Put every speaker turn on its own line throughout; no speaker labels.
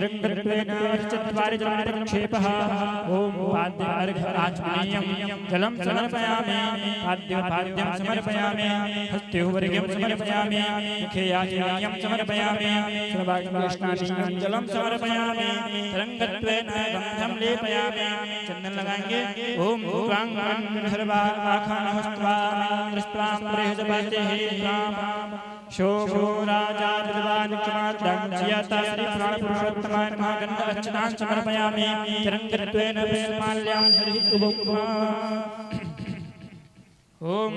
रंगत्वेन चत्वारि जलप्रक्षेपः ओम पाद्यार्घ्याचमनीयं जलं समर्पयामि पाद्यं समर्पयामि हस्तेवर्घ्यं समर्पयामि मुखे आचमनीयं समर्पयामि सर्वाग्निस्नानीयं जलं समर्पयामि रंगत्वेन गंधं लेपयामि चंदन लगाएंगे ओम सर्वा आखानहस्त्वा दृष्ट्वा प्रेहजपतेः शोभो राजा दिवानिकमार्दंचियता श्री प्राणपुरुषोत्तमाय नमः गंध अर्चनां समर्पयामि चरंगत्वेन पुष्पमाल्यां हरि ओम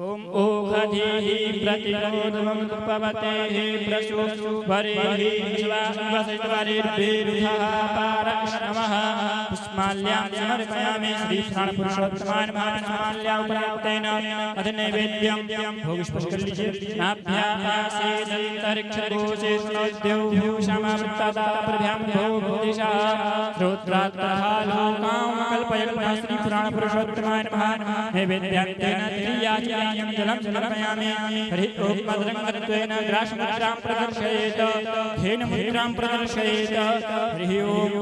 ओम ओखधीः प्रतिरोधमनुपवतेः प्रसूसु वरेः वसैवरेर्भिरुधः पारश्रमः पुष्पमाल्यां समर्पयामि श्री प्राणपुरुषोत्तमाय नमः पुष्पमाल्या उपराक्तेन अथ नैवेद्यं भोगपुष्प कर लीजिए नाभ्यासेदन्तरिक्षकोशे स्नोद्यौषमावृत्तदा प्रभ्यां भोगदिशा श्रोत्रात्तहालोकां कल्पयन् श्री प्राणपुरुषोत्तमाय नमः नैवेद्यं त्रियाचि जलं समर्पयामि हरि ओम मदरंगत्वेन ग्रासमुद्रां प्रदर्शयेत धेन मुद्रां प्रदर्शयेत हरि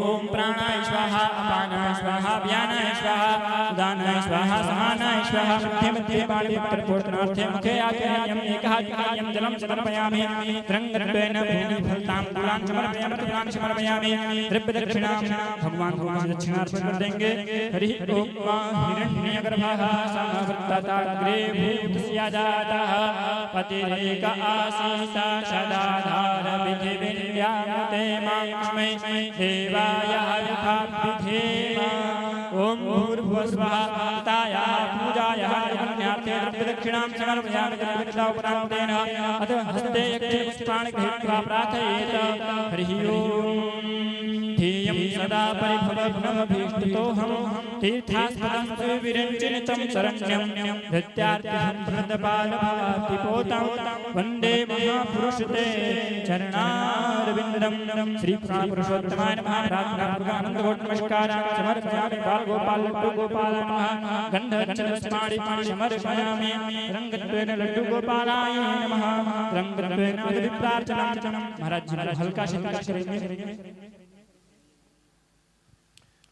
ओम प्राणाय स्वाहा अपानाय स्वाहा व्यानाय स्वाहा उदानाय स्वाहा समानाय स्वाहा मध्ये मध्ये पाणिपुत्रपूर्णार्थे मुखे आचमनीयं एकाचमनीयं जलं समर्पयामि रंगत्वेन भूमिफलतां तुलां समर्पयामि तुलां समर्पयामि द्रव्यदक्षिणां भगवान को दक्षिणार्पण कर देंगे हरि ओम हिरण्यगर्भः समवृत्तताग्रे भूतस्याजातः पतिरेक आसीता सदाधार विधिविद्यामते माक्ष्मै देवाय हविषा विधेम ओम भूर्भुवस्वः ताया पूजायाः पुण्यार्थे द्रव्यदक्षिणां समर्पयामि द्रव्यदक्षिणोपरान्तेन अथ हस्ते यक्षे पुष्पाणि गृहीत्वा प्रार्थयेत हरिः ओम ध्येयं सदा परिभवघ्नमभीष्टतोऽहं तीर्थास्पदं सुविरञ्चितं शरण्यं धृत्यार्तिहं वृन्दपालभातिपोतं वन्दे महापुरुषते चरणारविन्दं श्री प्राणपुरुषोत्तमाय नमः प्रार्थनापूर्वकानन्दघोषनमस्कारां समर्पयामि बालगोपाल लड्डूगोपाल नमः गन्धर्चनस्माणि समर्पयामि रंगत्वेन लड्डूगोपालाय नमः रंगत्वेन अभिप्रार्थनां महाराज जी हल्का शिल्का करेंगे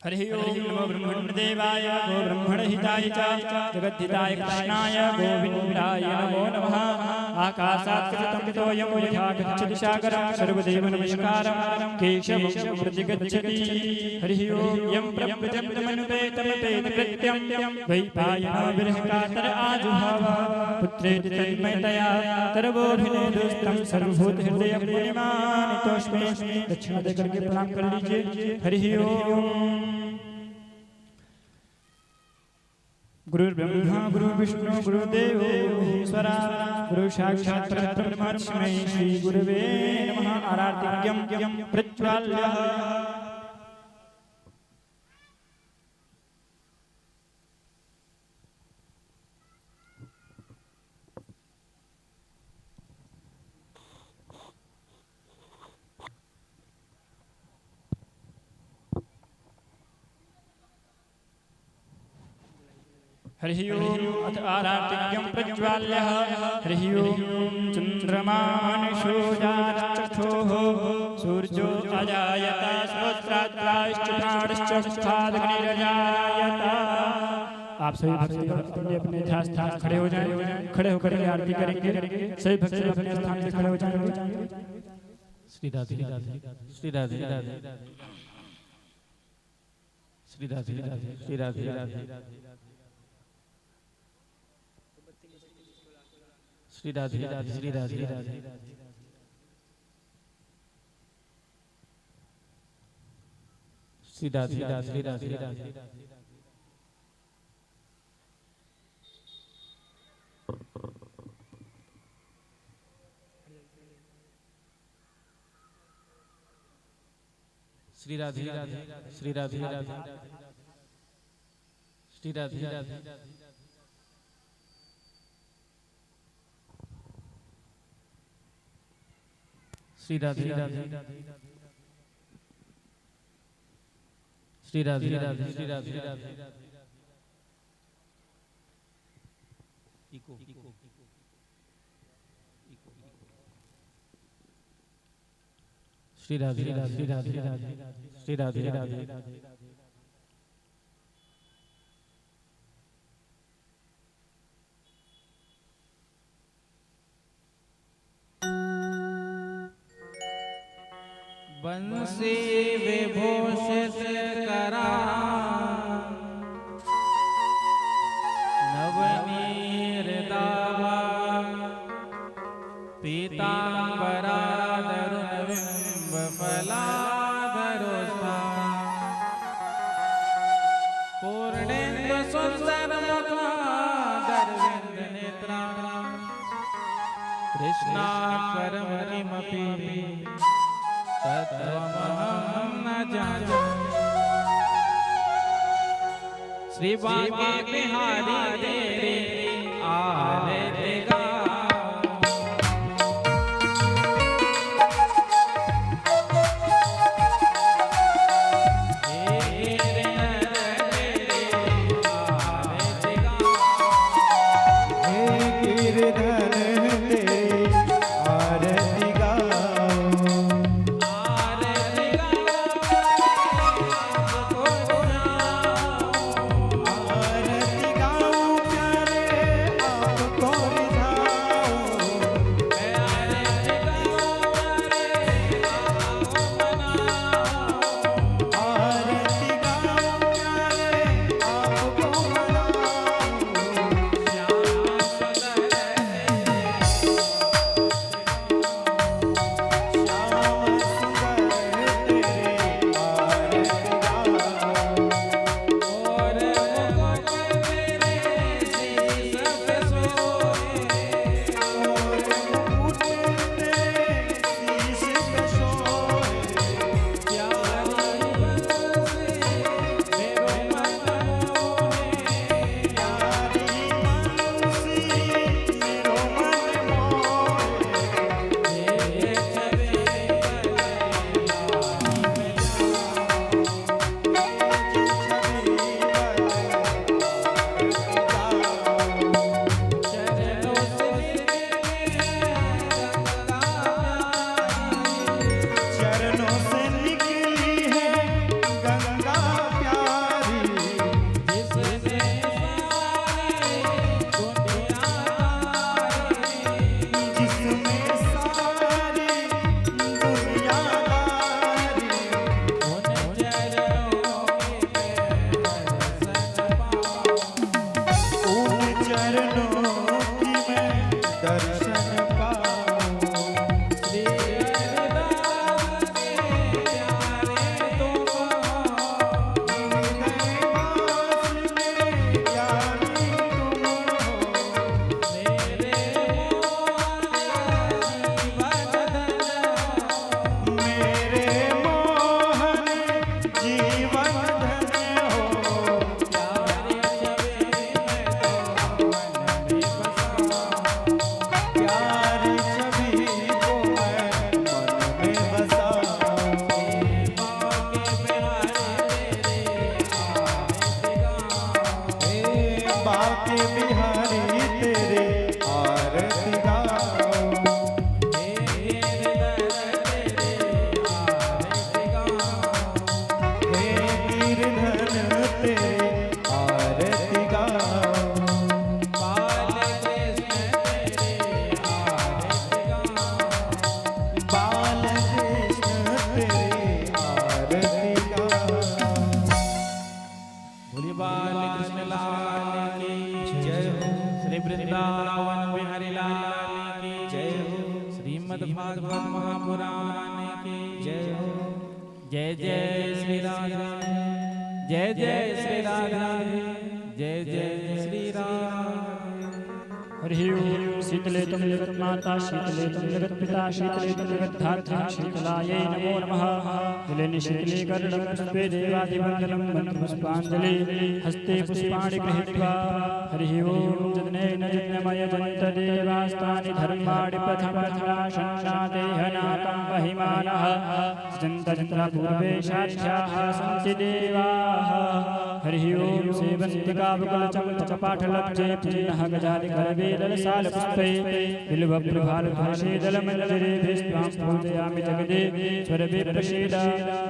हरि ओम नमो ब्रह्मण्यदेवाय गो ब्रह्मणहिताय च जगद्धिताय कृष्णाय गोविन्दाय नमो नमः आकाशात् कृतं तोयं यथा गच्छति सागरं सर्वदेव नमस्कारं केशवं प्रतिगच्छति हरि ओम यं प्रव्रजन्तमनुपेतमपेतकृत्यं द्वैपायनो विरहकातर आजुहाव पुत्रेति तन्मयतया तरवोभिनेदुस्तं सर्वभूतहृदय पुण्यमानितोऽस्मि दक्षिण दे करके प्रणाम कर लीजिए हरि ओम गुरुर्ब्रह्मा गुरुर्विष्णु गुरुदेवो महेश्वरा गुरु साक्षात् परब्रह्म तस्मै श्री गुरवे नमः आराध्यं प्रज्वाल्य हरि ओम अथ आराध्यं प्रज्वाल्य हरि ओम चन्द्रमानिषोजाचक्षुः सूर्यो अजायत श्रोत्रात्राश्च प्राणश्च मुखादग्निरजायत आप सभी भक्त अपने स्थान खड़े हो जाएं खड़े होकर आरती करेंगे सभी भक्त अपने स्थान से खड़े हो जाएंगे श्री राधे श्री राधे श्री राधे श्री राधे श्री राधे श्री राधे श्री राधे श्री राधे श्री राधे श्री राधे श्री राधे श्री राधे श्री राधे श्री राधे
श्री राधे श्री राधे श्री राधे राधे। बंसी विभूषित करा नवनीर दावा पीतांबराधरुणबिंब फलाधरोस्ता पूर्णेन्द्र सुंदर मुखादरविंद नेत्रा कृष्णाक्षरमणिमपि तत्त्वमहं न जाने। श्री बांके बिहारी तेरे आरती जय जय श्री राधे, जय जय श्री राधे, जय जय श्री राधे।
हरि ओम। शीतले तुम जगत माता, शीतले तुम जगत पिता, शीतले तुम जगत धात्री, शीतलायै नमो नमः। जलेन शीतले कर्णं पुष्पे देवादिवन्दनं मन्त्रपुष्पाञ्जलि हस्ते पुष्पाणि गृहीत्वा। हरि ओम। जनेन यज्ञमय जनित देवास्तानि धर्माणि प्रथमं नाशन्ना देहनातं महिमानः सजन्तजन्त्रा पूर्वे साध्याः सन्ति देवाः हरिः ओं सेवन्तिकावकुलचमचपाठलब्धे पुनः गजादिकरवेदलसालपुष्पै बिल्वप्रभालतुलसीदलमञ्जरीभिस्त्वां पूजयामि जगदे स्वरवे प्रसीद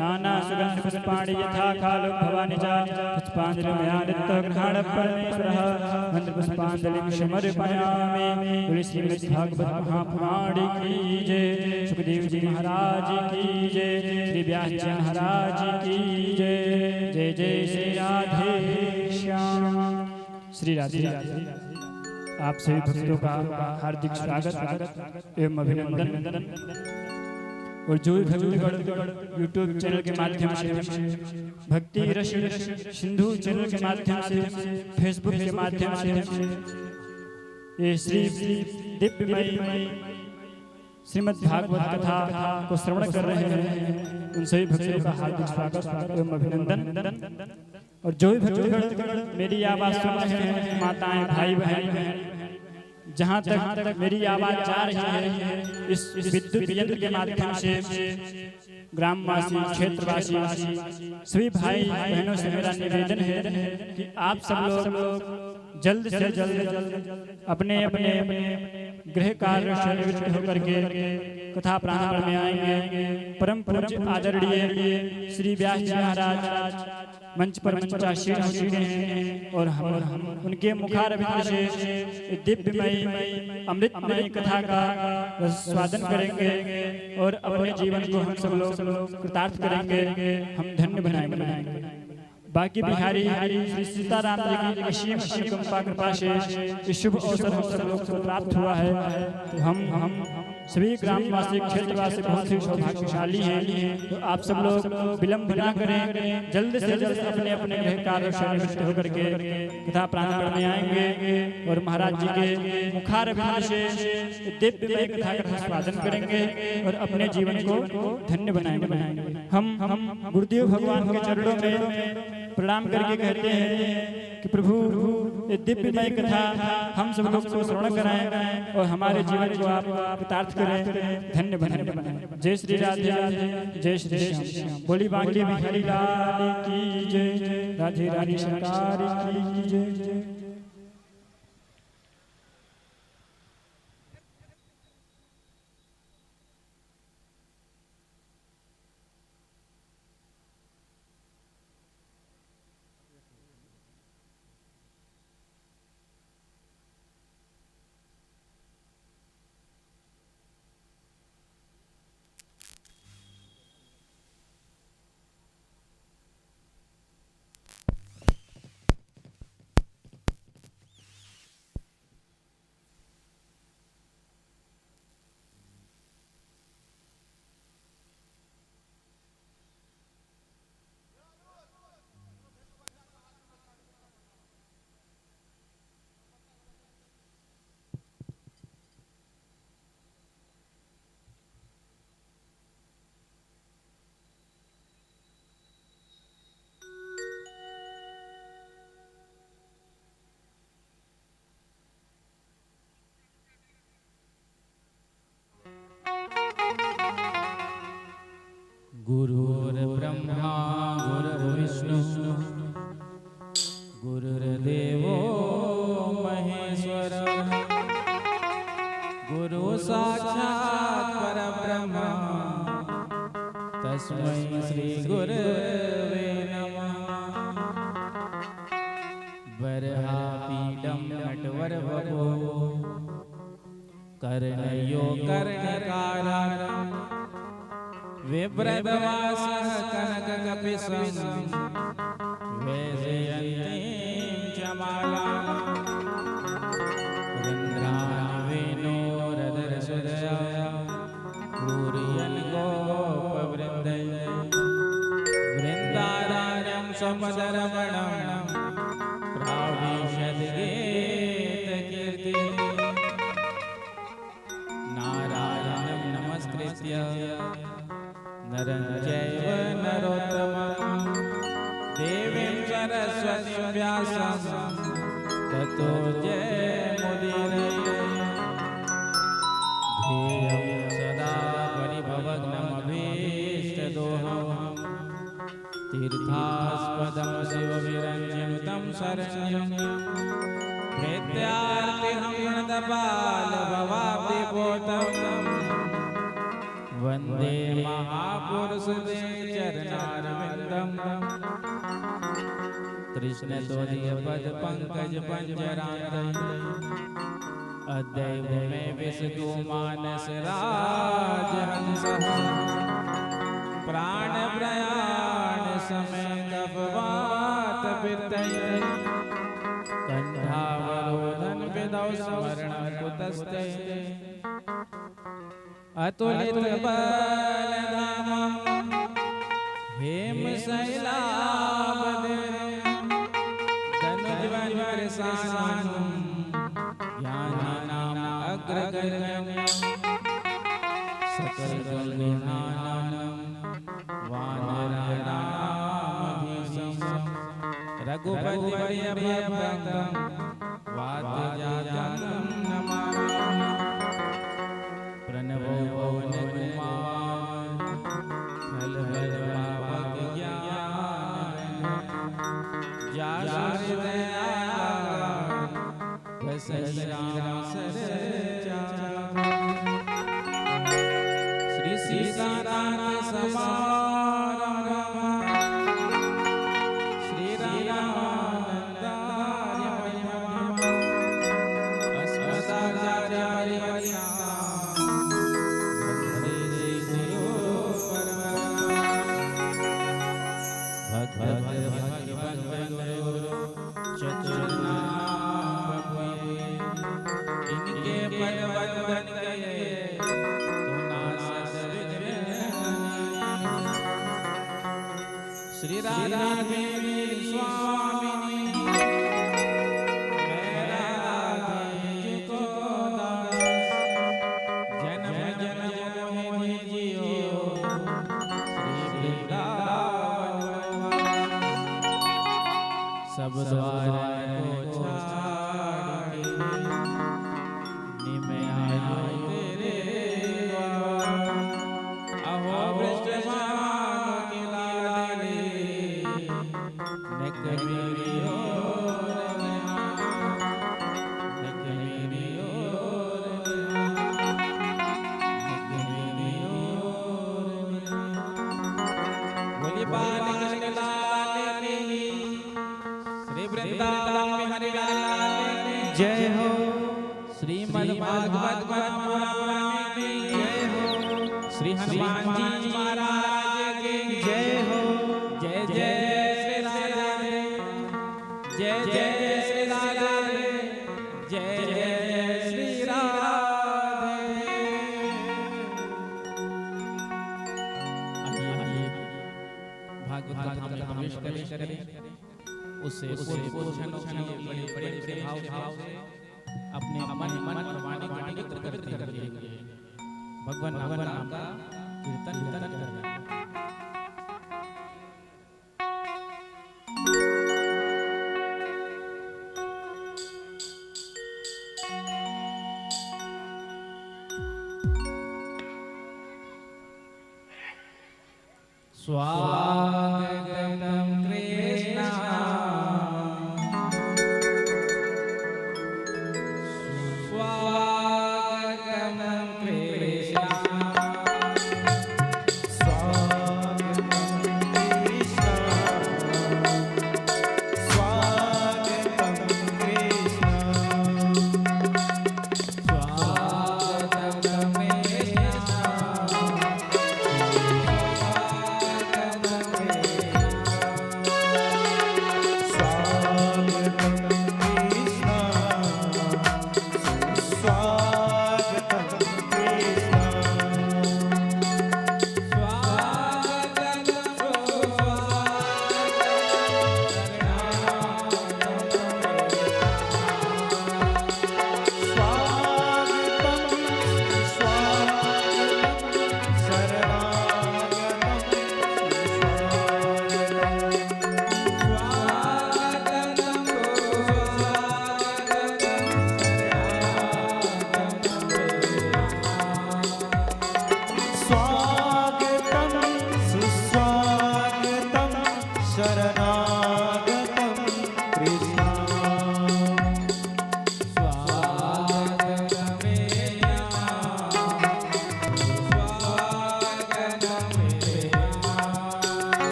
नानासुगन्धपुष्पाणि यथा कालो भवानि च पुष्पाञ्जलिमया नित्यगृहाण परमेश्वरः मन्त्रपुष्पाञ्जलिं समर्पयामि। बोलिए श्रीमद्भागवत महापुराण की जय, सुखदेव जी महाराज की जय, श्री व्यास जी महाराज की जय। जय जय श्री राधे श्याम। श्री राधे आप सभी भक्तों का हार्दिक स्वागत एवं अभिनंदन। और जो भी भक्तगण यूट्यूब चैनल के माध्यम से, भक्ति रस सिंधु चैनल के माध्यम से, फेसबुक के माध्यम से ये श्री दिव्यमयी श्रीमद् भागवत कथा को श्रवण कर रहे हैं, उन सभी भक्तों का हार्दिक स्वागत एवं अभिनंदन। और जो भी भक्तगण मेरी आवाज सुन रहे हैं, माताएं भाई बहन, जहाँ तक मेरी आवाज जा रही है इस विद्युत यंत्र के माध्यम से, ग्रामवासी क्षेत्रवासी सभी भाई बहनों से मेरा निवेदन है कि आप सब लोग जल्द से जल्द अपने अपने गृह कार्य से निवृत्त होकर के कथा प्रांगण में आएंगे। परम पूज्य आदरणीय श्री व्यास जी महाराज मंच पर मंचासीन हो चुके हैं और हम उनके मुखारविंद से दिव्यमयी अमृतमयी कथा का स्वादन करेंगे और अपने जीवन को हम सब लोग कृतार्थ करेंगे, हम धन्य बनाएंगे। बाकी बिहारी श्री सीताराम जी की असीम अनुकंपा कृपा से इस शुभ अवसर हम सब लोग को प्राप्त हुआ है। तो हम सभी ग्रामवासी क्षेत्रवासी बहुत ही सौभाग्यशाली हैं। तो आप सब लोग विलंब न करें, जल्द से जल्द अपने अपने गृह कार्य से निवृत्त होकर के कथा प्रांगण में आएंगे और महाराज जी के मुखारविंद से दिव्यमय कथा का स्वादन करेंगे और अपने जीवन को धन्य बनाएंगे। हम गुरुदेव भगवान के चरणों में प्रणाम करके कहते हैं कि प्रभु ये दिव्यमय कथा हम सब लोग को श्रवण कराएं और हमारे जीवन को आप कृतार्थ करें, धन्य बनाएं। जय श्री राधे, जय श्री श्याम। बोली बांके बिहारी लाल की जय, राधे रानी सरकार की जय।
गुरुर्ब्रह्मा गुरुर्विष्णु गुरुर्देवो महेश्वर, गुरु साक्षात् परब्रह्म तस्मै श्री गुरवे नमः। वरहापीडं नटवरवपो कर्णयो कर्णकारणं विभ्रद्वासः कनककपिशं वैजयन्तीं च मालां रुद्रान् वेणोरधरसुधया पूरयन् गोपवृन्दैः वृन्दारण्यं समदरमणं प्राविशद्गीतकीर्तिः। नारायणं नमस्कृत्य नरं चैव नरोत्तमं देवीं सरस्वतीं व्यासं ततो जयमुदीरये। ध्येयं सदा परिभवग्नं तीर्थास्पदं शिवविरञ्जनुतं शरण्यं प्रेत्यार्तिहं नन्दबालभवाब्धिपोतं वन्दे महापुरुषते चरणारविन्दं कृष्णतुल्यपदपङ्कजपञ्जरान्तम् अद्यैव मे विशतु मानसराजहंसः प्राणप्रयाण समय कपवातपित्तये कण्ठावरोधन विदौ स्मरणं कुतस्ते अतुलितबलधामं हेमशैलावदे तनुज्वलकृशानं ज्ञानानाम् अग्रगण्यं सकलगुणनिधानं वानराणामधीशं रघुपतिप्रियभक्तं वातजातं नमामि प्रणवो पवनकुमार खलबलवावज्ञान जासुदया श्री सीतानाथ समारंभम् श्री रामानंदार्य मध्यमम् अस्मदाचार्य पर्यन्तं वन्दे गुरु परमम् चतुर्नाम इनके पद बन गए तो श्री राधा देवी स्वामिनी मेरा तुझको दास जन्म जन्म मोहि जियो श्री वृंदावन सब द्वार को छाड़ के निमे आयो तेरे द्वार अहो वृषभानु की लाडली नेक मेरी ओर नेक मेरी ओर नेक मेरी ओर बोली बाल कृष्ण लाल की श्री वृंदावन में हरि लाल की जय हो श्रीमद् भागवत पुराण की जय हो श्री हनुमान जी महाराज की जय हो जय जय श्री राधे जय जय श्री राधे जय जय श्री राधे। आइए भागवत कथा में प्रवेश करें उससे पूछनो की बड़े बड़े भाव से अपने मन और वाणी को पवित्र करते हुए भगवान नाम का कीर्तन करना। स्वागतम कृष्ण स्वागतम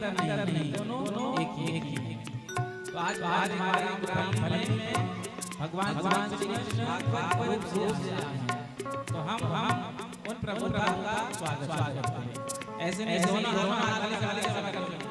अंतर नहीं, दोनों एक ही। तो आज हमारे भले में भगवान श्री कृष्ण भागवत रूप से आए हैं, तो हम उन प्रभु का स्वागत करते हैं। ऐसे में दोनों हाथ निकाले सभा करें।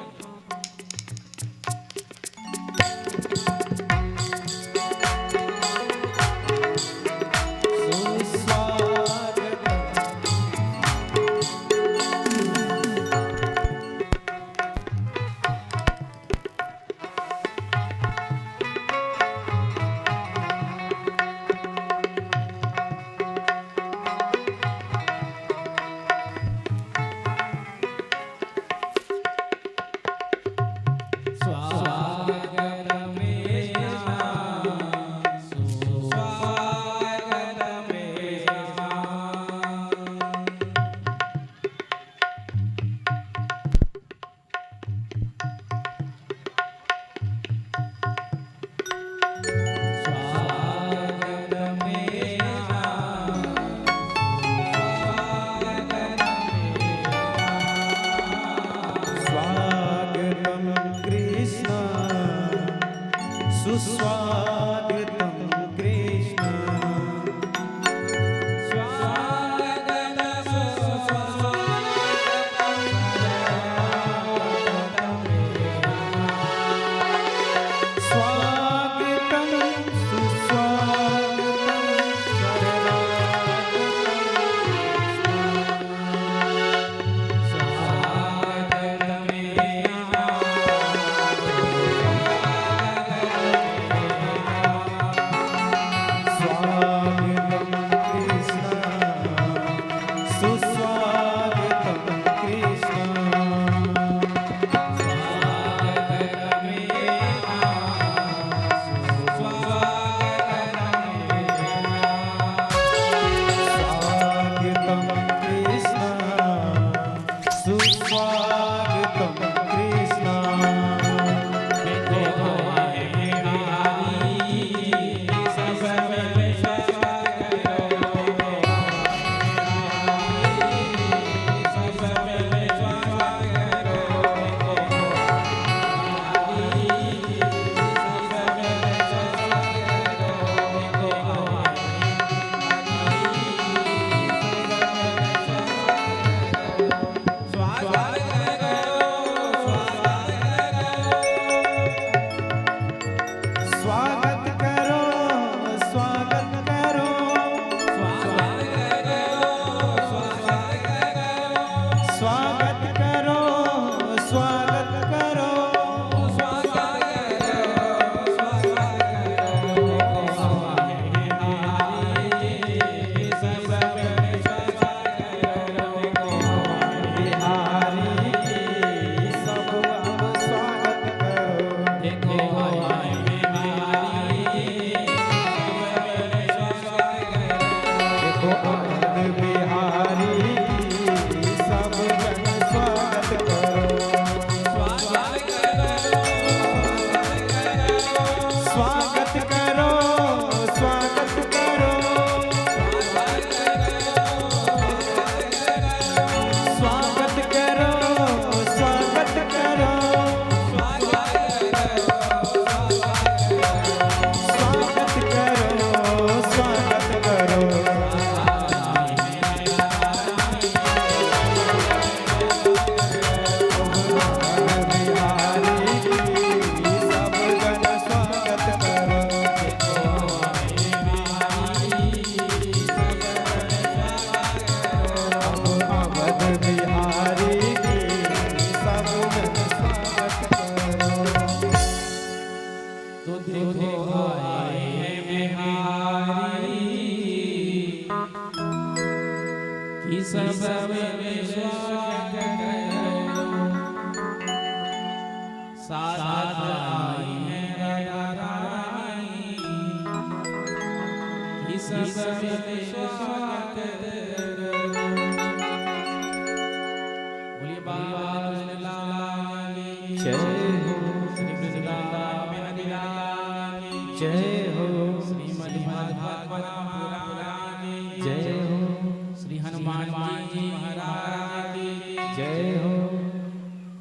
श्री हनुमान जी महाराज की जय हो।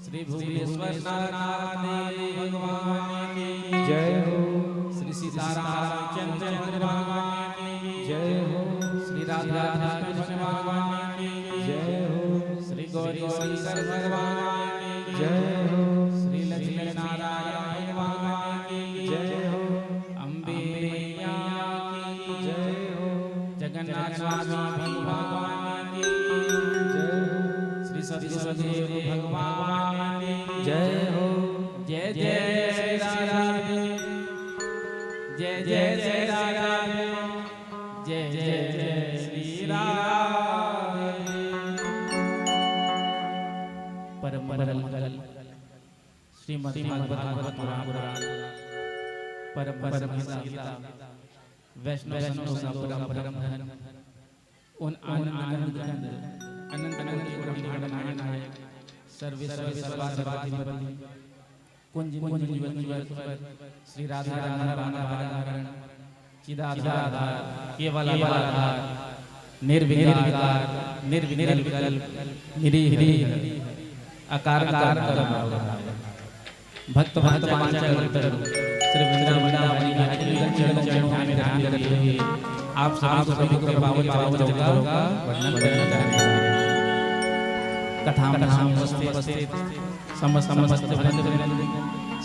श्री भुवनेश्वर जय हो। श्री राधा कृष्ण भगवान की जय हो। श्री गौरी शंकर भगवान की जय हो। श्री लक्ष्मी नारायण भगवान की जय हो। अम्बे मैया की जय हो। जगन्नाथ स्वामी भगवान की जय हो। श्री सदाशिव भगवान की जय हो। जय जय श्री राधे, जय जय श्री राधे, जय जय श्री राधे। परम मंगल श्रीमद् भागवत पुराण परम गीता वैष्णव परम धन उन आनंद अनंत ब्रह्मांड नायक सर्वे सर्वाधिपति कुंज जीवन श्री राधा राधारण चिदाधार केवलाधार निर्विकार निर्विकल्प निरीह आकार भक्त श्री वृंदावन में ध्यान करके आप सभी को पावन जगह का वर्णन करेंगे। कथाम समस्त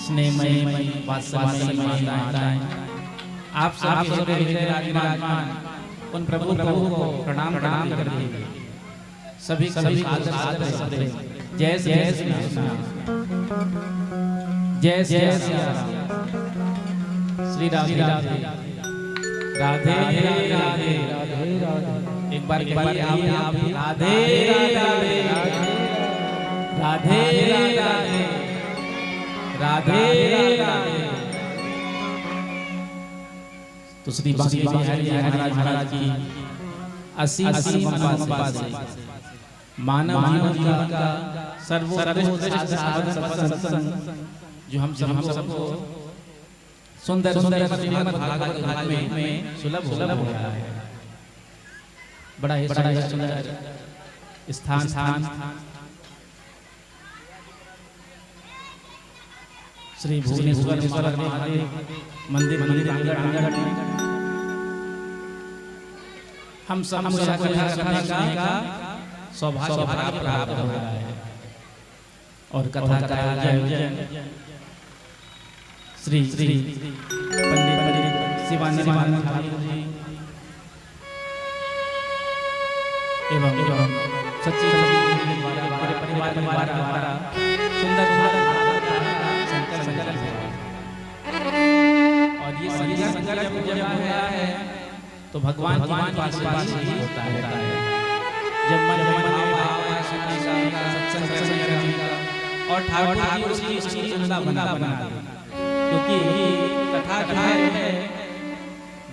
स्नेहमयी वात्सल्यमयी माताएं आप सब विराजमान उन प्रभु को प्रणाम करते सभी आदर जय जय श्री कृष्ण, जय जय श्री राधे राधे राधे राधे राधे। एक बार आप राधे राधे राधे राधे राधे राधे। तो श्री बांकी महाराज की असीम कृपा से मानव जीवन का सर्वोत्कृष्ट साधन सत्संग जो हम सबको सुंदर श्रीमद् भागवत में सुलभ हो रहा है। बड़ा ही सुंदर स्थान श्री भुवनेश्वर मंदिर आंगन हम सब करने का सौभाग्य प्राप्त हो रहा है। और कथा का आयोजन श्री पंडित शिवानंद ठाकुर जी एवं सच्ची परिवार द्वारा सुंदर और ये संकल्प जब हुआ है तो भगवान के पास होता है। जब मन और ठाकुर जी उसकी सुंदर बना क्योंकि कथा है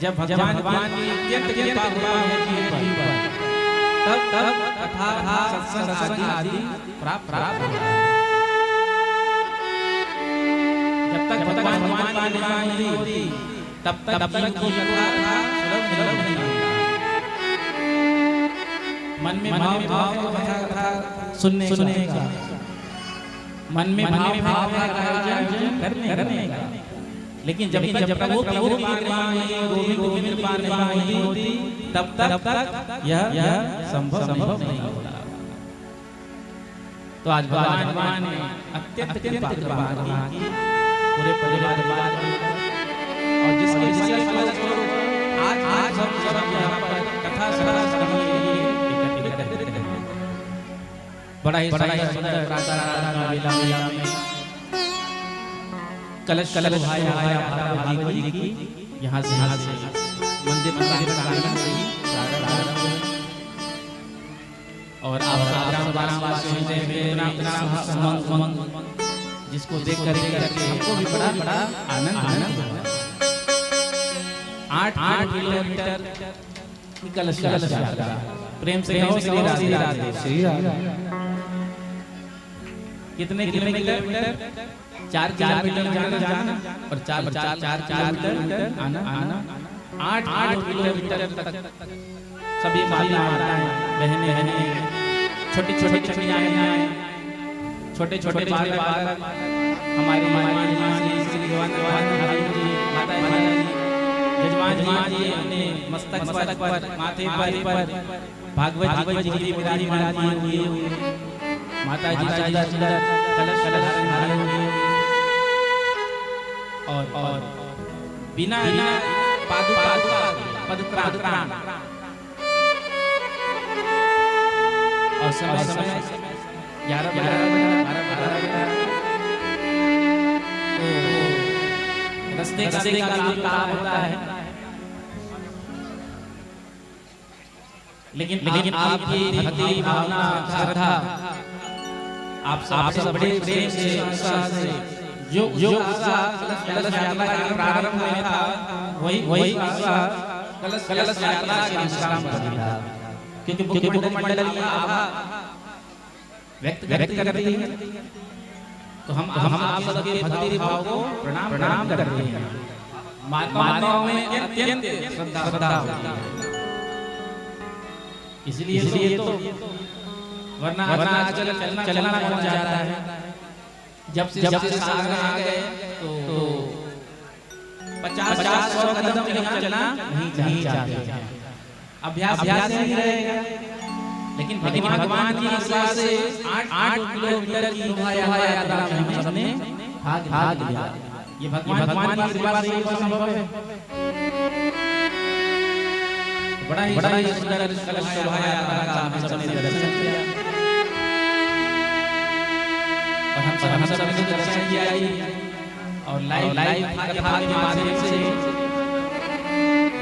जब भगवान की अत्यंत कृपा हुआ है तब कथा सत्संग आदि प्राप्त होता है। जब तक भगवान नहीं होती तब तक की कथा सुलभ नहीं होता। मन में भाव कथा सुनने का मन में भाव करने का, लेकिन जब तक वो गोविंद नहीं होती तब तक यह संभव नहीं होता। तो आज भगवान ने अत्यंत कृपा की पूरे परिवार और जिसकी आज हम सब यहाँ पर कथा श्रवण के लिए एकत्रित हैं। बड़ा ही सुंदर लीला में कलश भाई की यहाँ से मंदिर प्रांगण से ही प्रारंभ हुआ और जिसको देख कर हमको भी बड़ा आनंद हुआ। 8 किलोमीटर कलश यात्रा प्रेम से श्री राधे श्री राधे। कितने किलोमीटर 4 किलोमीटर जाना और 4 किलोमीटर आना 8 किलोमीटर तक सभी माताएं बहनें छोटी छठियां छोटे बालक हमारी माता यजमान जी अपने मस्तक पर माथे पर भागवत जी की विराजमान हुई माता जी सुंदर कलश धारण हुए और बिना पादुका पदत्राण और समय 11 रस्ते का काम होता है, लेकिन आपकी भक्ति भावना श्रद्धा आप सब बड़े प्रेम से जो कलश यात्रा का प्रारंभ हुआ था वही कलश यात्रा के विश्राम कर दिया, क्योंकि मुख्य मंडल की आभा व्यक्त करती है। तो हम आप सबके भक्ति भाव को प्रणाम करते हैं। माताओं में अत्यंत श्रद्धा होती है, इसलिए तो वरना आजकल चलना पड़ जाता है। जब से सागर आ गए तो 50-100 कदम के यहाँ चलना नहीं चाहते, अभ्यास नहीं रहेगा। लेकिन भगवान की कृपा से 8 किलोमीटर की यात्रा में हम सबने भाग लिया। ये भगवान की कृपा से संभव है। बड़ा ही सुंदर कलश यात्रा का हम सबने दर्शन किया और हम सबने दर्शन किया और लाइव कथा के माध्यम से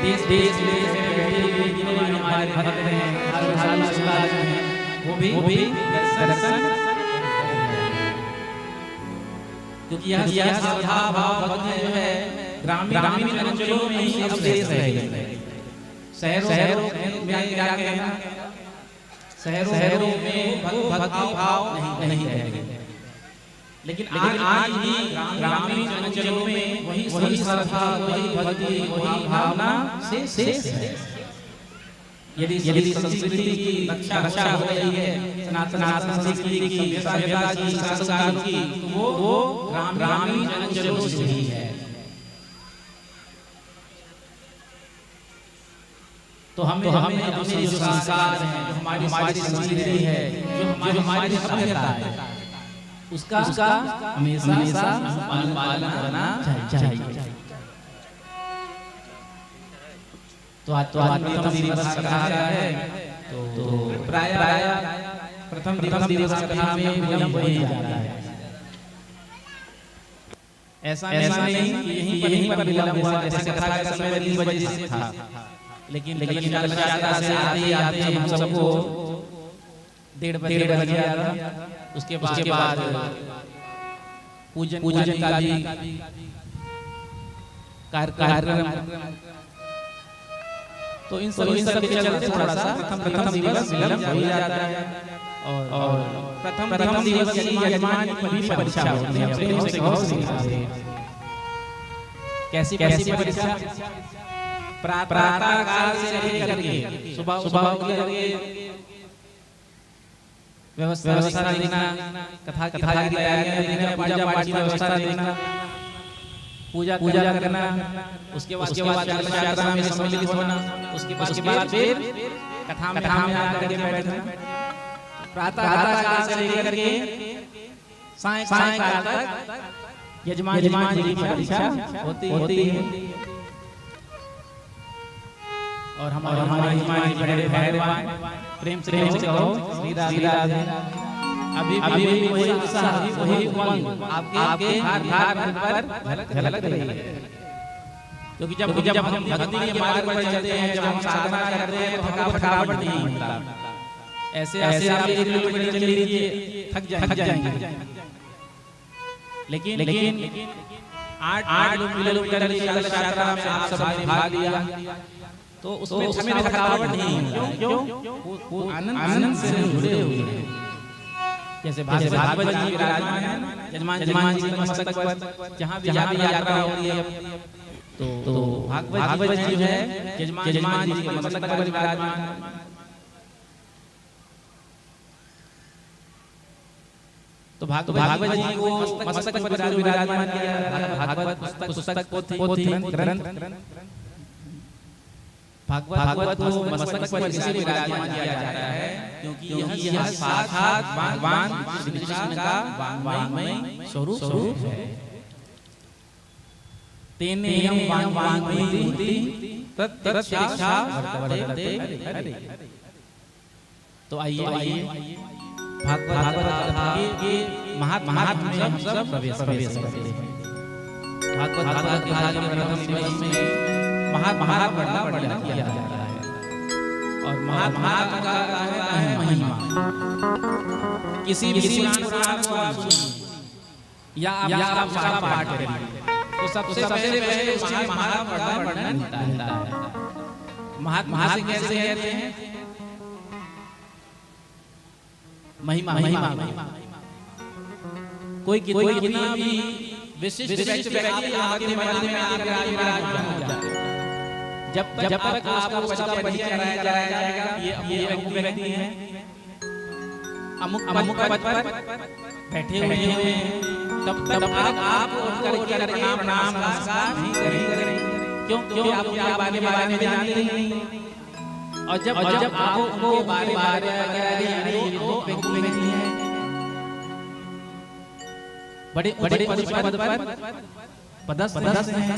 देश में बैठे हुए जितने हमारे भक्त हैं, आशीर्वाद हैं, वो भी दर्शन, क्योंकि यह श्रद्धा भाव भक्ति जो है ग्रामीण अंचलों में ही अवशेष रह गई। शहरों में क्या कहना, शहरों में भक्ति भाव नहीं रह गए, लेकिन आज भी ग्रामीण अंचलों में वही श्रद्धा, वही भक्ति, वही भावना से है। यदि संस्कृति की रक्षा हो रही है, सनातन संस्कृति की, सभ्यता की, संस्कारों की, वो ग्रामीण अंचलों से ही है। तो हमें अपने जो संस्कार हैं, जो हमारी संस्कृति है, जो हमारी सभ्यता है, उसका हमेशा पालन करना चाहिए। तो आज प्रथम दिवस कथा है, तो प्राय प्रथम दिवस कथा में विलंब हो जाता है। ऐसा नहीं यहीं पर विलंब हुआ, जैसे कथा का समय 3 बजे से था, लेकिन कलश यात्रा से आते हम सबको 1:30 बज गया था। उसके बाद पूजन का भी कार्यक्रम, तो इन सब के चलते थोड़ा सा प्रथम दिवस विलंब हो जाता है। और प्रथम दिवस यजमान की भी परीक्षा होती है, प्रेम से सिखाते हैं। कैसी परीक्षा? प्रातः काल से लेकर के सुबह के व्यवस्था देखना, कथा की तैयारियां देखना, पूजा पाठ की व्यवस्था देखना, पूजा करना, उसके बाद कलश यात्रा में सम्मिलित होना, उसके बाद फिर कथा में आकर के बैठना। प्रातः काल से लेकर के सायंकाल तक यजमान जी की परीक्षा होती है। और हमारे यजमान जी बड़े भगवान, प्रेम से कहो श्री राधे। अभी वही उत्साह, वही उमंग आपके हर पर झलक रही है, क्योंकि जब हम भक्ति के मार्ग पर चलते हैं, जब हम साधना करते हैं, तो थकावट नहीं होता। ऐसे आप 1 किलोमीटर चल लीजिए, थक जाएंगे। लेकिन 8 किलोमीटर की कलश यात्रा में आप सब भाग लिया, तो उसमें हमें थकावट नहीं होती। क्यों? वो आनंद से जुड़े हुए हैं। जैसे भागवत जी विराजमान है, यजमान जी के मस्तक पर जहाँ भी यात्रा होती है, तो भागवत जी जो है यजमान जी के मस्तक पर विराजमान। तो भागवत जी को मस्तक पर विराजमान किया। भागवत पुस्तक, पोथी, ग्रंथ भागवत को मस्तक पर किसी विराजमान किया जाता है क्योंकि यह साक्षात भगवान श्री कृष्ण का वांग्मय स्वरूप है। तेने यम वांग्मयी तत् शिक्षा वर्तते। तो आइए भागवत कथा के महात्म्य में हम सब प्रवेश करते हैं। भागवत कथा के प्रथम दिवस में महात्म्य किया जाता है और महात्म्य का है महिमा। किसी भी पुराण को आप सुनिए या आप उसका पाठ करिए तो सबसे पहले महात्म्य का वर्णन होता है। महात्म्य से कैसे कहते हैं? महिमा कोई कितना भी विशिष्ट व्यक्ति आपके मन में आकर विराजमान हो जाए, जब तक आपको उसका परिचय कराया जाएगा ये अमुक व्यक्ति है, अमुक पद पर बैठे हुए हैं, तब आप उनका प्रणाम नमस्कार नहीं करेंगे। क्यों आप उनके बारे में जानते नहीं। और जब आप उनके बारे में व्यक्ति हैं बड़े पद पर पदस्थ हैं,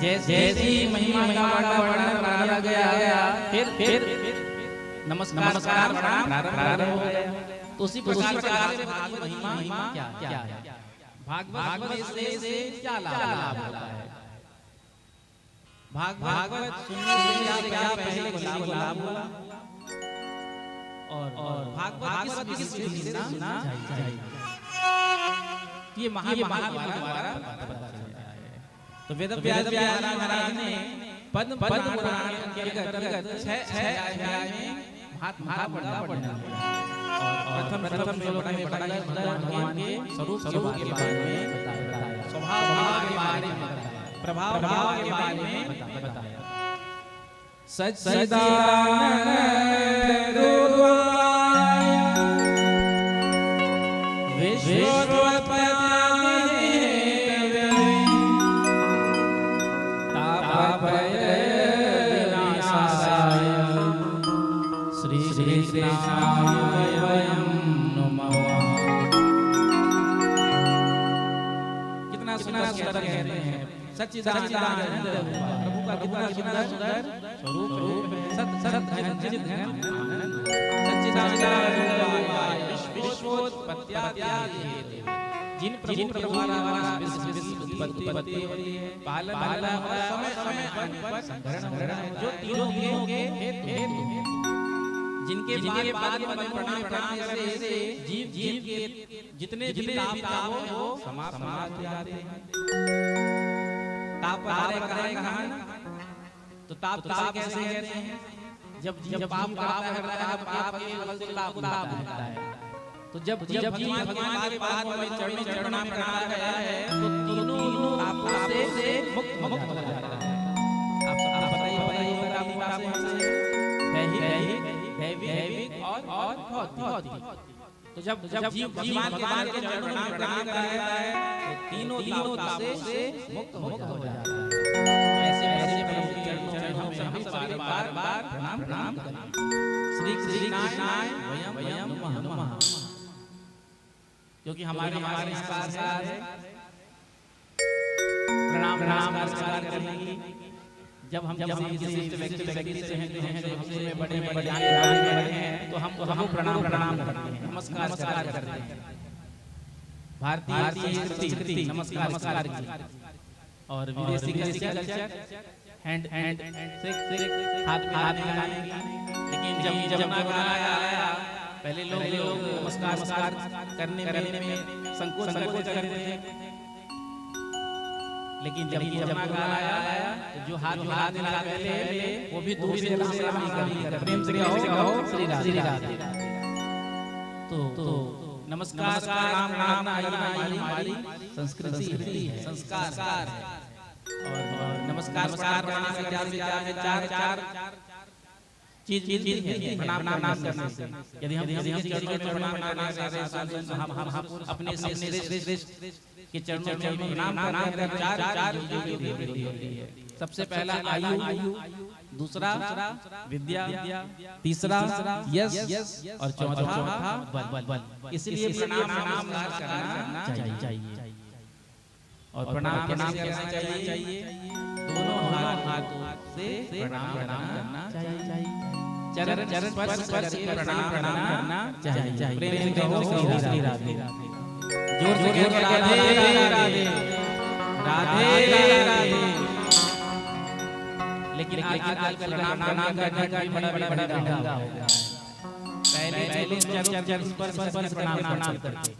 जैसी महिमा का वर्णन किया गया फिर नमस्कार प्रारंभ हो गया। तो उसी प्रकार से महिमा क्या है? भागवत से क्या लाभ होता है? भागवत सुनने से क्या पहले लाभ हुआ और भागवत किस विधि से सुनना चाहिए ये महाभारत तो वेद व्यास महाराज ने पद्म पुराण के अंतर्गत 6 अध्याय में महाभारत और प्रथम श्लोक में बताया भगवान के स्वरूप के बारे में बताया, स्वभाव के बारे में बताया, प्रभाव के बारे में बताया। सच्चिदानंद कितना सुंदर कहते हैं सच्चिदानंद प्रभु का कितना सुंदर स्वरूप है। सच्चिदानंद जिन प्रभु द्वारा विश्व उत्पत्ति होती है, पालन और समय पर संहरण जो तीनों के हेतु जिनके बाद प्रणाम करने से जीव के जितने ताप वो समाप्त हो जाते हैं। ताप करेगा तो ताप कैसे कहते हैं? जब पाप करता है पाप के बल से ताप होता है। तो जब जीव भगवान के पाद में चढ़ना गया है तो तीनों तापों से मुक्त हो जाता है। आप बताइए आपके पास से दैविक और भौतिक। तो जब जीव भगवान के पाद के चढ़ना गया है तो तीनों तापों से मुक्त हो जाता है। ऐसे प्रभु के चरणों में हम सभी बार प्रणाम करें। श्री कृष्णाय वयम नमः, क्योंकि हमारे संस्कार है प्रणाम नमस्कार करने की। जब हम किसी व्यक्ति से हैं जो हमसे बड़े हैं तो हम प्रणाम करते हैं, नमस्कार करते हैं। भारतीय संस्कृति नमस्कार की और विदेशी कल्चर हैंड से हाथ मिलाने की। लेकिन जब नया आया पहले लोग नमस्कार करने में संकोच करते थे। लेकिन जब आया तो जो हाथ मिला पहले वो भी दूर से राम करते, प्रेम से कहो श्री राधे। तो नमस्कार राम हमारी संस्कृति है, संस्कार है। और नमस्कार करने से चार चीज है प्रणाम करने से। यदि हम किसी के चरणों में प्रणाम करने से हम अपने से के चरणों में प्रणाम करने चार होती है। सबसे पहला आयु, दूसरा विद्या, तीसरा यश और चौथा बल। इसलिए प्रणाम करना चाहिए। और प्रणाम करना चाहिए, दोनों हाथों से प्रणाम करना चाहिए। चरण स्पर्श करके प्रणाम करना चाहिए। प्रेम से कहो श्री राधे, जोर से राधे राधे राधे राधे। लेकिन आजकल प्रणाम करने का बड़ा धंधा हो गया। पहले चरण स्पर्श प्रणाम करते,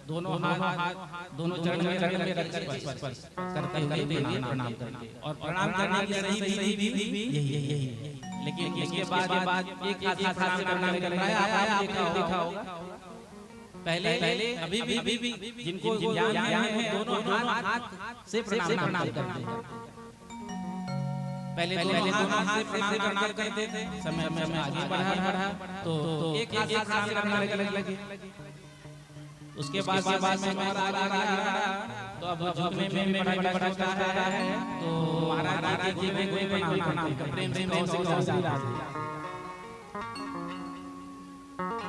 दोनों हाथ दोनों चरण में रखकर स्पर्श करते हुए प्रणाम करते। और प्रणाम करने की सही विधि यही है। लेकिन इसके बाद एक हाथ से प्रणाम करना है। आप देखा होगा पहले अभी भी जिनको ज्ञान है दोनों हाथ से प्रणाम करते हैं। पहले दोनों हाथ से प्रणाम करते थे। समय आगे बढ़ा तो एक हाथ से प्रणाम करने लगे। उसके बाद में तो अब में बड़ा रहा है। तो महाराज जी में कोई प्रणाम कर प्रेम से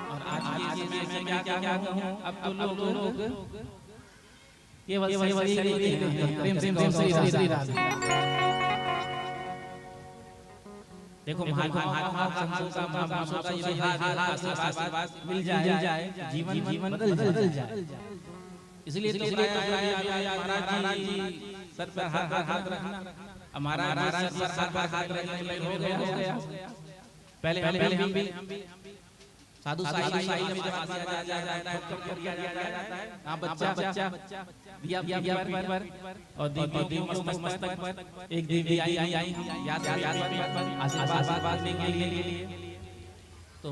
और आज मैं क्या कहूं, अब तो लोग केवल प्रेम से श्री राधे। देखो मिल जाए जीवन बदल जाए। इसलिए तो महाराज जी सर पर हाथ रखना। हमारा सर पर हाथ रखने हो गया। पहले हम भी साधु साई में जब आशीर्वाद दिया जाता है, हां बच्चा दिया पर और दीदी मस्तक पर एक देवी आई याद आशीर्वाद देने के लिए। तो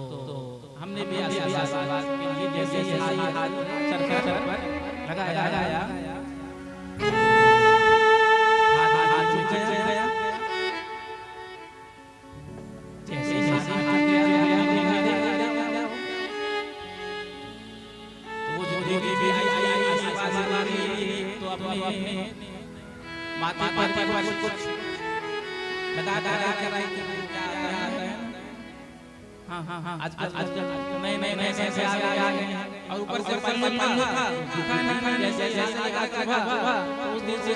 हमने भी आशीर्वाद के लिए जैसे हाथ सर पर लगाया, हाथ झुक गया। तो अपने माता पर कुछ लगा हाँ आज नए से आ गए और ऊपर से जैसे उस दिन से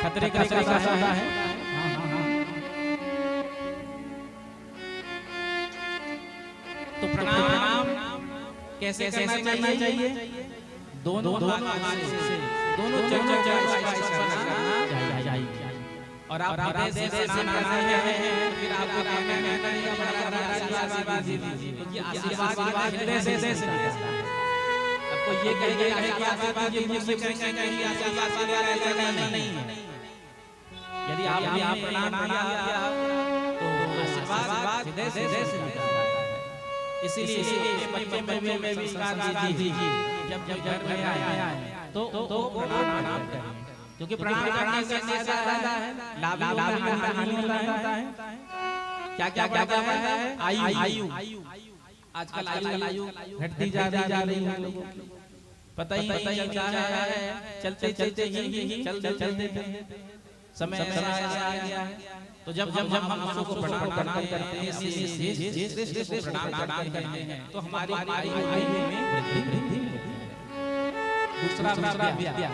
खतरे का है। तो प्रणाम कैसे करना चाहिए? दोनों हाथ से दोनों चरण करना चाहिए। और आप हृदय से प्रणाम हैं, फिर आपको आशीर्वाद दीजिए, क्योंकि आशीर्वाद हृदय से निकलता है। आपको ये कहेगा कि आशीर्वाद ये मुझसे कहेंगे, आशीर्वाद नहीं है। यदि आप प्रणाम किया तो आशीर्वाद हृदय से निकलता है। इसीलिए बच्चे में विश्वास दीजिए। जब घर में आया तो प्रणाम करें, क्योंकि प्रणाम करने से फायदा है, लाभ हानि होता है। क्या है? आयु। आजकल आयु घटती जा रही है लोगों की, पता ही नहीं चलता है। चलते ही समय आ गया है। तो जब हम मानव को प्रणाम करते हैं, प्रणाम करते हैं, तो हमारी आयु में वृद्धि। दूसरा विद्या।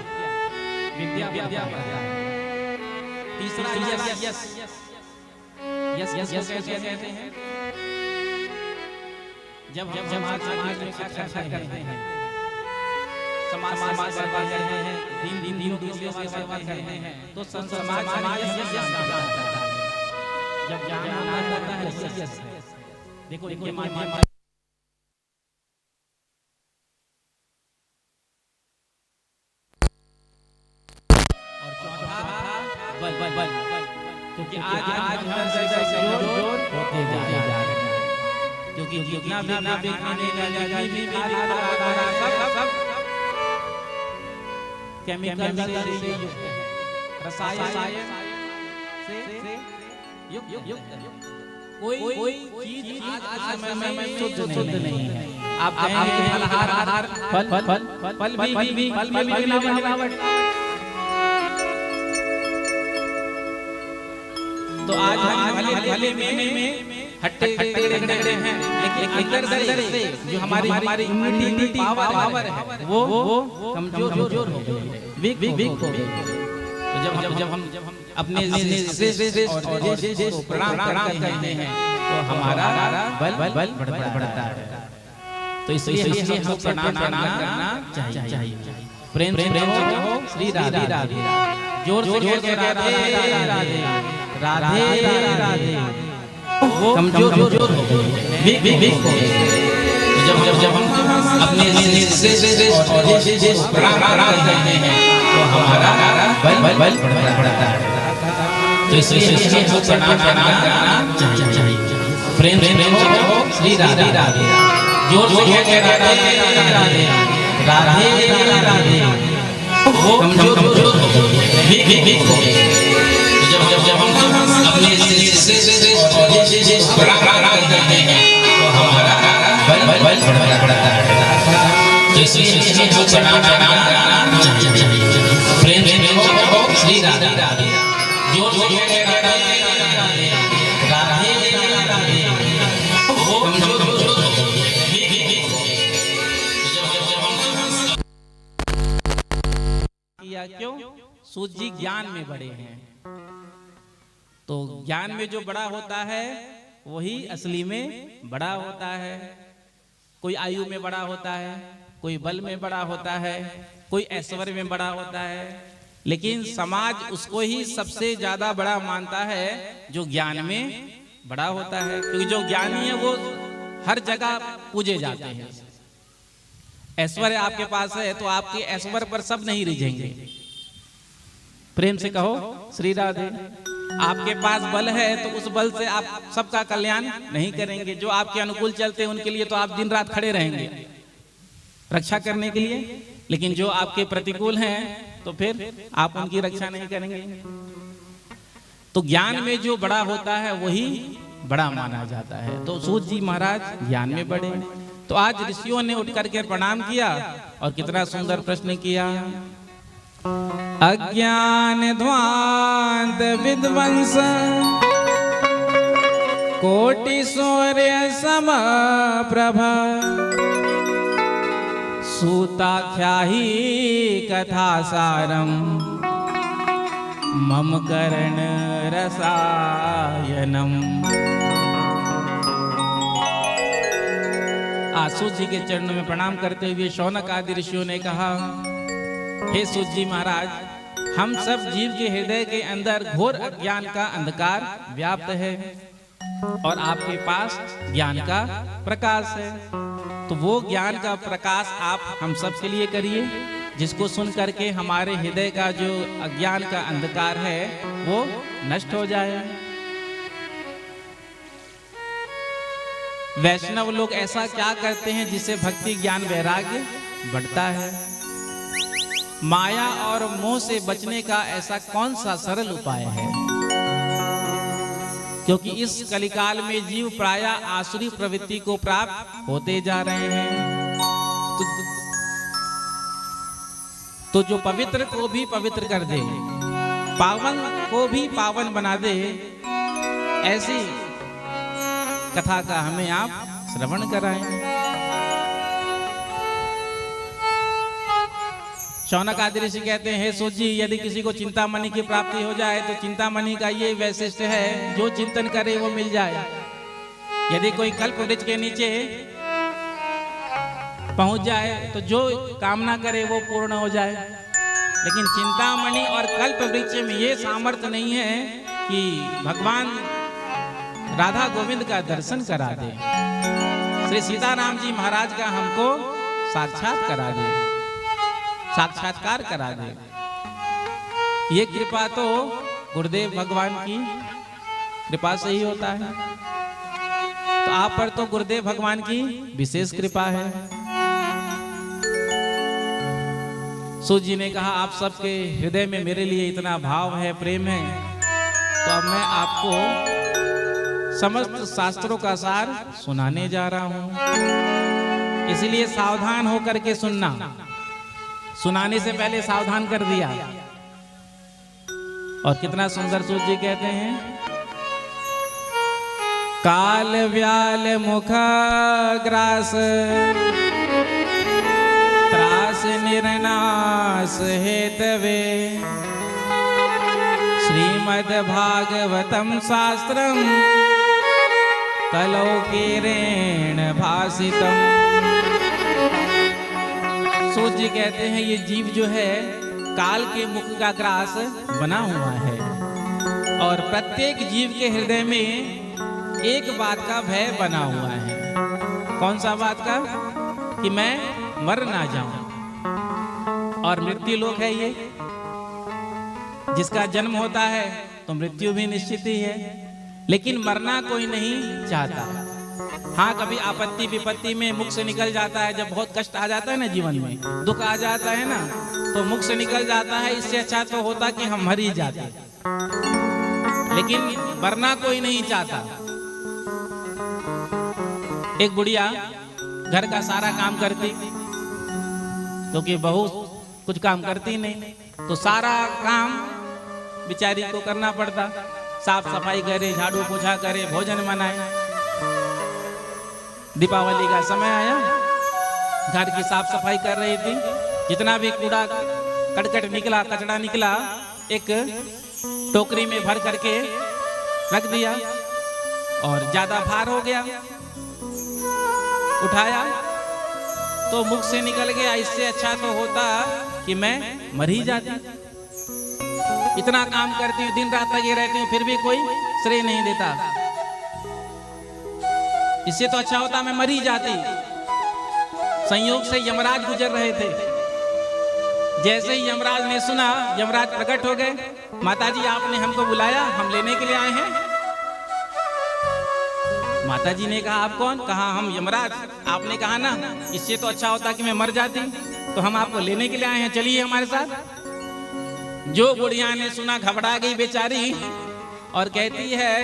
तीसरा यश कहते हैं। जब समाज में शिक्षा करते हैं, समाज करते हैं, दीन की सेवा करते हैं, तो समाज यश। जब ज्ञान आता है यश। देखो ये माध्यम और चौथा बल, क्योंकि आज जोर होते जा रहे हैं। क्योंकि जितना भी केमिकल से रसायन से कोई चीज आज समय में शुद्ध नहीं है। आप फल भी मिलावट, तो आज हम भले में हट्टे हैं, लेकिन अंदर से जो हमारी इम्यूनिटी पावर है वो कमजोर हो गई, वीक हो गई। तो जब हम अपने प्रणाम करते हैं तो हमारा बल बढ़ता है। तो इसलिए हम प्रणाम करना चाहिए। प्रेम से कहो श्री राधे राधे, जोर से राधे राधे राधे राधे। वो कमजोर हो गई। जब हम अपने प्रणाम करते हैं तो हमारा बल बढ़ता है। तो इसलिए हम प्रणाम करना चाहिए। प्रेम से कहो श्री राधे राधे, जोर से राधे राधे राधे राधे। वो कमजोर हो गई। जब हम अपने प्रणाम करते हैं तो हमारा बल बढ़ता है। तो इसलिए हम प्रणाम करना चाहिए। प्रेम से कहो श्री राधे राधे, जोर से राधे राधे राधे। वो कमजोर हो गई। क्यों? सूत जी ज्ञान में बड़े हैं, तो ज्ञान में जो बड़ा होता है वही असली में बड़ा होता है। कोई आयु में बड़ा होता है, कोई बल में बड़ा होता है, कोई ऐश्वर्य में बड़ा होता है, लेकिन समाज उसको ही सबसे ज्यादा बड़ा मानता है जो ज्ञान में बड़ा होता है। क्योंकि जो ज्ञानी है वो हर जगह पूजे जाते हैं। ऐश्वर्य आपके पास है तो आपके ऐश्वर्य पर सब नहीं रिझेंगे। प्रेम से कहो श्री राधे। आपके पास बल है तो उस बल से आप सबका कल्याण नहीं करेंगे। जो आपके अनुकूल चलते हैं उनके लिए तो आप दिन रात खड़े रहेंगे रक्षा करने के लिए, लेकिन जो आपके प्रतिकूल हैं तो फिर आप उनकी रक्षा नहीं करेंगे। तो ज्ञान में जो बड़ा होता है वही बड़ा माना जाता है। तो सूत जी महाराज ज्ञान में बड़े। तो आज ऋषियों ने उठ करके प्रणाम किया और कितना सुंदर प्रश्न किया। अज्ञान ध्वांत विध्वंस कोटि सूर्य सम प्रभा, सूताख्याहि कथा सारम मम कर्ण रसायनम। सूत जी के चरणों में प्रणाम करते हुए शौनक आदि ऋषियों ने कहा, हे सूत जी महाराज, हम सब जीव के हृदय के अंदर घोर अज्ञान का अंधकार व्याप्त है और आपके पास ज्ञान का प्रकाश है। तो वो ज्ञान का प्रकाश आप हम सब के लिए करिए, जिसको सुन करके हमारे हृदय का जो अज्ञान का अंधकार है वो नष्ट हो जाए। वैष्णव लोग ऐसा क्या करते हैं जिससे भक्ति ज्ञान वैराग्य बढ़ता है? माया और मोह से बचने का ऐसा कौन सा सरल उपाय है? क्योंकि इस कलिकाल में जीव प्रायः आसुरी प्रवृत्ति को प्राप्त होते जा रहे हैं। तो जो पवित्र को भी पवित्र कर दे, पावन को भी पावन बना दे, ऐसी कथा का हमें आप श्रवण कराएं। शौनक आदि ऋषि कहते हैं, हे सूत जी, यदि किसी को चिंतामणि की प्राप्ति हो जाए तो चिंतामणि का ये वैशिष्ट है, जो चिंतन करे वो मिल जाए। यदि कोई कल्प वृक्ष के नीचे पहुंच जाए तो जो कामना करे वो पूर्ण हो जाए। लेकिन चिंतामणि और कल्प वृक्ष में ये सामर्थ्य नहीं है कि भगवान राधा गोविंद का दर्शन करा दे। श्री सीताराम जी महाराज का हमको साक्षात करा दे, साक्षात्कार करा दे। ये कृपा तो गुरुदेव भगवान की कृपा से ही होता है। तो आप पर तो गुरुदेव भगवान की विशेष कृपा है। सूत जी ने कहा, आप सबके हृदय में मेरे लिए इतना भाव है, प्रेम है, तो अब मैं आपको समस्त शास्त्रों का सार सुनाने जा रहा हूं। इसलिए सावधान होकर के सुनना। सुनाने से पहले सावधान कर दिया। और कितना सुंदर सूत जी कहते हैं, काल व्याल मुख ग्रास त्रास निर्नाश हेतवे श्रीमद् भागवतम शास्त्रम कलौकीरेण भासितम। सूत जी कहते हैं ये जीव जो है काल के मुख का ग्रास बना हुआ है और प्रत्येक जीव के हृदय में एक बात का भय बना हुआ है। कौन सा बात का? कि मैं मर ना जाऊं। और मृत्यु लोक है ये, जिसका जन्म होता है तो मृत्यु भी निश्चित ही है, लेकिन मरना कोई नहीं चाहता। हाँ, कभी आपत्ति विपत्ति में मुख से निकल जाता है, जब बहुत कष्ट आ जाता है ना जीवन में, दुख आ जाता है ना, तो मुख से निकल जाता है। इससे अच्छा तो होता कि हम मर ही जाते, लेकिन मरना कोई नहीं चाहता। एक बुढ़िया घर का सारा काम करती, क्योंकि बहू कुछ काम करती नहीं, तो सारा काम बेचारी को करना पड़ता। साफ सफाई करे, झाड़ू पोछा करे, भोजन बनाए। दीपावली का समय आया, घर की साफ सफाई कर रही थी। जितना भी कूड़ा कड़कट निकला, कचड़ा निकला, एक टोकरी में भर करके रख दिया और ज्यादा भार हो गया, उठाया तो मुख से निकल गया। इससे अच्छा तो होता कि मैं मर ही जाती। इतना काम करती हूँ, दिन रात लगे रहती हूँ, फिर भी कोई श्रेय नहीं देता। इससे तो अच्छा होता मैं मर ही जाती। संयोग से यमराज गुजर रहे थे। जैसे ही यमराज ने सुना, यमराज प्रकट हो गए। माताजी आपने हमको बुलाया, हम लेने के लिए आए हैं। माताजी ने कहा आप कौन? कहा हम यमराज। आपने कहा ना इससे तो अच्छा होता कि मैं मर जाती, तो हम आपको लेने के लिए आए हैं, चलिए हमारे साथ। जो बुढ़िया ने सुना घबरा गई बेचारी और कहती है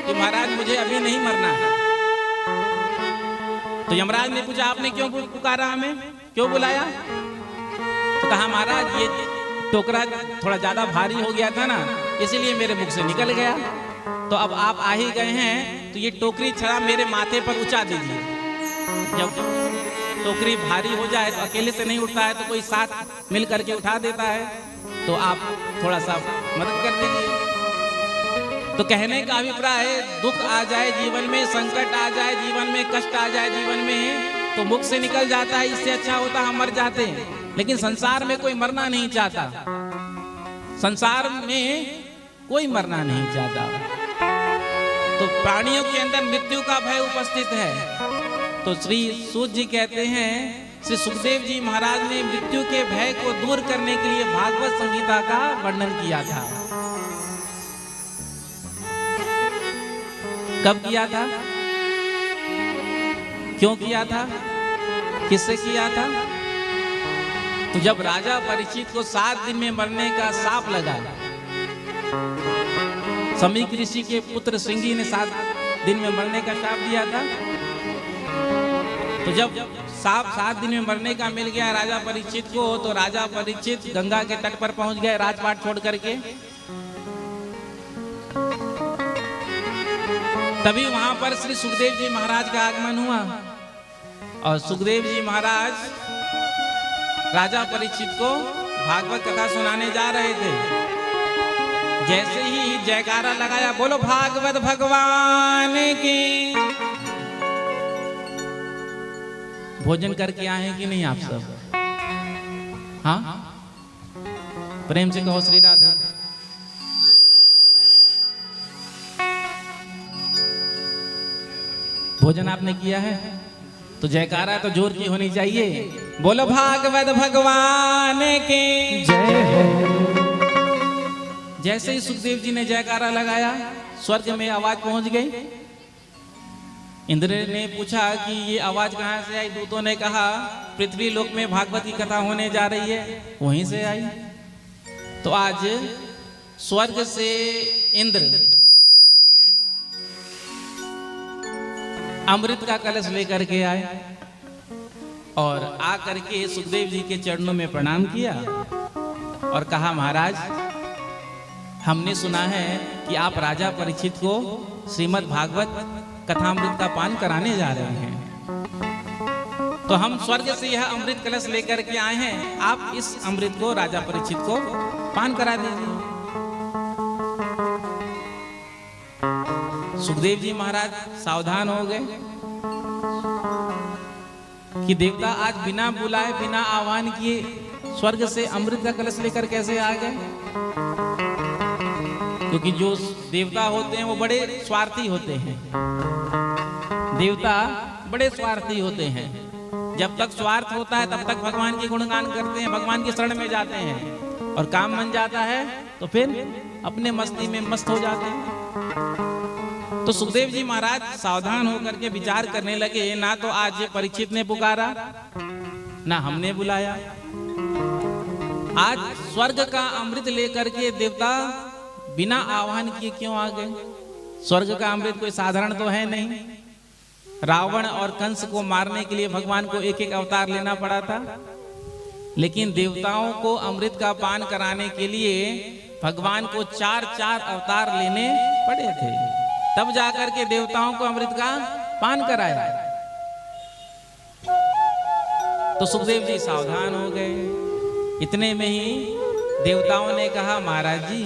कि महाराज मुझे अभी नहीं मरना है। तो यमराज ने पूछा आपने क्यों पुकारा, हमें क्यों बुलाया? तो कहा महाराज ये टोकरा थोड़ा ज्यादा भारी हो गया था ना, इसीलिए मेरे मुख से निकल गया। तो अब आप आ ही गए हैं तो ये टोकरी छड़ा मेरे माथे पर उठा दीजिए। जब टोकरी भारी हो जाए तो अकेले से नहीं उठता है, तो कोई साथ मिल करके उठा देता है, तो आप थोड़ा सा मदद कर दीजिए। तो कहने का अभिप्राय है, दुख आ जाए जीवन में, संकट आ जाए जीवन में, कष्ट आ जाए जीवन में, तो मुख से निकल जाता है। इससे अच्छा होता हम मर जाते हैं, लेकिन संसार में कोई मरना नहीं चाहता। संसार में कोई मरना नहीं चाहता। तो प्राणियों के अंदर मृत्यु का भय उपस्थित है। तो श्री सूत जी कहते हैं, श्री सुखदेव जी महाराज ने मृत्यु के भय को दूर करने के लिए भागवत संहिता का वर्णन किया था। कब किया था? क्यों किया था? किससे किया था? तो जब राजा परीक्षित को 7 दिन में मरने का शाप लगा, समीक ऋषि के पुत्र सिंगी ने 7 दिन में मरने का शाप दिया था। तो जब शाप 7 दिन में मरने का मिल गया राजा परीक्षित को, तो राजा परीक्षित गंगा के तट पर पहुंच गए राजपाट छोड़ करके। तभी वहां पर श्री सुखदेव जी महाराज का आगमन हुआ और सुखदेव जी महाराज राजा परीक्षित को भागवत कथा सुनाने जा रहे थे। जैसे ही जयकारा लगाया, बोलो भागवत भगवान की। भोजन करके आए हैं कि नहीं आप सब? हाँ, प्रेम से कहो श्री राधे। भोजन आपने किया है तो जयकारा तो जोर की होनी चाहिए। बोलो भागवत भगवान के जय हो। जैसे ही सुखदेव जी ने जयकारा लगाया, स्वर्ग में आवाज पहुंच गई। इंद्र ने पूछा कि ये आवाज कहां से आई? दूतों ने कहा पृथ्वी लोक में भागवत की कथा होने जा रही है, वहीं से आई। तो आज स्वर्ग से इंद्र अमृत का कलश लेकर के आए और आकर के सुखदेव जी के चरणों में प्रणाम किया और कहा महाराज, हमने सुना है कि आप राजा परीक्षित को श्रीमद् भागवत कथामृत का पान कराने जा रहे हैं। तो हम स्वर्ग से यह अमृत कलश लेकर के आए हैं, आप इस अमृत को राजा परीक्षित को पान करा दीजिए। सुखदेव जी महाराज सावधान हो गए कि देवता आज बिना बुलाए बिना आह्वान किए स्वर्ग से अमृत का कलश लेकर कैसे आ गए। क्योंकि जो देवता होते हैं वो बड़े स्वार्थी होते हैं, देवता बड़े स्वार्थी होते हैं। जब तक स्वार्थ होता है तब तक भगवान की गुणगान करते हैं, भगवान की शरण में जाते हैं, और काम बन जाता है तो फिर अपने मस्ती में मस्त हो जाते हैं। तो सुखदेव जी महाराज सावधान होकर के विचार करने लगे, ना तो आज परीक्षित ने पुकारा ना हमने बुलाया, आज स्वर्ग का अमृत लेकर के देवता बिना आह्वान किए क्यों आ गए। स्वर्ग का अमृत कोई साधारण तो है नहीं। रावण और कंस को मारने के लिए भगवान को एक एक अवतार लेना पड़ा था, लेकिन देवताओं को अमृत का पान कराने के लिए भगवान को 4-4 अवतार लेने पड़े थे, तब जाकर के देवताओं को अमृत का पान कराया। तो सुखदेव जी सावधान हो गए। इतने में ही देवताओं ने कहा, महाराज जी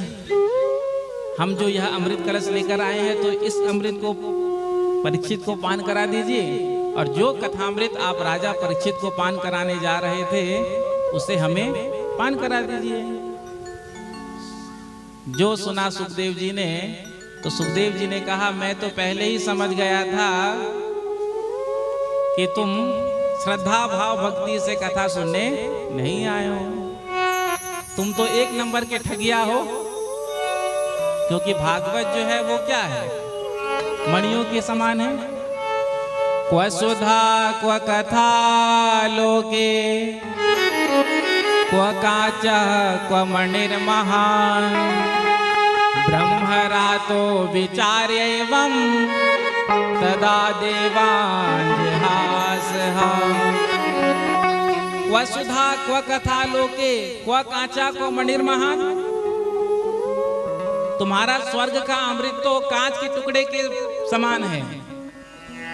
हम जो यह अमृत कलश लेकर आए हैं तो इस अमृत को परीक्षित को पान करा दीजिए, और जो कथामृत आप राजा परीक्षित को पान कराने जा रहे थे उसे हमें पान करा दीजिए। जो सुना सुखदेव जी ने, तो सुखदेव जी ने कहा, मैं तो पहले ही समझ गया था कि तुम श्रद्धा भाव भक्ति से कथा सुनने नहीं आए हो, तुम तो एक नंबर के ठगिया हो। क्योंकि भागवत जो है वो क्या है, मणियों के समान है। क्व सुधा क्व कथा लोके क्व काचा क्व मणिर्महान ब्रह्मरातो विचार्यैवं तदा देवांजहासः। क्व सुधा क्व कथा लोके क्व काचा क्व मणिर्महान। तुम्हारा स्वर्ग का अमृत तो कांच के टुकड़े के समान है,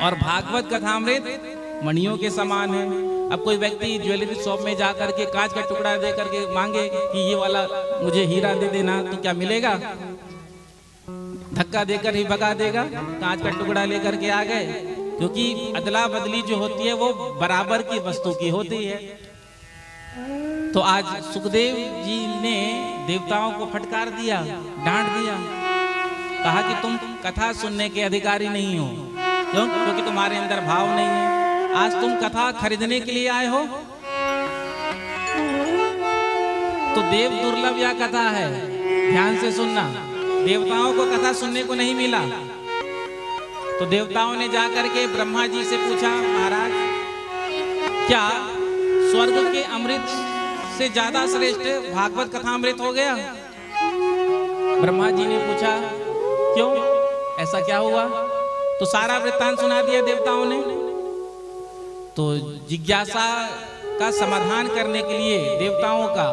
और भागवत कथामृत मणियों के समान है। अब कोई व्यक्ति ज्वेलरी शॉप में जाकर के कांच का टुकड़ा दे करके मांगे कि ये वाला मुझे हीरा दे देना, तो क्या मिलेगा? धक्का देकर ही भगा देगा। कांच का टुकड़ा लेकर के आ गए, क्योंकि अदला बदली जो होती है वो बराबर की वस्तु की होती है। तो आज सुखदेव जी ने देवताओं को फटकार दिया, डांट दिया, कहा कि तुम कथा सुनने के अधिकारी नहीं हो। क्यों? क्योंकि तुम्हारे अंदर भाव नहीं है। आज तुम कथा खरीदने के लिए आए हो। तो देव दुर्लभ या कथा है, ध्यान से सुनना। देवताओं को कथा सुनने को नहीं मिला। तो देवताओं ने जाकर के ब्रह्मा जी से पूछा, महाराज क्या स्वर्ग के अमृत से ज्यादा श्रेष्ठ भागवत कथामृत हो गया? ब्रह्मा जी ने पूछा, क्यों, ऐसा क्या हुआ? तो सारा वृत्तांत सुना दिया देवताओं ने। तो जिज्ञासा का समाधान करने के लिए देवताओं का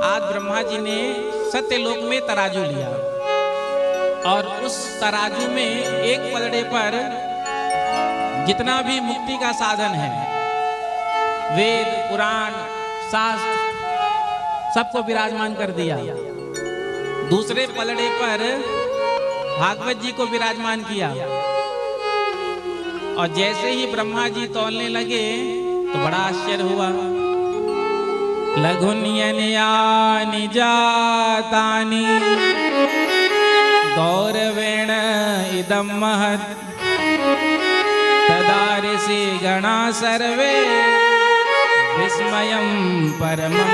आज ब्रह्मा जी ने सत्यलोक में तराजू लिया, और उस तराजू में एक पलड़े पर जितना भी मुक्ति का साधन है, वेद पुराण शास्त्र, सबको विराजमान कर दिया। दूसरे पलड़े पर भागवत जी को विराजमान किया, और जैसे ही ब्रह्मा जी तौलने लगे तो बड़ा आश्चर्य हुआ। लघुन्यन्यानि जातानि गौरवेण इदं महत् तदा ऋषि गणा सर्वे विस्मयं परमं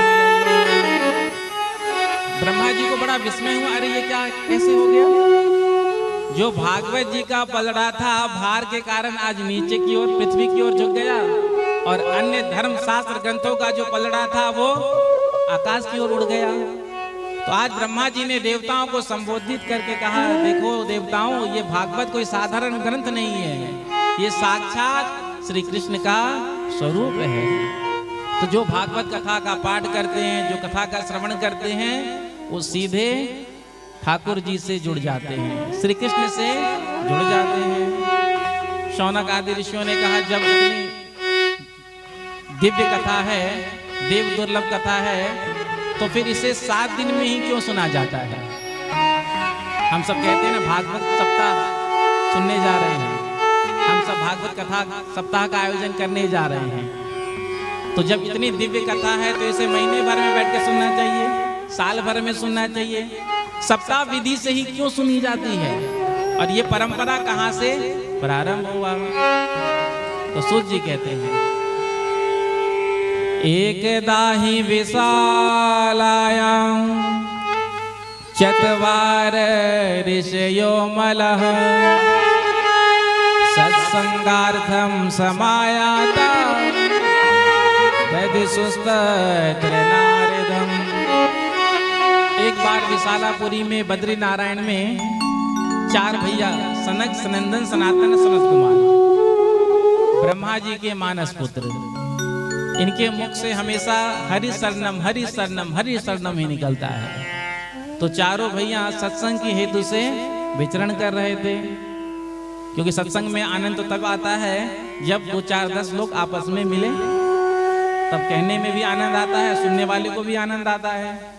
ययो। ब्रह्मा जी को बड़ा विस्मय हुआ, अरे ये क्या, कैसे हो गया? जो भागवत जी का पलड़ा था भार के कारण आज नीचे की ओर पृथ्वी की ओर झुक गया, और अन्य धर्म शास्त्र ग्रंथों का जो पलड़ा था वो आकाश की ओर उड़ गया। तो आज ब्रह्मा जी ने देवताओं को संबोधित करके कहा, देखो देवताओं, ये भागवत कोई साधारण ग्रंथ नहीं है, ये साक्षात श्री कृष्ण का स्वरूप है। तो जो भागवत कथा का पाठ करते हैं, जो कथा का श्रवण करते हैं, वो सीधे ठाकुर जी से जुड़ जाते हैं, श्री कृष्ण से जुड़ जाते हैं। शौनक आदि ऋषियों ने कहा जब इतनी दिव्य कथा है, देव दुर्लभ कथा है, तो फिर इसे 7 दिन में ही क्यों सुना जाता है? हम सब कहते हैं ना भागवत सप्ताह सुनने जा रहे हैं, हम सब भागवत कथा सप्ताह का आयोजन करने जा रहे हैं। तो जब इतनी दिव्य कथा है तो इसे महीने भर में बैठ के सुनना चाहिए, साल भर में सुनना चाहिए, सप्ताह विधि से ही क्यों सुनी जाती है? और ये परंपरा कहाँ से प्रारंभ हुआ? तो सूत जी कहते हैं एकदा हि विशालायां चत्वार ऋषयो मलः सत्संगार्थं समायाता तदसुस्तत्र नारदम्। एक बार विशालापुरी में बद्री नारायण में 4 भैया सनक सनंदन सनातन सनत कुमार ब्रह्मा जी के मानस पुत्र, इनके मुख से हमेशा हरि शरणम हरि शरणम हरि शरणम ही निकलता है। तो चारों भैया सत्संग की हेतु से विचरण कर रहे थे, क्योंकि सत्संग में आनंद तो तब आता है जब 2 4 10 लोग आपस में मिले, तब कहने में भी आनंद आता है, सुनने वाले को भी आनंद आता है।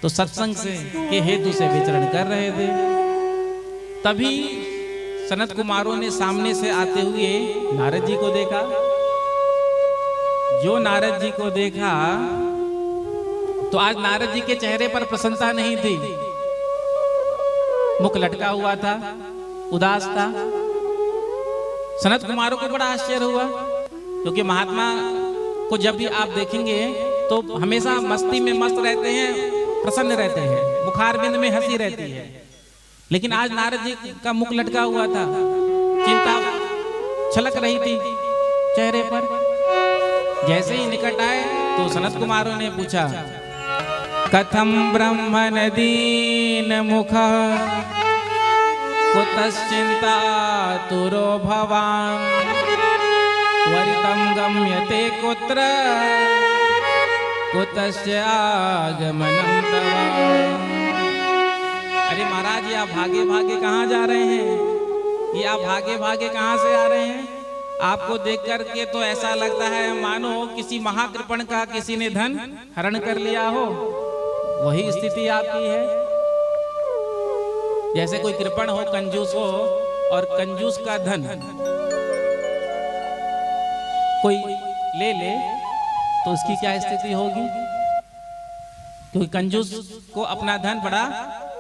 तो सत्संग से के हेतु से विचरण कर रहे थे। तभी सनत कुमारों ने सामने से आते हुए नारद जी को देखा। जो नारद जी को देखा तो आज नारद जी के चेहरे पर प्रसन्नता नहीं थी, मुख लटका हुआ था, उदास था। सनत कुमारों को बड़ा आश्चर्य हुआ, क्योंकि महात्मा को जब भी आप देखेंगे तो हमेशा मस्ती में मस्त रहते हैं, प्रसन्न रहते हैं, मुखारबिंद में हंसी रहती है। लेकिन आज नारद जी का मुख लटका हुआ था, चिंता छलक रही थी चेहरे पर। जैसे ही निकट आए तो सनत कुमारों ने पूछा कथम ब्रह्मण दीन मुख कुतश्चिंता तुरो भवान त्वरितं गम्यते कुत्र कुतस्य आगमनं तव। अरे महाराज, ये आप भागे भागे कहाँ जा रहे हैं? ये आप भागे भागे कहाँ से आ रहे हैं? आपको देख करके तो ऐसा लगता है मानो किसी महाकृपण का किसी ने धन हरण कर लिया हो, वही स्थिति आपकी है। जैसे कोई कृपण हो, कंजूस हो, और कंजूस का धन कोई ले ले तो उसकी क्या स्थिति होगी? क्योंकि कंजूस को अपना धन बड़ा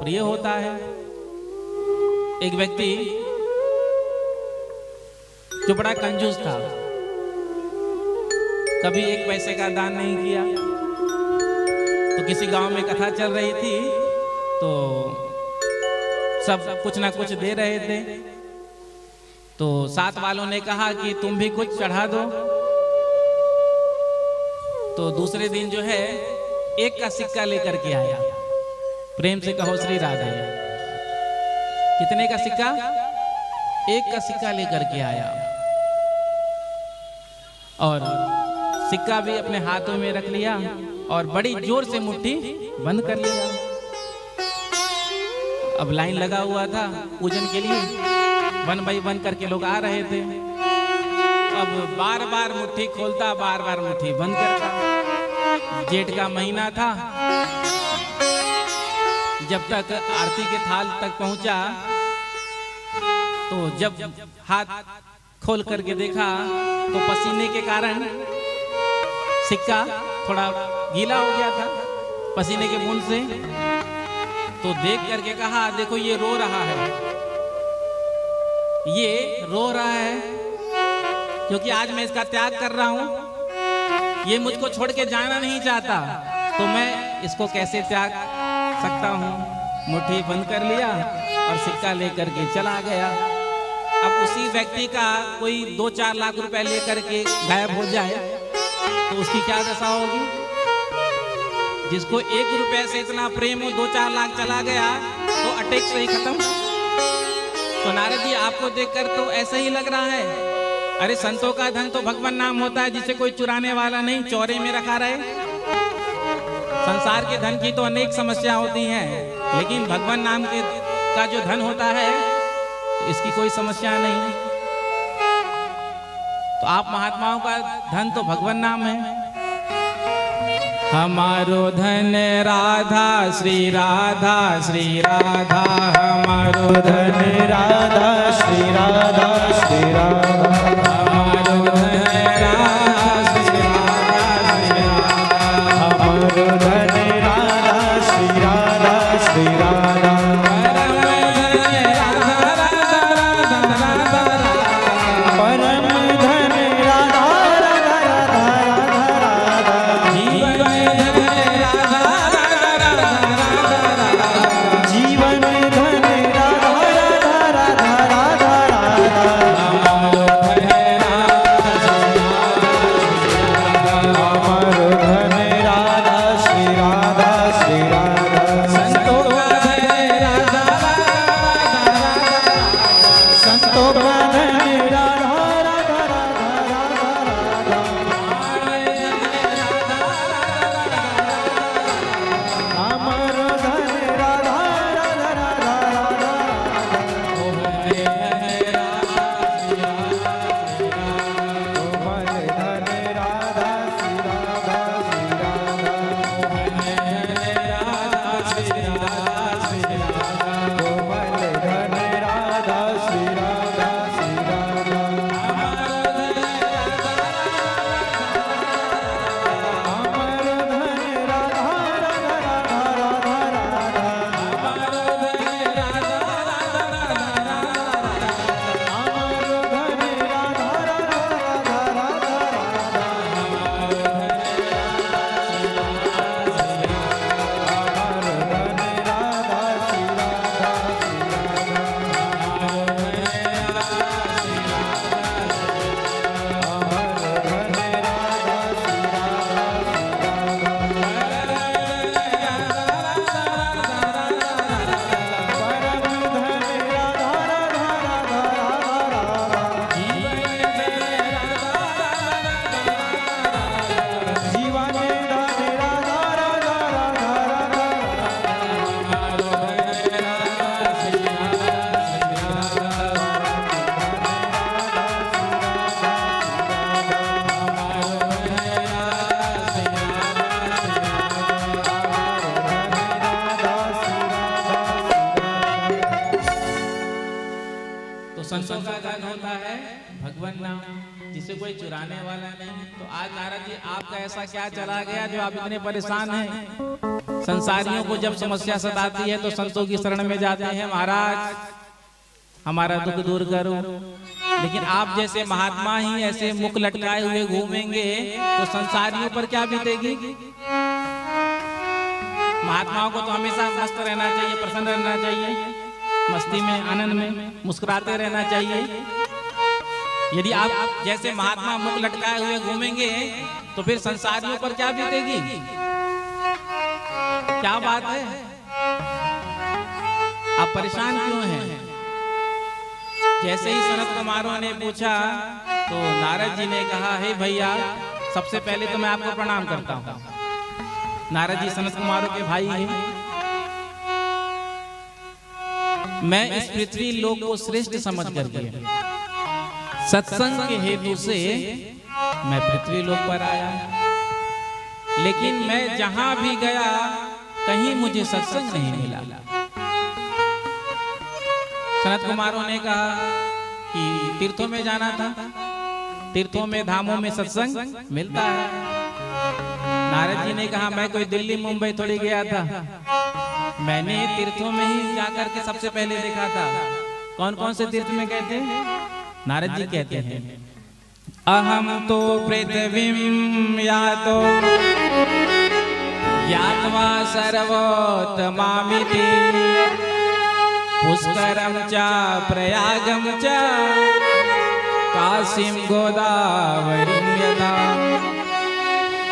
प्रिय होता है। एक व्यक्ति जो बड़ा कंजूस था, कभी 1 पैसे का दान नहीं किया। तो किसी गांव में कथा चल रही थी, तो सब कुछ ना कुछ दे रहे थे। तो साथ वालों ने कहा कि तुम भी कुछ चढ़ा दो। तो दूसरे दिन जो है 1 का सिक्का लेकर के आया। प्रेम से कहो श्री राधे। कितने का सिक्का? 1 का सिक्का लेकर के आया, और सिक्का भी अपने हाथों में रख लिया और बड़ी जोर से मुट्ठी बंद कर लिया। अब लाइन लगा हुआ था पूजन के लिए, 1 बाई 1 करके लोग आ रहे थे। अब बार बार मुट्ठी खोलता, बार बार मुट्ठी बंद करता। जेठ का महीना था। जब तक आरती के थाल तक पहुंचा तो जब हाथ खोल करके देखा तो पसीने के कारण सिक्का थोड़ा गीला हो गया था पसीने के बूंद से। तो देख करके कहा देखो ये रो रहा है, ये रो रहा है क्योंकि आज मैं इसका त्याग कर रहा हूं। ये मुझको छोड़ के जाना नहीं चाहता, तो मैं इसको कैसे त्याग सकता हूं। मुट्ठी बंद कर लिया और सिक्का लेकर के चला गया। अब उसी व्यक्ति का कोई 2-4 लाख रुपए लेकर के गायब हो जाए तो उसकी क्या दशा होगी? जिसको 1 रुपए से इतना प्रेम हो, 2-4 लाख चला गया तो अटैक से ही खत्म। तो नारद जी आपको देखकर तो ऐसा ही लग रहा है। अरे संतों का धन तो भगवान नाम होता है, जिसे कोई चुराने वाला नहीं, चौरे में रखा रहे। संसार के धन की तो अनेक समस्या होती हैं, लेकिन भगवान नाम का जो धन होता है तो इसकी कोई समस्या नहीं। तो आप महात्माओं का धन तो भगवान नाम है। हमारो धन राधा श्री राधा श्री राधा, हमारो धन राधा श्री राधा श्री राधा, हमारो धन राधा श्री राधा श्री राधा, हमारो धन राधा श्री राधा श्री राधा, संतों का गान होता है भगवान नाम, जिसे कोई चुराने वाला नहीं। तो आज नारद जी आपका ऐसा क्या चला गया जो आप इतने परेशान हैं? संसारियों को जब समस्या सताती है तो संतों की शरण में जाते हैं, महाराज हमारा दुख दूर करो। लेकिन आप जैसे महात्मा ही ऐसे मुख लटकाए हुए घूमेंगे तो संसारियों पर क्या बीतेगी? महात्माओं को तो हमेशा मस्त रहना चाहिए, प्रसन्न रहना चाहिए, मस्ती में आनंद में मुस्कुराते रहना चाहिए। यदि आप जैसे महात्मा मुख लटकाए हुए घूमेंगे तो फिर संसारियों पर क्या बीतेगी? क्या बात है, आप परेशान क्यों हैं? जैसे ही सनत कुमारों ने पूछा तो नारद जी ने कहा, हे भैया सबसे पहले तो मैं आपको प्रणाम करता हूँ। नारद जी सनत कुमारों के भाई हैं। मैं इस पृथ्वी लोक को श्रेष्ठ समझ करके सत्संग के हेतु से मैं पृथ्वी लोक पर आया, लेकिन मैं जहां भी गया कहीं मुझे सत्संग नहीं मिला। सनत कुमारों ने कहा कि तीर्थों में जाना था, तीर्थों में धामों में सत्संग मिलता है। नारद जी ने कहा, मैं कोई दिल्ली मुंबई थोड़ी गया था, मैंने तीर्थों में ही जाकर के सबसे पहले देखा था। कौन कौन से तीर्थ में गए थे? नारद जी कहते हैं, अहम तो पृथ्वीं यातो ज्ञात्वा सर्वोत्तमामिति, पुष्करम च प्रयागम च काशीं गोदावरीं यथा,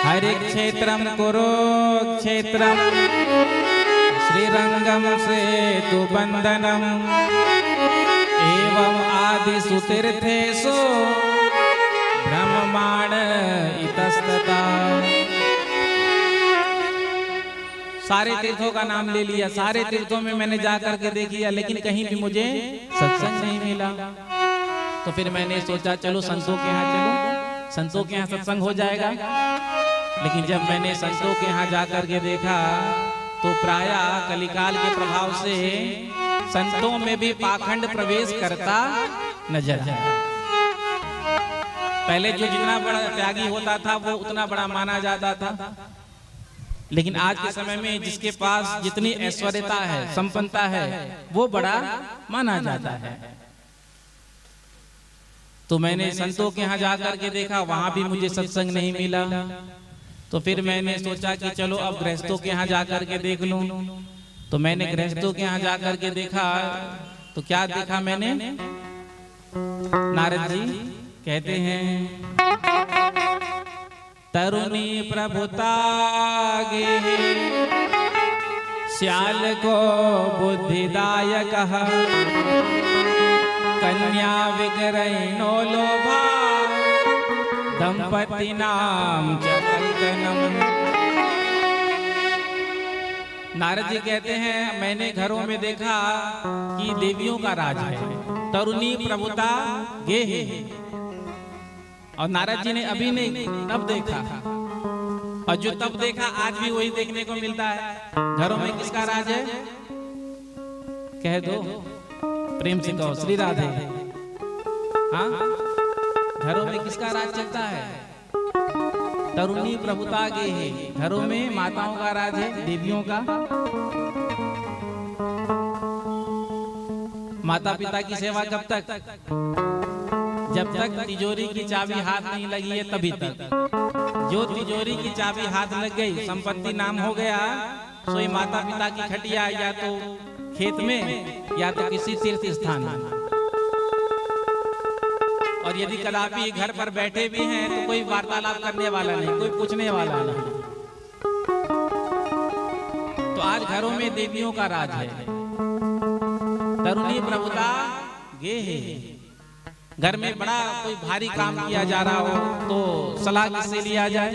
हरि क्षेत्रम कुरुक्षेत्रम श्रीरंगम सेतु बंधनम, एवं आदिषु तीर्थेषु ब्रह्मांड इतस्तता। सारे तीर्थों का नाम ले लिया, सारे तीर्थों में मैंने जाकर के देख लिया, लेकिन कहीं भी मुझे सत्संग नहीं मिला। तो फिर मैंने सोचा चलो संतों के यहाँ चलो, संतों के यहाँ सत्संग हो जाएगा। लेकिन जब मैंने संतों के यहाँ जाकर के देखा तो प्रायः कलिकाल के प्रभाव से संतों में भी पाखंड प्रवेश करता नजर आया। पहले जो जितना बड़ा त्यागी होता था वो उतना बड़ा माना जाता था, लेकिन आज के समय में जिसके पास जितनी ऐश्वर्यता है, संपन्नता है, वो बड़ा माना जाता है। तो मैंने संतों के यहाँ जाकर के देखा, वहां भी मुझे सत्संग नहीं मिला। तो फिर मैंने सोचा कि चलो अब गृहस्थों के यहाँ जाकर के देख लूं। तो मैंने गृहस्थों के यहाँ जाकर के देखा तो क्या देखा मैंने, नारद जी कहते हैं तरुणी प्रभुता गे श्याल को बुद्धिदायक कन्या विग्रहिणो लोभा दंपति नाम च कल्कनम। नारद जी कहते हैं मैंने घरों में देखा कि देवियों का राज है, तरुणी प्रभुता गे है। और नारद जी ने अभी नहीं तब देखा, और जो तब देखा आज भी वही देखने को मिलता है। घरों में किसका राज है कह दो, प्रेम से कहो, श्री राधे। हाँ, घरों में किसका राज चलता है, तरुणी प्रभुता गे है। घरों में माताओं का राज है, देवियों का। माता पिता की सेवा कब तक, जब तक तिजोरी की चाबी हाथ नहीं लगी है तभी तक। जो तिजोरी की चाबी हाथ लग गई, संपत्ति नाम हो गया, सोई माता पिता की खटिया या तो खेत में या तो किसी तीर्थ स्थान में। और यदि कदापि घर पर बैठे भी हैं तो कोई वार्तालाप करने वाला नहीं, कोई पूछने वाला नहीं। तो आज घरों में देवियों का राज है, तरुणी प्रभुता गे है। घर में बड़ा कोई भारी काम किया जा रहा हो तो सलाह किससे लिया जाए,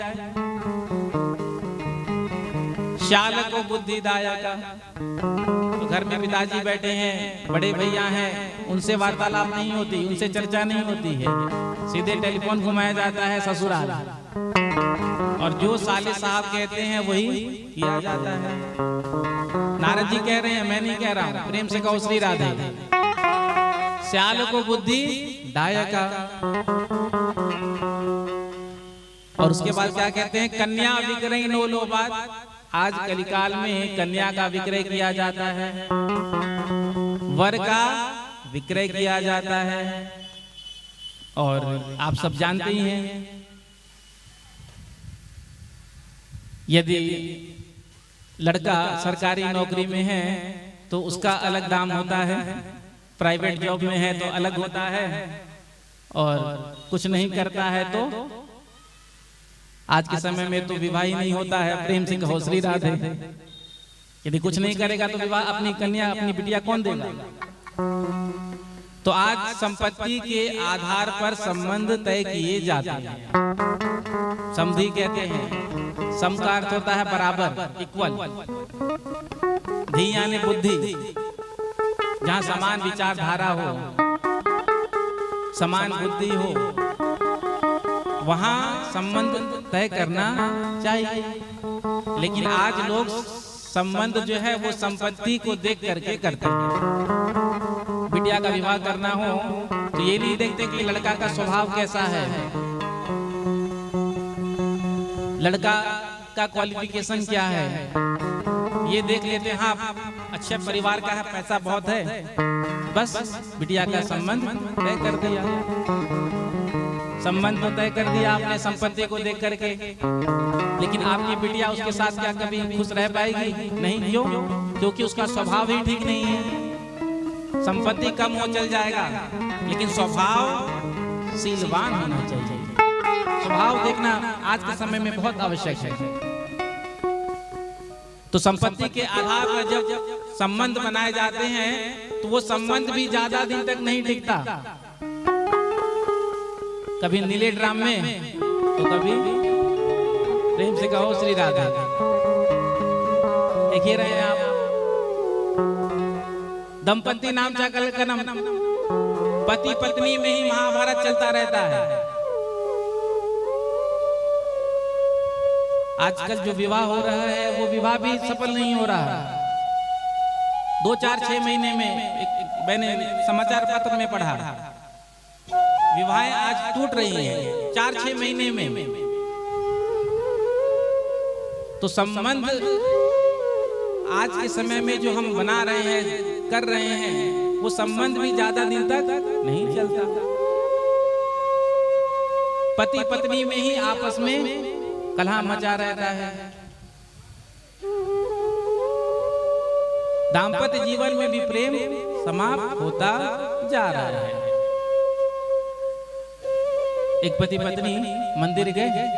श्याल को बुद्धिदायक। तो घर में पिताजी बैठे हैं, बड़े भैया हैं, उनसे वार्तालाप नहीं होती, उनसे चर्चा नहीं होती है, सीधे टेलीफोन घुमाया जाता है ससुराल। और जो साले साहब कहते हैं वही किया जाता है। नारद जी कह रहे हैं, मैं नहीं कह रहा हूं, प्रेम से कहो श्री राधे। श्याल को बुद्धि दायका। और उसके बाद क्या कहते हैं, कन्या विक्रय नो लोभात। आज कलिकाल में कन्या का विक्रय किया जाता है, वर का विक्रय किया जाता है। और आप सब जानते ही हैं, यदि लड़का सरकारी नौकरी में है तो उसका अलग दाम होता है, प्राइवेट जॉब में है तो अलग होता है, और कुछ नहीं करता है तो आज के समय में तो विवाह ही नहीं होता है। प्रेम सिंह हो श्री राधे। यदि कुछ नहीं करेगा तो विवाह अपनी कन्या अपनी बिटिया कौन देगा। तो आज संपत्ति के आधार पर संबंध तय किए जाते हैं। समधी कहते हैं, सम का अर्थ होता है बराबर, इक्वल। धी यानी बुद्धि, जहां समान विचारधारा हो, समान बुद्धि हो, वहां संबंध तय करना चाहिए। लेकिन आज लोग संबंध जो है वो संपत्ति को देख करके करते हैं। बिटिया का विवाह करना हो तो ये नहीं देखते कि लड़का का स्वभाव कैसा है, लड़का का क्वालिफिकेशन क्या है, ये देख लेते हैं। हाँ, अच्छे परिवार का है, पैसा बहुत है, बस बिटिया का संबंध तय कर दिया। संबंध तो तय कर दिया आपने संपत्ति को देख करके, लेकिन आपकी बिटिया उसके साथ क्या कभी खुश रह पाएगी? नहीं। क्यों? क्योंकि उसका स्वभाव ही ठीक नहीं है। संपत्ति कम हो चल जाएगा, लेकिन स्वभाव शीलवान होना चाहिए। स्वभाव देखना आज के समय में बहुत आवश्यक है। तो संपत्ति के आधार पर जब संबंध बनाए जाते हैं तो वो संबंध भी ज्यादा दिन तक नहीं टिकता। कभी नीले ड्राम में तो कभी प्रेम से कहो श्री राधा। देखिए रहे हैं आप, दंपति नाम चा कलकनम। पति पत्नी में ही महाभारत चलता रहता है। आजकल जो विवाह हो रहा है वो विवाह भी सफल नहीं हो रहा। 2, 4, 6 महीने में मैंने समाचार पत्र में पढ़ा, विवाहें आज टूट रही हैं 4, 6 महीने में। तो संबंध आज के समय में जो हम बना रहे हैं, कर रहे हैं, वो संबंध भी ज्यादा दिन तक नहीं चलता। पति पत्नी में ही आपस में कलह मचा रहता है। दाम्पत्य जीवन में भी प्रेम समाप्त होता जा रहा है। एक पति पत्नी मंदिर गए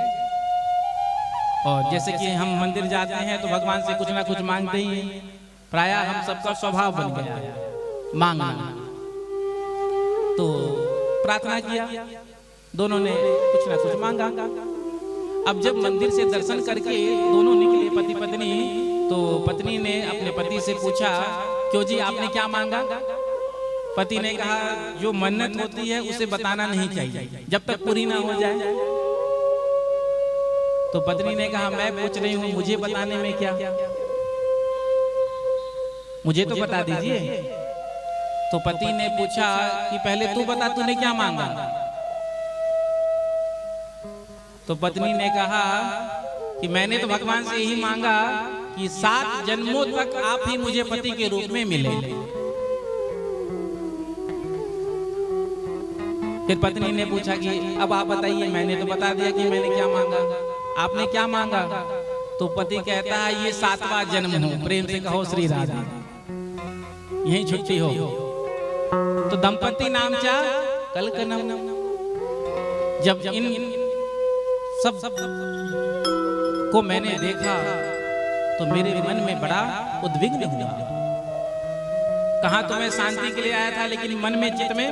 और जैसे कि हम मंदिर जाते हैं तो भगवान से कुछ ना कुछ मांगते ही हैं। प्रायः हम सबका स्वभाव बन गया है मांगना। तो प्रार्थना किया, दोनों ने कुछ ना कुछ मांगा। अब जब मंदिर से दर्शन करके दोनों निकले पति पत्नी, तो पत्नी ने अपने पति से पूछा, क्यों जी आपने क्या मांगा? पति ने कहा, जो मन्नत होती है उसे बताना नहीं चाहिए जब तक पूरी ना हो जाए। तो पत्नी ने कहा, मैं पूछ रही हूँ, मुझे बताने में क्या, मुझे तो बता दीजिए। तो पति ने पूछा कि पहले तू बता, तूने क्या मांगा? तो पत्नी ने कहा कि मैंने तो भगवान से यही मांगा कि 7 जन्मों तक आप ही मुझे पति के रूप में मिले। फिर पत्नी ने पूछा कि अब आप बताइए, मैंने तो बता दिया कि मैंने क्या मांगा, आपने क्या मांगा? तो पति कहता है, ये 7वां जन्म हो, प्रेम से कहो श्री राधा, यही छुट्टी हो। तो दंपति नाम चा कल कनम। जब इन सब को मैंने देखा तो मेरे मन में बड़ा उद्विग्न हुआ। कहा तो मैं शांति के लिए आया था, लेकिन मन में, चित्त में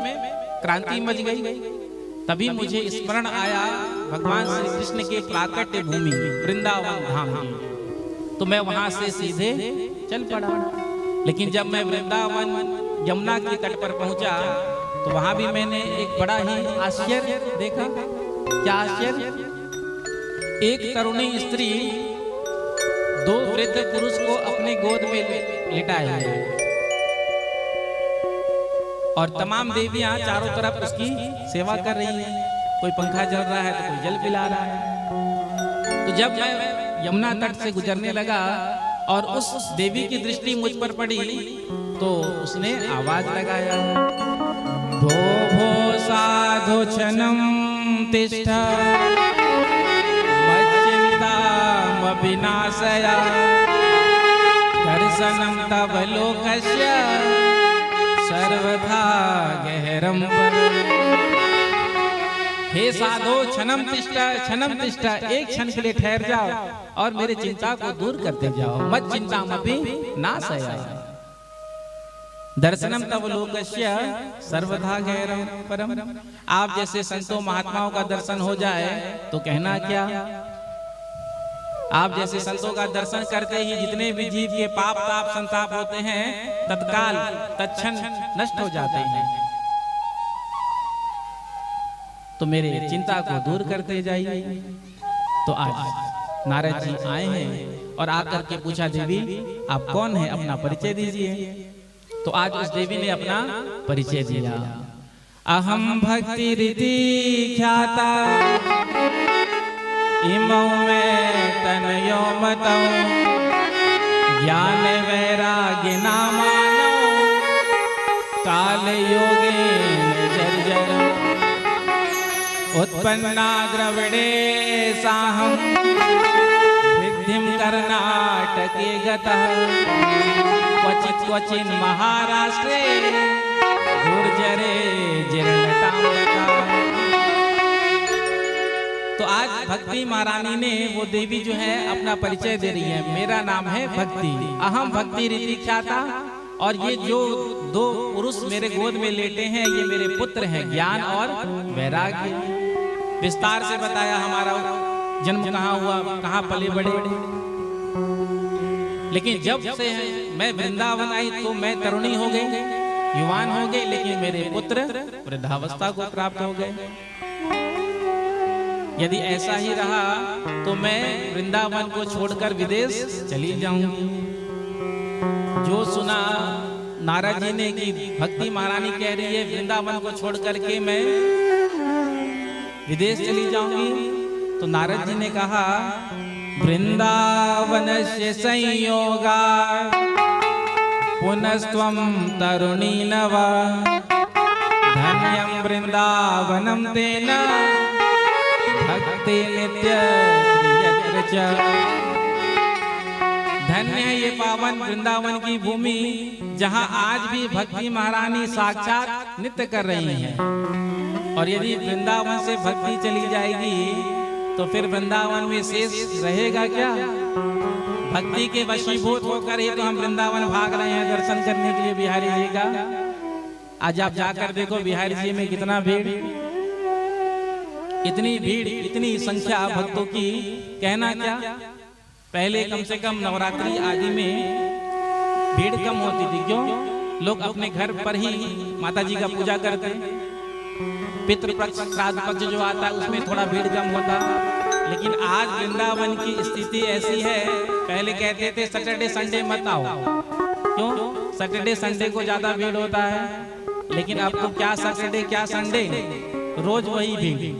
क्रांति मच गई। तभी मुझे स्मरण आया भगवान श्री कृष्ण के प्राकट्य भूमि वृंदावन धाम की। तो मैं वहां से सीधे चल पड़ा। लेकिन जब मैं वृंदावन यमुना के तट पर पहुंचा तो वहां भी मैंने एक बड़ा ही आश्चर्य देखा। क्या आश्चर्य? एक तरुणी स्त्री 2 वृद्ध पुरुष को अपने गोद में लिटाए है और तमाम देवियां चारों तरफ उसकी सेवा कर रही हैं। कोई पंखा जल रहा है तो कोई जल पिला रहा है। तो जब मैं यमुना तट से गुजरने लगा और उस देवी की दृष्टि मुझ पर पड़ी तो उसने आवाज लगाया, भो भो साधु छनम तिष्ठा विनाशया दर्शनम तव लोकस्य सर्वथा गहरम। हे साधो क्षणम तिष्ठा, एक क्षण के लिए ठहर जाओ और मेरे चिंता को दूर करते जाओ। मत चिंता मपि नाशया दर्शनम तव लोकस्य सर्वथा गहरम परम। आप जैसे संतों महात्माओं का दर्शन हो जाए तो कहना क्या। आप जैसे संतों का दर्शन करते ही जितने भी जीव के पाप ताप संताप होते हैं तत्काल तत्क्षण नष्ट हो जाते हैं। तो मेरे चिंता को दूर करते जाइए। तो आज नारद जी आए हैं और आकर के पूछा, देवी आप कौन है, अपना परिचय दीजिए। तो आज उस देवी ने अपना परिचय दिया। अहम भक्ति रीति ख्याता इमौ में तनयो मतौ ज्ञान वैराग्य नामानो काल योगेन जर्जर उत्पन्ना द्रविड़े साहम सिद्धिं कर्नाटके गतः क्वचित् क्वचिन् महाराष्ट्रे गुर्जरे जीर्णतां गतः। तो आज भक्ति महारानी ने, वो देवी जो है, अपना परिचय दे रही है। मेरा नाम है भक्ति, अहम भक्ति रीति ख्याता। और ये जो 2 पुरुष मेरे गोद में लेटे हैं ये मेरे पुत्र हैं, ज्ञान और वैराग्य। विस्तार से बताया हमारा जन्म कहाँ हुआ, कहाँ पले बड़े। लेकिन जब से मैं वृंदावन आई तो मैं तरुणी हो गई युवान हो गए, लेकिन मेरे पुत्र वृद्धावस्था को प्राप्त हो गए। यदि ऐसा ही रहा तो मैं वृंदावन को छोड़कर विदेश चली जाऊंगी। जो सुना नारद जी ने कि भक्ति महारानी कह रही है वृंदावन को छोड़ करके मैं विदेश चली जाऊंगी, तो नारद जी ने कहा वृंदावनस्य संयोगा पुनस्त्वं तरुणी नव धन्यं वृंदावनं तेन भक्ति नित्य प्रियत्र च। धन्य है ये पावन वृंदावन की भूमि जहां आज भी भक्ति महारानी साक्षात नित्य कर रही हैं। और यदि वृंदावन से भक्ति चली जाएगी तो फिर वृंदावन में शेष रहेगा क्या? भक्ति के वशीभूत होकर ही तो हम वृंदावन भाग रहे हैं दर्शन करने के लिए बिहारी जी का। आज आप जाकर देखो बिहारी जी में कितना भीड़, इतनी भीड़, इतनी संख्या भक्तों की, कहना क्या। पहले कम से कम नवरात्रि आदि में भीड़ कम होती थी। क्यों? लोग अपने घर पर ही माता जी का पूजा करते, पितृपक्ष श्राद्ध पक्ष जो आता है उसमें थोड़ा भीड़ कम होता। लेकिन आज वृंदावन की स्थिति ऐसी है, पहले कहते थे सैटरडे संडे मत आओ। क्यों? सैटरडे संडे को ज्यादा भीड़ होता है, लेकिन अब तो क्या सैटरडे क्या संडे, रोज वही भीड़।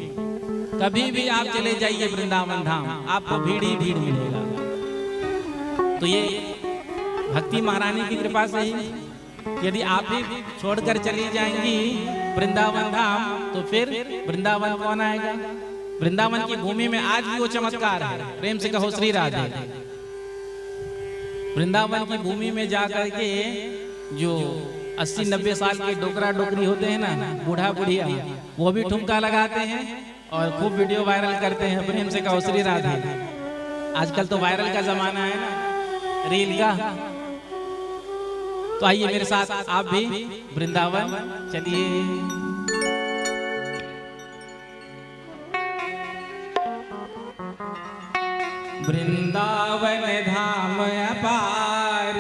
कभी भी आप चले जाइए वृंदावन धाम, आपको भीड़ ही भीड़ मिलेगा। तो ये भक्ति महारानी की कृपा से ही यदि आप भी छोड़कर चली जाएंगी वृंदावन धाम, तो फिर वृंदावन कौन आएगा? वृंदावन की भूमि में आज भी वो चमत्कार है। प्रेम से कहो श्री राधे। वृंदावन की भूमि में जाकर के जो 80-90 साल के डोकरा डोकरी होते हैं ना, बूढ़ा बुढ़िया, वो भी ठुमका लगाते हैं और खूब वीडियो वायरल करते हैं। प्रेम से कहो श्री राधे। आजकल तो वायरल का जमाना है ना, रील का। तो आइए मेरे साथ आप भी वृंदावन चलिए। वृंदावन धाम अपार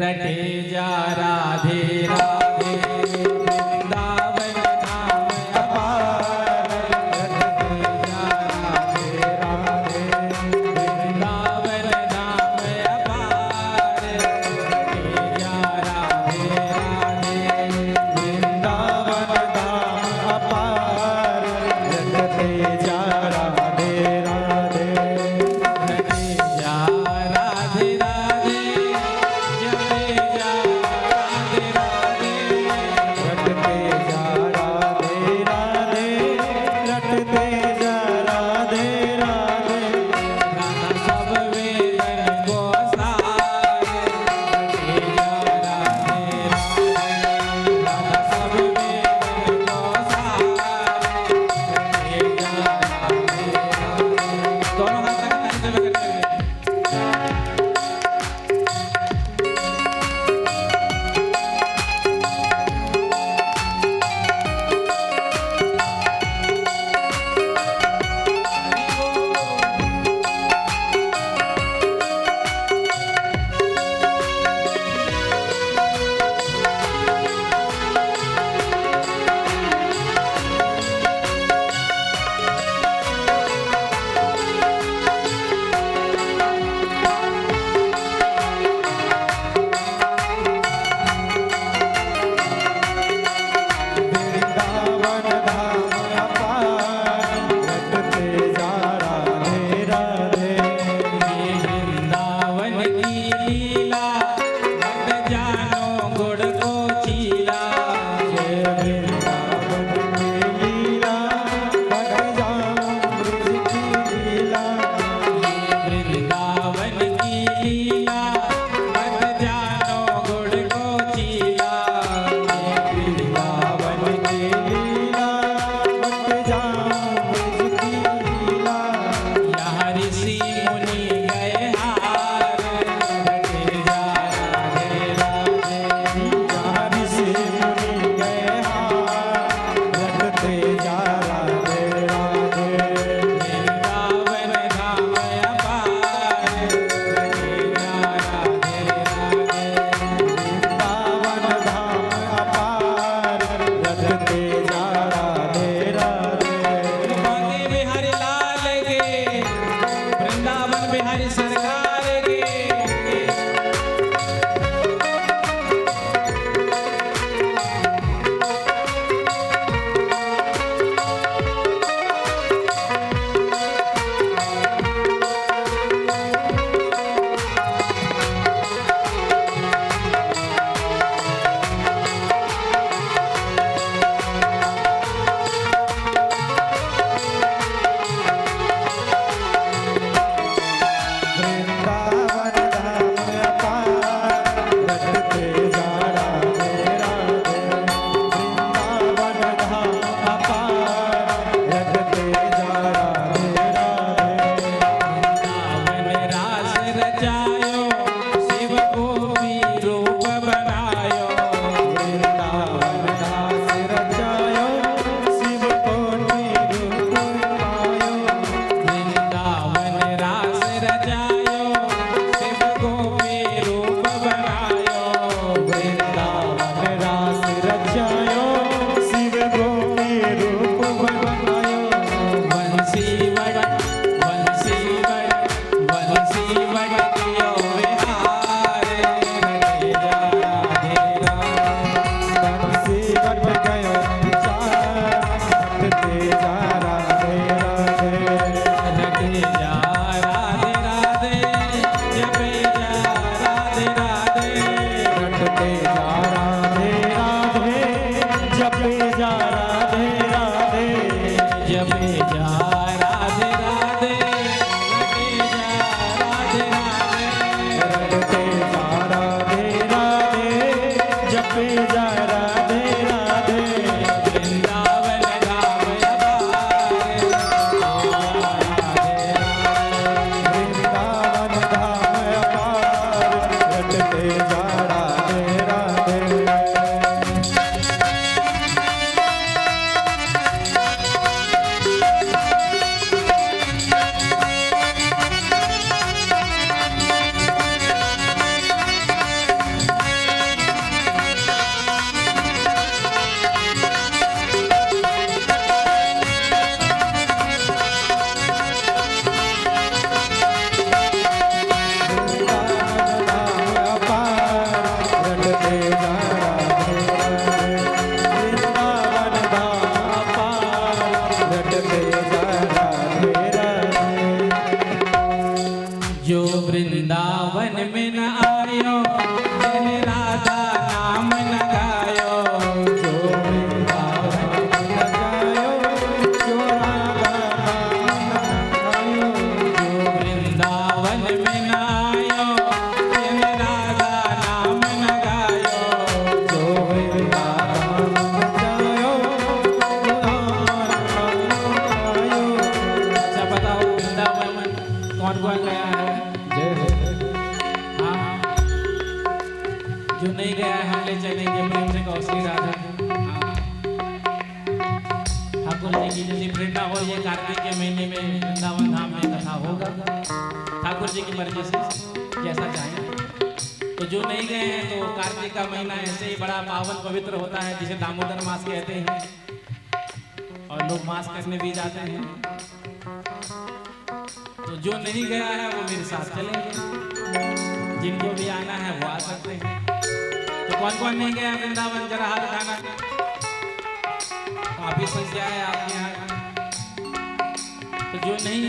रटे जा राधे राधे। वृंदावन धाम अपार रटे जा राधे राधे। वृंदावन धाम अपार रटे जा राधे राधे।
वृंदावन धाम अपार रटते जा राधे राधे।
रटे कि जैसे प्रेरणा हो, ये कार्तिक के महीने में वृंदावन धाम में कथा होगा, ठाकुर जी की मर्जी से जैसा चाहें। तो जो नहीं गए हैं तो कार्तिक का महीना ऐसे ही बड़ा पावन पवित्र होता है, जिसे दामोदर मास कहते हैं, और लोग मास करने भी जाते हैं। तो जो नहीं गया है वो मेरे साथ चलेंगे, जिनको भी आना है वो आ सकते हैं। तो कौन कौन नहीं गया वृंदावन, जरा हाथ उठाना। काफी संख्या है आपके यहाँ। तो जो नहीं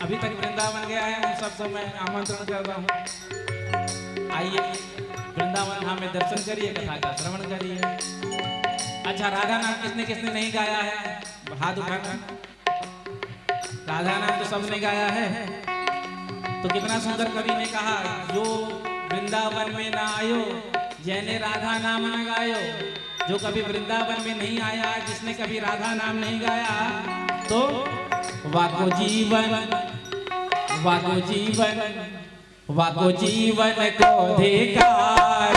अभी तक वृंदावन गया है उन सबको मैं आमंत्रण करता हूँ, आइए वृंदावन धाम में दर्शन करिए, कथा का श्रवण करिए। अच्छा, राधा नाम किसने किसने नहीं गाया है, हाथ उठाना। राधा नाम तो सबने गाया है। तो कितना सुंदर कवि ने कहा, जो वृंदावन में ना आयो जैने राधा नाम न गायो। जो कभी वृंदावन में नहीं आया, जिसने कभी राधा नाम नहीं गाया, तो वाको जीवन वाको जीवन वाको जीवन को धिकार।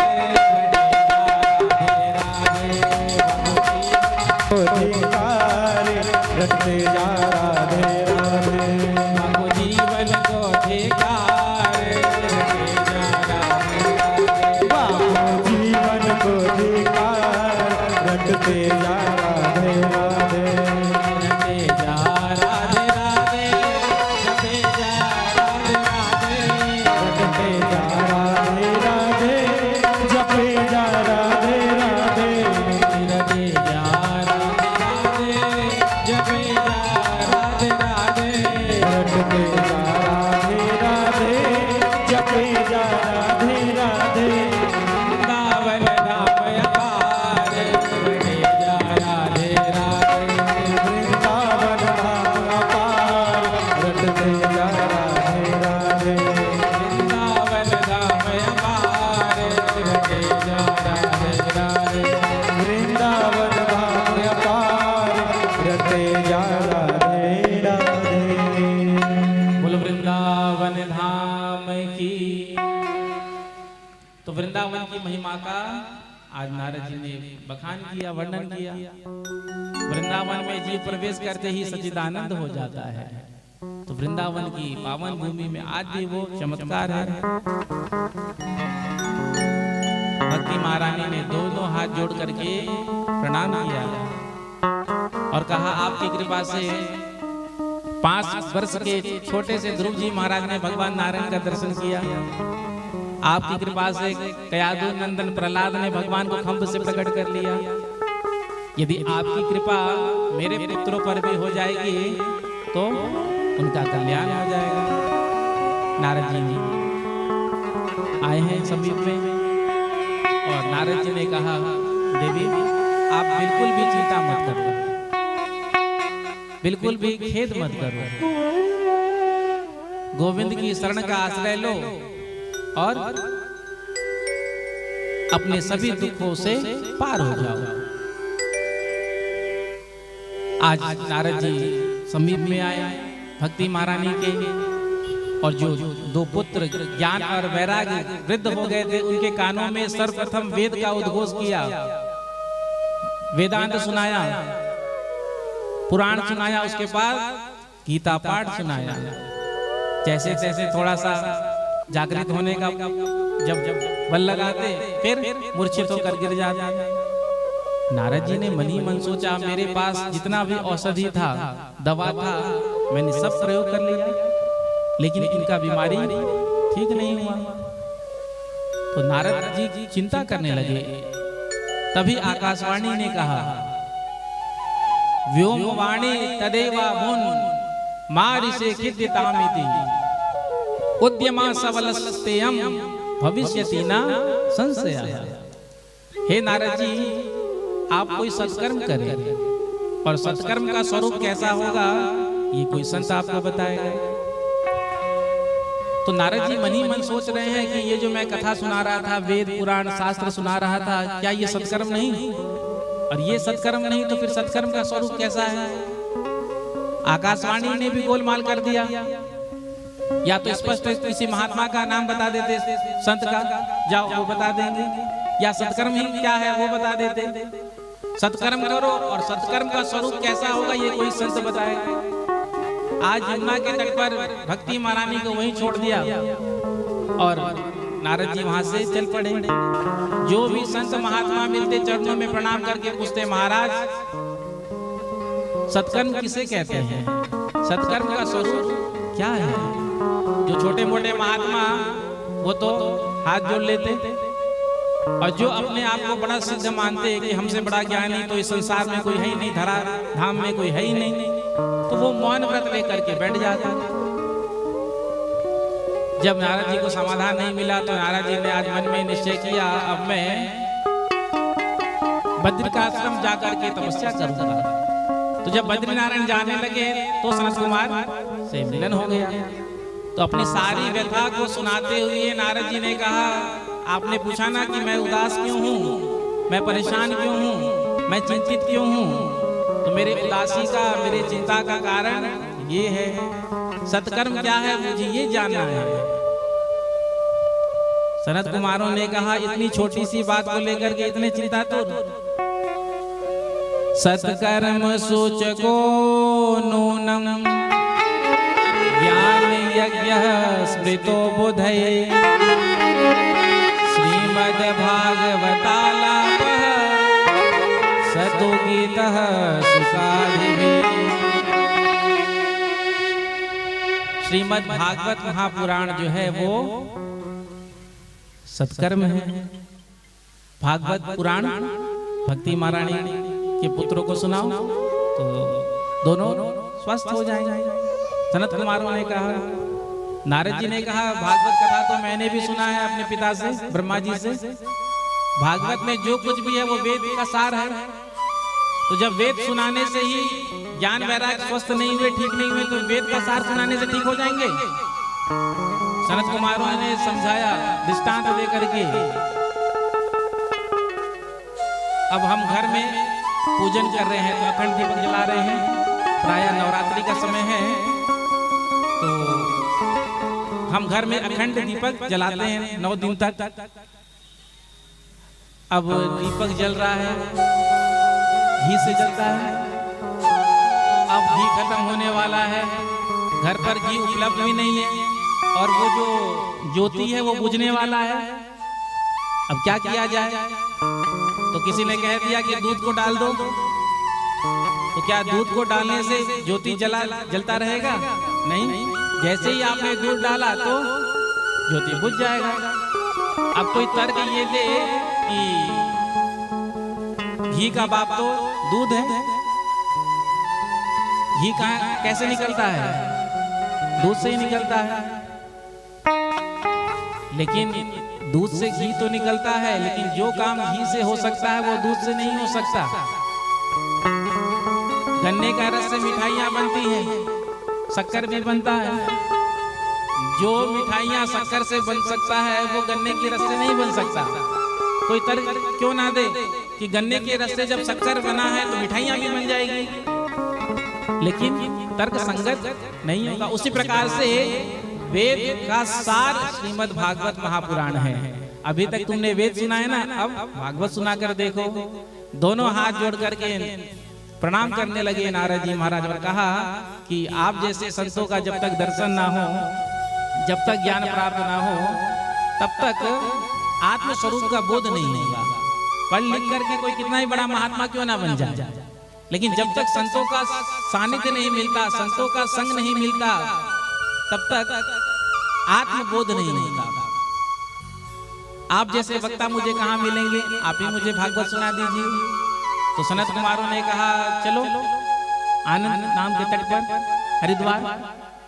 रटते जा राधे राधे,
वाको जीवन को धिकार, रटते जा राधे राधे।
वाको जीवन को धिकार, रटते जा राधे राधे,
रटते जा राधे राधे, रटते जा राधे राधे,
रटते जा राधे राधे, जपे जा राधे राधे,
रटते जा राधे राधे, जपे जा राधे राधे।
रटते जा राधे राधे, जपे जा राधे राधे।
वृंदावन धाम अपार, रटते जा राधे राधे।
वृंदावन धाम अपार, रटते जा राधे राधे।
वृंदावन धाम अपार, रटते जा राधे राधे।
वृंदावन धाम अपार, रटे जा राधे राधे।
बोलो वृंदावन धाम की। तो वृंदावन की महिमा का आज नारद जी ने बखान किया, वर्णन किया। वृंदावन में जीव प्रवेश करते ही सच्चिदानंद हो जाता है। तो वृंदावन की पावन भूमि में आज भी वो चमत्कार है। भक्ति महारानी ने दोनों हाथ जोड़ करके प्रणाम किया और कहा, आपकी कृपा से 5 वर्ष के छोटे से ध्रुव जी महाराज ने भगवान नारायण का दर्शन किया। आपकी कृपा से कयाधु नंदन प्रहलाद ने भगवान को खंभ से प्रकट कर लिया। यदि आपकी कृपा मेरे पुत्रों पर भी हो जाएगी तो उनका कल्याण हो जाएगा। नारद जी आए हैं समीप में और नारद जी ने कहा, देवी आप बिल्कुल भी चिंता मत करो, बिल्कुल भी खेद मत करो। गोविंद की शरण का आश्रय लो और अपने सभी दुखों से पार हो जाओ। आज नारद जी समीप में आए भक्ति महारानी के, और जो 2 पुत्र ज्ञान और वैराग्य वृद्ध हो गए थे, उनके कानों में सर्वप्रथम वेद का उद्घोष किया, वेदांत सुनाया, पुराण सुनाया, उसके बाद गीता पाठ सुनाया। जैसे तैसे थोड़ा सा जागृत होने का जब बल लगाते, फिर मूर्छित होकर गिर जाते। नारद जी ने मन ही मन सोचा, मेरे पास जितना भी औषधि था, दवा था, मैंने सब प्रयोग कर लिया, लेकिन इनका बीमारी ठीक नहीं हुआ। तो नारद जी चिंता करने लगे। तभी आकाशवाणी ने कहा, व्योमवाणी तदेवा मुन मारिषे खिद्यतामिति उद्यमा सबलस्तेयम भविष्यति न संशय। हे नारद जी, आप कोई सत्कर्म करें, और सत्कर्म का स्वरूप कैसा होगा ये कोई संत आपको बताएगा। तो नारद जी मन ही मन सोच रहे हैं कि ये जो मैं कथा सुना रहा था, वेद पुराण शास्त्र सुना रहा था, क्या ये सत्कर्म नहीं? और ये सत्कर्म नहीं तो फिर सत्कर्म का स्वरूप कैसा है? आकाशवाणी ने भी गोलमाल कर दिया। या तो स्पष्ट किसी महात्मा का नाम बता देते, संत का, जाओ वो बता देंगे, या सत्कर्म ही क्या है वो बता देते। सत्कर्म करो, और सत्कर्म का स्वरूप कैसा होगा ये कोई संत बताए। आज यमुना के तट पर भक्ति महारानी को वहीं छोड़ दिया और नारद जी वहां से चल पड़े। जो भी संत महात्मा मिलते चरणों में प्रणाम करके पूछते, महाराज सत्कर्म किसे कहते हैं, सत्कर्म का स्वरूप क्या है। जो छोटे मोटे महात्मा वो तो हाथ जोड़ लेते, और जो अपने आप को बड़ा सिद्ध मानते हैं कि हमसे बड़ा ज्ञानी तो इस संसार में कोई है ही नहीं, धरा धाम में कोई है ही नहीं, तो वो मौन व्रत लेकर के बैठ जाता। जब नारद जी को समाधान नहीं मिला तो नारद जी ने आज मन में निश्चय किया, अब मैं बद्री का आश्रम जाकर के तपस्या करूंगा। तो जब बद्रीनारायण जाने लगे तो सनत कुमार से मिलन हो गया। तो अपनी सारी व्यथा को सुनाते हुए नारद जी ने कहा, आपने पूछा ना कि मैं उदास क्यों हूँ, मैं परेशान क्यों हूँ, मैं चिंतित क्यों हूँ। तो मेरे उदासी का, मेरे चिंता का कारण ये है, सत्कर्म क्या है मुझे ये जानना है। सनत कुमारों ने कहा, इतनी छोटी सी बात को लेकर के इतने चिंता तो। सत्कर्म सूचको नूनम ज्ञान यज्ञ स्मृतो बुधये श्रीमद् भागवतालापः सतो गीतः सुखादिभिः। श्रीमद् भागवत महापुराण जो है वो सत्कर्म है। भागवत पुराण भक्ति महारानी के पुत्रों को सुनाओ तो दोनों स्वस्थ हो जाएंगे। सनत कुमारों ने कहा, नारद जी ने कहा, भागवत कथा तो मैंने भी सुना है अपने पिता से, ब्रह्मा जी से। भागवत में जो कुछ भी है वो वेद का सार है। तो जब वेद सुनाने से ही ज्ञान वैराग्य स्वस्थ नहीं हुए, ठीक नहीं हुए, तो वेद का सार सुनाने से ठीक हो जाएंगे। सनत कुमारों ने समझाया दृष्टांत देकर के। अब हम घर में पूजन कर रहे हैं तो अखंड दीपक जला रहे हैं, प्रायः नवरात्रि का समय है, तो हम घर में अखंड दीपक जलाते हैं 9 दिन तक। अब दीपक जल रहा है, घी से जलता है। अब घी खत्म होने वाला है, घर पर घी उपलब्ध भी नहीं है, और वो जो ज्योति है वो बुझने वाला है। अब क्या किया जाए? तो किसी ने कह दिया कि दूध को डाल दो। तो क्या दूध को डालने से ज्योति जलता रहेगा? नहीं, जैसे ही आपने दूध डाला तो ज्योति बुझ जाएगा। अब कोई तर्क ये दे कि घी का बाप तो दूध है, घी कहाँ कैसे निकलता है? दूध से ही निकलता है। लेकिन दूध से घी तो निकलता है, लेकिन जो काम घी से हो सकता है वो दूध से नहीं हो सकता। गन्ने का रस से मिठाइयाँ बनती हैं, शक्कर भी बनता है। जो मिठाइयाँ शक्कर से बन सकता है वो गन्ने के रस से नहीं बन सकता। कोई तर्क क्यों ना दे कि गन्ने के रस से जब शक्कर बना है तो मिठाइयाँ भी बन जाएगी, लेकिन तर्क संगत नहीं होगा। उसी प्रकार से वेद का सार श्रीमद् भागवत महापुराण है। अभी तक तुमने वेद सुना है ना, अब भागवत सुना कर देखो। दोनों हाथ जोड़ करके प्रणाम करने लगे नारद जी महाराज और कहा कि आप जैसे संतों का जब तक दर्शन ना हो, जब तक ज्ञान प्राप्त ना हो, तब तक आत्म स्वरूप का बोध नहीं होगा। पढ़ लिख करके कोई कितना ही बड़ा महात्मा क्यों ना बन जाए, लेकिन जब तक संतों का सानिध्य नहीं मिलता, संतों का संग नहीं मिलता, तब तक आत्मबोध नहीं मिलता। आप जैसे वक्ता मुझे कहाँ मिलेंगे? आप ही मुझे भागवत सुना दीजिए। तो सनत कुमारों ने कहा, चलो आनंद नाम के तट पर, हरिद्वार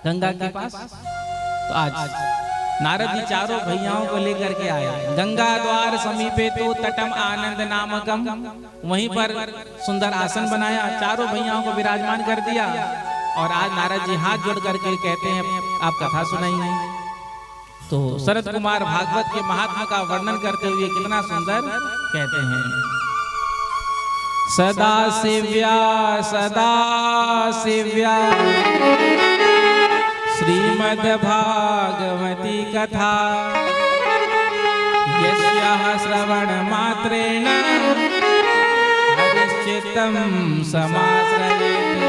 गंगा के पास। तो आज नारद जी चारों भैयाओं को लेकर के आए। गंगा द्वार समीपे तो तटम आनंद नामकम, वहीं पर सुंदर आसन बनाया, चारों भैयाओं को विराजमान कर दिया। और आज नारद जी हाथ जोड़ करके कहते हैं, आप कथा सुनाइए। तो शरद कुमार भागवत के महात्मा का वर्णन करते हुए कितना सुंदर कहते हैं। सदा शिव्या श्रीमद् भागवती कथा, यस्याः श्रवण मात्रेण तं समाश्रयेत्।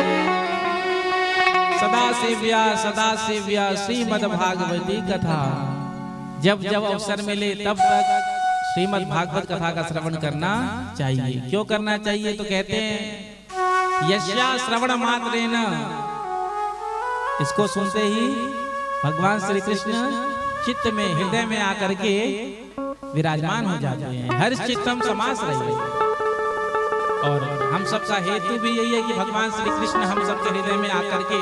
सदाशिव्या श्रीमद्भागवती कथा। जब जब अवसर मिले तब तक श्रीमद् भागवत कथा का श्रवण करना चाहिए। क्यों करना चाहिए? तो कहते हैं यस्या श्रवण मात्रेण, इसको सुनते ही भगवान श्री कृष्ण चित्त में हृदय में आकर के विराजमान हो जाते हैं। हर चित्तम समाश्रय। और हम सबका हेतु भी यही है कि भगवान श्री कृष्ण हम सबके हृदय में आकर के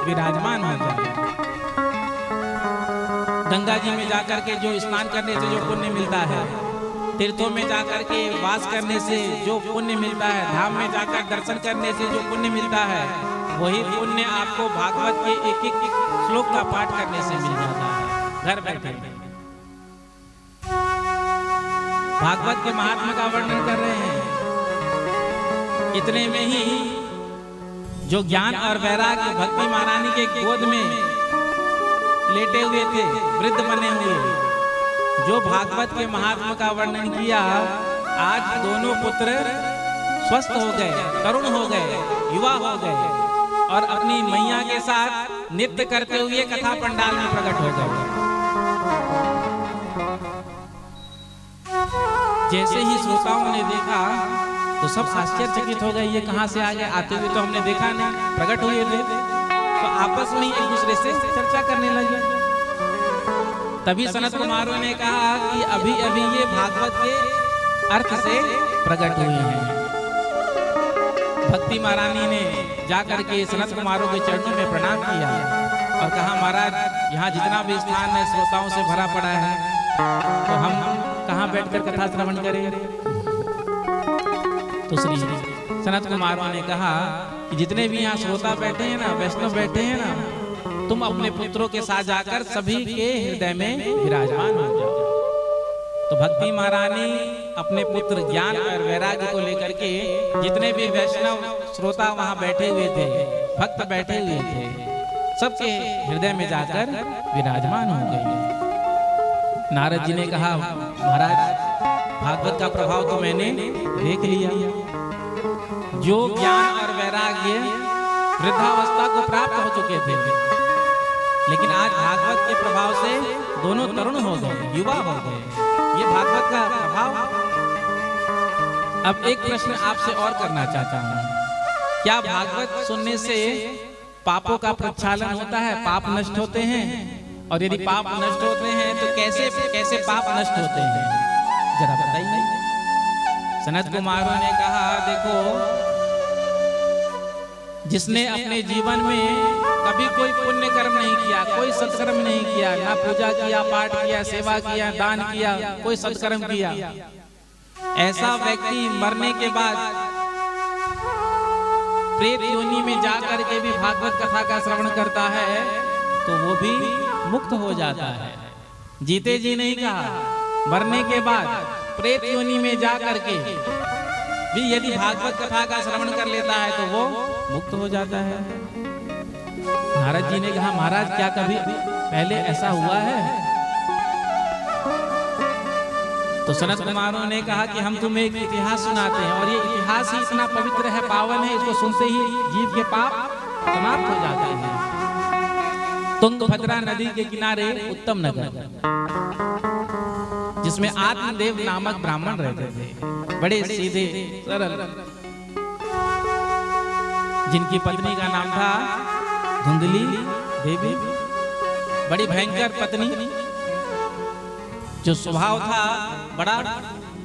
विराजमान हो जाए। गंगा जी में जाकर के जो स्नान करने से जो पुण्य मिलता है, तीर्थों में जाकर के वास करने से जो पुण्य मिलता है, धाम में जाकर दर्शन करने से जो पुण्य मिलता है, वही पुण्य आपको भागवत के एक एक श्लोक का पाठ करने से मिल जाता है घर बैठे। भागवत के महात्मा का वर्णन कर रहे हैं। इतने में ही जो ज्ञान और वैराग्य भक्ति महारानी के गोद में लेटे हुए थे, वृद्ध बने हुए, जो भागवत के महात्मा का वर्णन किया, आज दोनों पुत्र स्वस्थ हो गए, तरुण हो गए, युवा हो गए और अपनी मैया के साथ नृत्य करते हुए कथा पंडाल में प्रकट हो गए। जैसे ही श्रोताओं ने देखा तो सब आश्चर्यचकित हो गए, ये कहां से आ गए? आते हुए तो हमने देखा नहीं, प्रकट हुए थे। तो आपस में एक दूसरे से चर्चा करने लगे। तभी सनत कुमारों ने कहा कि अभी अभी ये भागवत के अर्थ से प्रकट हुए हैं। भक्ति महारानी ने जाकर के सनत कुमारों के चरणों में प्रणाम किया और कहा, महाराज यहाँ जितना भी स्थान है श्रोताओं से भरा पड़ा है, तो हम कहाँ बैठकर कथा श्रवण करें? तो श्री सनत कुमारों ने कहा कि जितने भी यहाँ श्रोता बैठे हैं ना, वैष्णव बैठे हैं ना, तुम अपने पुत्रों के साथ जाकर सभी के हृदय में विराजमान हो जाओ। तो भक्ति महारानी अपने पुत्र ज्ञान और वैराग्य को लेकर के जितने भी वैष्णव श्रोता वहां बैठे हुए थे, भक्त बैठे हुए थे, सबके हृदय में जाकर विराजमान हो गई। नारद जी ने कहा, महाराज भागवत का प्रभाव तो मैंने देख लिया। जो ज्ञान और वैराग्य वृद्धावस्था को प्राप्त हो चुके थे, लेकिन आज भागवत के प्रभाव से दोनों तरुण हो गए, युवा हो गए। ये भागवत का प्रभाव। अब एक प्रश्न आपसे और करना चाहता हूँ, क्या भागवत सुनने से पापों का प्रक्षालन होता है? पाप नष्ट होते हैं? और यदि पाप नष्ट होते हैं तो कैसे कैसे पाप नष्ट होते हैं, जरा बताइए। सनत कुमारों ने कहा, देखो, जिसने अपने जीवन में कभी कोई पुण्य कर्म नहीं किया, कोई सत्कर्म नहीं किया, ना पूजा किया, पाठ किया, सेवा किया, दान किया, कोई सत्कर्म किया, ऐसा व्यक्ति मरने के बाद प्रेत योनि में जाकर के भी भागवत कथा का श्रवण करता है तो वो भी मुक्त हो जाता है। जीते जी नहीं कहा, मरने के बाद प्रेत योनि में जाकर के भी यदि भागवत कथा का श्रवण कर लेता है तो वो मुक्त हो जाता है। नारद जी ने कहा, महाराज क्या कभी पहले ऐसा हुआ है? तो सनत कुमारों ने कहा कि हम तुम्हें एक इतिहास सुनाते हैं और ये इतिहास ही इतना पवित्र है, पावन है, इसको सुनते ही जीव के पाप समाप्त हो जाते हैं। तुंगभद्रा नदी के किनारे उत्तम नगर, जिसमें आत्मदेव नामक ब्राह्मण रहते थे, बड़े सीधे सरल, जिनकी पत्नी का नाम था धुंधली देवी। बड़ी भयंकर पत्नी, जो स्वभाव था बड़ा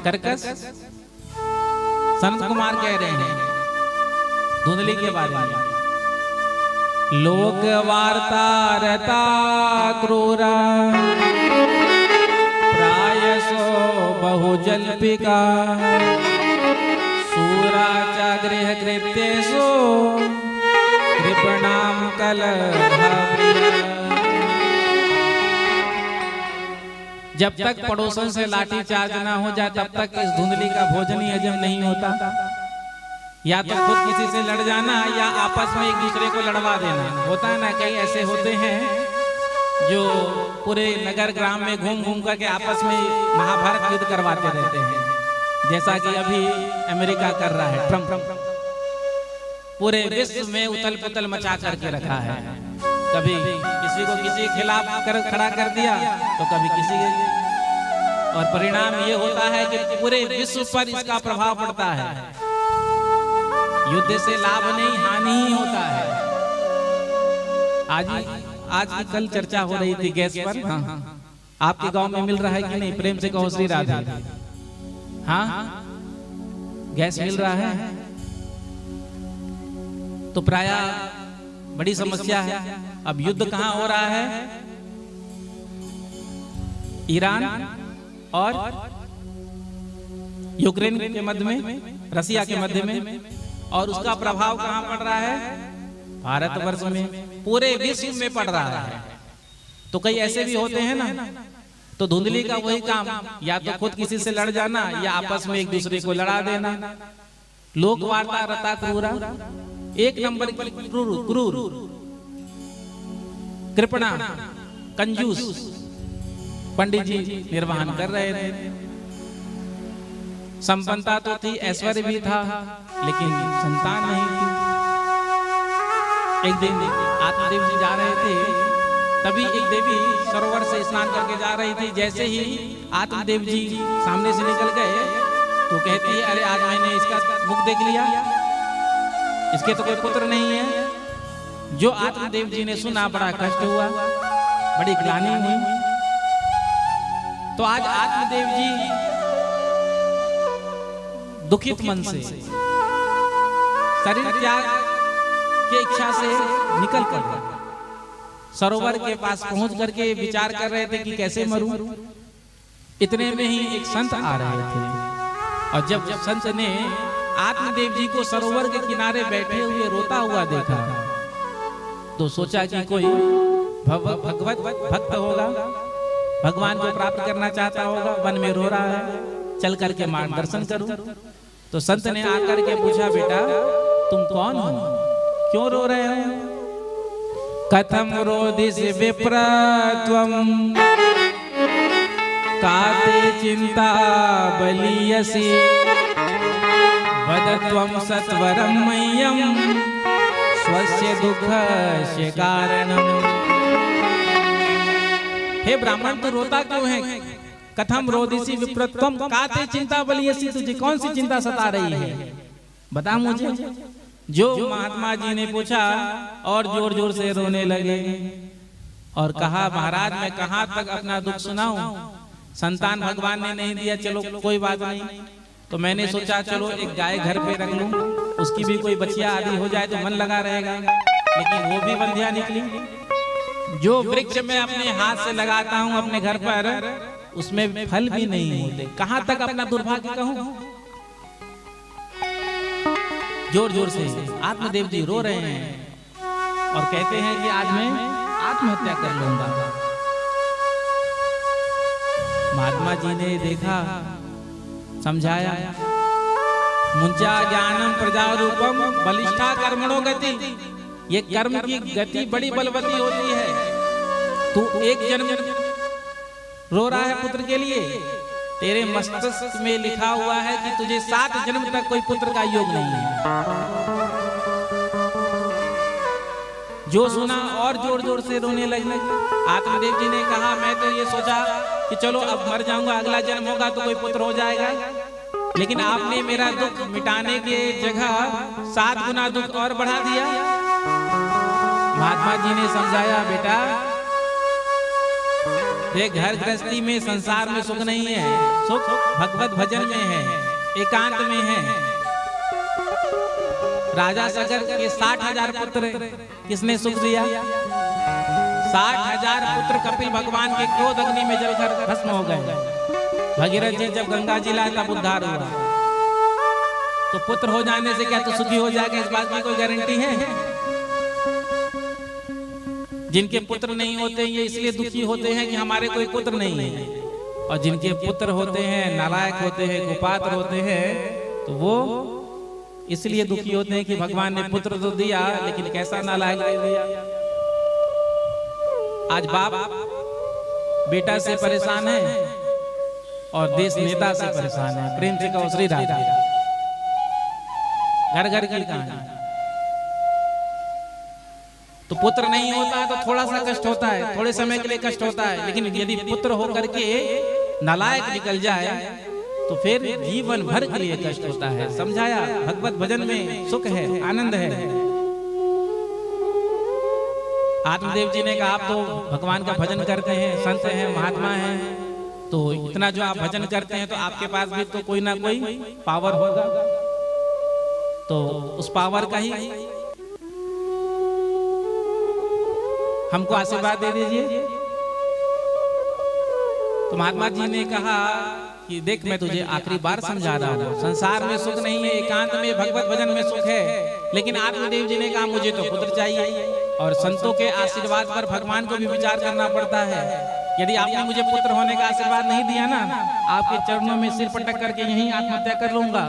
कर्कश। संत कुमार कह रहे हैं धुंधली के बारे में, लोक वार्ता रता क्रूरा प्रायसो बहुजल्पिका सूरा च गृह कृत्येषु कृपणाम कलह। जब तक पड़ोसन से लाठी चार्ज ना हो जाए तब तक इस धुंधली का भोजन ही हजम नहीं होता। या तो खुद किसी से लड़ जाना या आपस में एक दूसरे को लड़वा देना। होता है ना, कई ऐसे होते हैं जो पूरे नगर ग्राम में घूम घूम करके आपस में महाभारत युद्ध करवाते रहते हैं, जैसा कि अभी अमेरिका कर रहा है, ट्रम्प। पूरे विश्व में उथल पुथल मचा करके रखा है। कभी किसी को किसी के खिलाफ खड़ा कर दिया तो कभी किसी के, और परिणाम ये होता है कि पूरे विश्व पर इसका प्रभाव पड़ता है। युद्ध से लाभ नहीं हानि ही होता है। आज की कल चर्चा हो रही थी गैस पर। हाँ, आपके गांव में मिल रहा है कि नहीं? प्रेम से कहो श्री राधे। हाँ, गैस मिल रहा है तो प्राय बड़ी समस्या है। अब युद्ध कहां हो रहा है? ईरान और यूक्रेन के मध्य में, रसिया के मध्य में, और उसका प्रभाव कहां पड़ रहा है? भारतवर्ष में, पूरे विश्व में पड़ रहा है। तो कई ऐसे भी होते हैं ना, तो धुंधली का वही काम, या तो खुद किसी से लड़ जाना या आपस में एक दूसरे को लड़ा देना। लोक वार्ता रता क्रूरा, एक नंबर की क्रूर, कृपणा, कंजूस पंडित जी निर्वहन कर रहे थे। संपन्नता तो थी, ऐश्वर्य भी था, लेकिन संतान नहीं थी। एक दिन आत्मदेव जी जा रहे थे, तभी एक देवी सरोवर से स्नान करके जा रही थी। जैसे ही आत्मदेव जी सामने से निकल गए तो कहती है, अरे आज मैंने इसका मुख देख लिया, इसके तो कोई पुत्र नहीं है। जो आत्मदेव जी ने सुना बड़ा कष्ट हुआ, बड़ी ग्लानि हुई। तो आज आत्मदेव जी दुखित मन से, शरीर त्याग की इच्छा से निकल कर सरोवर के पास पहुंच करके विचार कर रहे थे कि कैसे मरूं। इतने में ही एक संत आ रहे थे, और जब संत ने आत्मदेव जी को सरोवर के किनारे बैठे हुए रोता हुआ देखा तो सोचा कि कोई भगवत भक्त होगा, भगवान को प्राप्त करना चाहता होगा, वन में रो रहा है, चल करके मार्गदर्शन करूं। तो संत ने आकर के पूछा, बेटा तुम कौन हो, क्यों रो रहे हो? कथम रोदिसि विप्र त्वं काते चिंता बलियसि वद त्वं सत्वरं मह्यं स्वस्य दुःखस्य कारणम्। हे ब्राह्मण, तू रोता क्यों है? कथम रोदिसि विप्र त्वं काते चिंता बलियसि, तुझे कौन सी चिंता सता रही है, बता मुझे। जो महात्मा जी ने पूछा और जोर जोर से रोने लगे और कहा, महाराज मैं कहां तक अपना दुख सुनाऊं, संतान भगवान ने नहीं दिया, चलो कोई बात नहीं, तो मैंने सोचा चलो एक गाय घर पे रख लूं, उसकी भी कोई बच्चिया आदि हो जाए तो मन लगा रहेगा, लेकिन वो भी बंधिया निकली। जो वृक्ष मैं अपने हाथ से लगाता हूं अपने घर पर, उसमें फल भी नहीं होते, कहां तक अपना दुर्भाग्य कहूं। जोर जोर से आत्मदेव जी रो रहे हैं और कहते हैं कि आज मैं आत्महत्या कर लूंगा। महात्मा जी ने देखा, समझाया, मुंचा ज्ञानम प्रजारूपम बलिष्ठा कर्मणो गति, ये कर्म की गति बड़ी बलवती होती है। तू एक जन्म रो रहा है पुत्र के लिए, तेरे मस्तिष्क में लिखा हुआ है कि तुझे 7 जन्म तक कोई पुत्र का योग नहीं है। जो सुना और जोर जोर से रोने लगे। आत्मदेव जी ने कहा, मैं तो ये सोचा कि चलो अब मर जाऊंगा, अगला जन्म होगा तो कोई पुत्र हो जाएगा, लेकिन आपने मेरा दुख मिटाने के जगह 7 गुना दुख और बढ़ा दिया। महात्मा जी ने समझाया, बेटा ये घर गृहस्थी में, संसार में सुख नहीं है, सुख भगवत भजन में है, एकांत में है। राजा सगर के 60,000 पुत्र किसने सुख दिया? 60,000 पुत्र कपिल भगवान के क्रोध अग्नि में जलकर भस्म हो गए। भगीरथ जी जब गंगा जी लाए तब उद्धार हुआ। तो पुत्र हो जाने से क्या तो सुखी हो जाएगा, इस बात की कोई गारंटी है? जिनके पुत्र नहीं होते ये इसलिए दुखी होते हैं कि हमारे कोई पुत्र नहीं है, और जिनके पुत्र होते हैं, नालायक होते हैं, कुपात्र होते हैं, तो वो इसलिए दुखी होते हैं कि भगवान ने पुत्र तो दिया लेकिन कैसा नालायक दिया। आज बाप बेटा से परेशान है और देश नेता से परेशान है। प्रेम से कहो श्री राधे। घर घर की कहानी। तो पुत्र नहीं होता तो थोड़ा सा कष्ट होता है, थोड़े समय के लिए कष्ट होता है, लेकिन यदि पुत्र होकर के नालायक निकल जाए तो फिर जीवन भर के लिए कष्ट होता है। समझाया, भगवत भजन में सुख है, आनंद है। आत्मदेव जी ने कहा आप तो भगवान का भजन करते हैं, संत हैं, महात्मा हैं, तो इतना जो आप भजन करते हैं तो आपके पास भी तो कोई ना कोई पावर होगा, तो उस पावर का ही हमको आशीर्वाद दे दीजिए। तो महात्मा जी ने कहा कि देख मैं तुझे आखिरी बार समझा रहा हूँ, संसार में सुख नहीं है, एकांत में भगवत भजन में सुख है। लेकिन आत्मदेव जी ने कहा मुझे तो पुत्र चाहिए, और संतों के आशीर्वाद पर भगवान को भी विचार करना पड़ता है। यदि आपने मुझे पुत्र होने का आशीर्वाद नहीं दिया ना, आपके चरणों में सिर पटक करके यहीं आत्महत्या कर लूंगा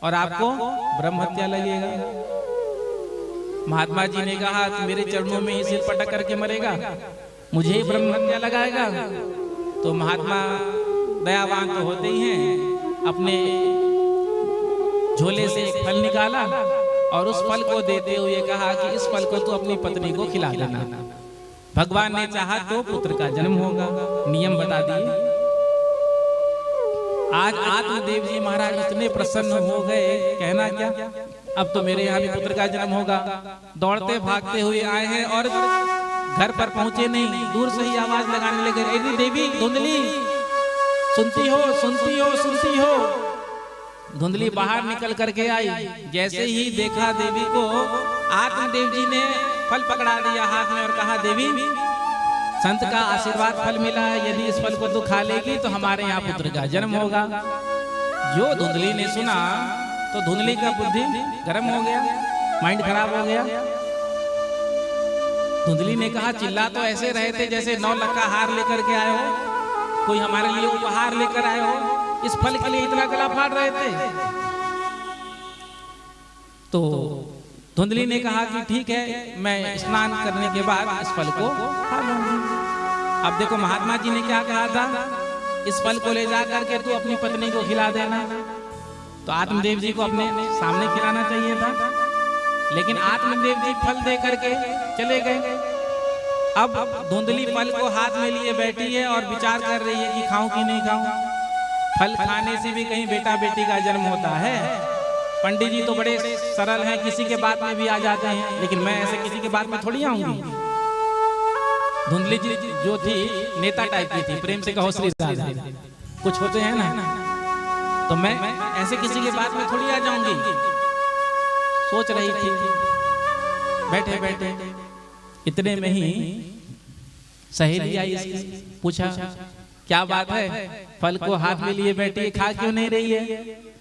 और आपको ब्रह्म हत्या लगेगा। महात्मा जी ने कहा कि मेरे चरणों में ही सिर पटक करके मरेगा, मुझे ही ब्रह्म हत्या लगाएगा। तो महात्मा दयावान तो होते ही हैं, अपने झोले से एक फल निकाला और उस फल को देते हुए कहा कि इस फल को तू अपनी पत्नी को खिला देना, भगवान ने चाहा तो पुत्र का जन्म होगा। नियम बता दिए। आज आत्मदेव जी महाराज इतने प्रसन्न हो गए, कहना क्या, अब तो मेरे यहाँ भी पुत्र का जन्म होगा। दौड़ते भागते हुए आए हैं और घर पर पहुंचे नहीं, दूर से ही आवाज लगाने लगे, अरे देवी धुंधली, सुनती हो, सुनती हो, सुनती हो। धुंधली बाहर निकल करके आई। जैसे ही देखा देवी को, आत्मदेव जी ने फल पकड़ा दिया हाथ में और कहा देवी संत का आशीर्वाद फल मिला है, यदि इस फल को तू खा लेगी तो हमारे यहाँ पुत्र का जन्म होगा। जो धुंधली ने सुना तो धुंधली का बुद्धि गर्म हो गया, माइंड खराब हो गया। धुंधली ने कहा चिल्ला तो ऐसे रहे थे जैसे 9 लाख का हार लेकर के आए हो, कोई हमारे लिए उपहार लेकर आए हो, इस फल के लिए इतना गला फाड़ रहे थे। तो धुंधली ने कहा कि ठीक है, मैं स्नान करने के बाद इस फल को खा लूंगी। अब देखो महात्मा जी ने क्या कहा था, इस फल को ले जा करके तू अपनी पत्नी को खिला देना। तो आत्मदेव जी को अपने सामने खिलाना चाहिए था, लेकिन आत्मदेव जी फल दे करके चले गए। अब धुंधली फल को हाथ में लिए बैठी है और विचार कर रही है कि खाऊं कि नहीं खाऊं। फल खाने से भी कहीं बेटा बेटी का जन्म होता है। पंडित जी तो बड़े सरल हैं, किसी के बात में भी आ जाते हैं, लेकिन मैं ऐसे किसी के बात में थोड़ी आऊंगी। धुंधली जी जो थी नेता टाइप की थी, प्रेम से कहो श्री राधा, कुछ होते हैं ना, तो मैं ऐसे किसी के बात में थोड़ी आ जाऊंगी। सोच रही थी, बैठे बैठे इतने में ही सहेली आई, पूछा क्या बात है, फल को हाथ में लिए बैठी, खा क्यों नहीं रही है।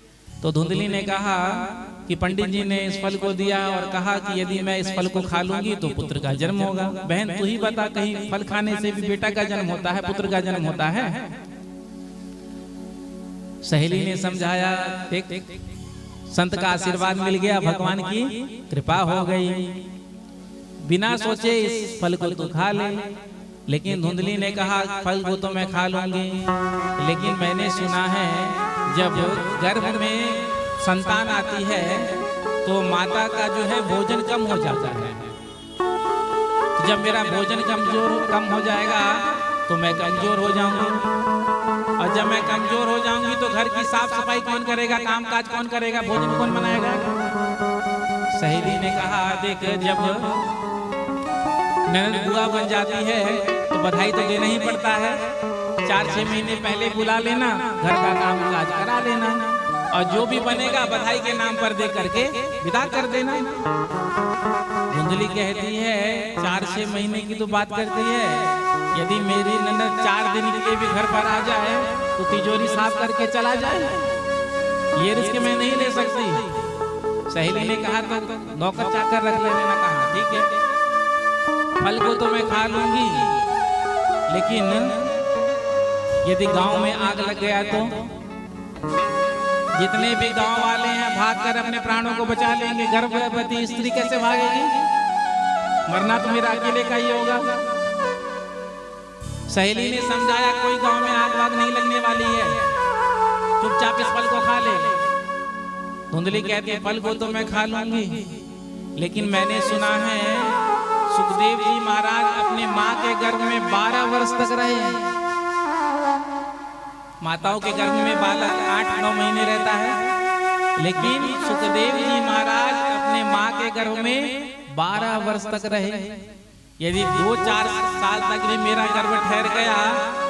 तो धुंधली ने कहा कि पंडित जी ने इस फल को दिया और कहा कि यदि मैं इस फल को खा लूंगी तो पुत्र का जन्म होगा। बहन तू ही बता, कहीं फल खाने से भी बेटा का जन्म होता है, पुत्र का जन्म होता है। सहेली ने समझाया, देख संत का आशीर्वाद मिल गया, भगवान की कृपा हो गई, बिना सोचे इस फल को तू खा ले। लेकिन धुंधली ने कहा फल को तो मैं खा लूंगी, लेकिन मैंने सुना है जब गर्भ में संतान आती है तो माता का जो है भोजन कम हो जाता है। तो जब मेरा भोजन कम हो जाएगा तो मैं कमजोर हो जाऊंगी, और जब मैं कमजोर हो जाऊंगी तो घर की साफ सफाई कौन करेगा, काम काज कौन करेगा, भोजन कौन बनाएगा। सहेली ने कहा देख जब ननद बुआ बन जाती है तो बधाई तो देना ही पड़ता है। 4-6 महीने पहले बुला लेना, घर का काम काज करा लेना, और जो भी बनेगा बधाई के नाम पर दे करके विदा कर देना। धुंधली कहती है 4-6 महीने की तो बात करती है, यदि मेरी ननद 4 दिन के लिए भी घर पर आ जाए तो तिजोरी साफ करके चला जाए, ये रिस्क मैं नहीं ले सकती। सहेली ने कहा तो नौकर चाकर रख लेने ना, कहा ठीक है फल को तो मैं खा लूंगी, लेकिन यदि गांव में आग लग गया तो जितने भी गांव वाले हैं भागकर अपने प्राणों को बचा लेंगे, गर्भवती स्त्री कैसे भागेगी, मरना तो मेरा अकेले का ही होगा। सहेली ने समझाया कोई गांव में आग वाग नहीं लगने वाली है, चुपचाप इस फल को खा ले। धुंधली कहती है फल को तो मैं खा लूंगी, लेकिन मैंने सुना है सुखदेव जी महाराज अपने माँ के गर्भ में 12 वर्ष तक रहे। माताओं के गर्भ में बालक 8-9 महीने रहता है, लेकिन सुखदेव जी महाराज अपने माँ के गर्भ में 12 वर्ष तक रहे। यदि 2-4 साल तक भी मेरा गर्भ ठहर गया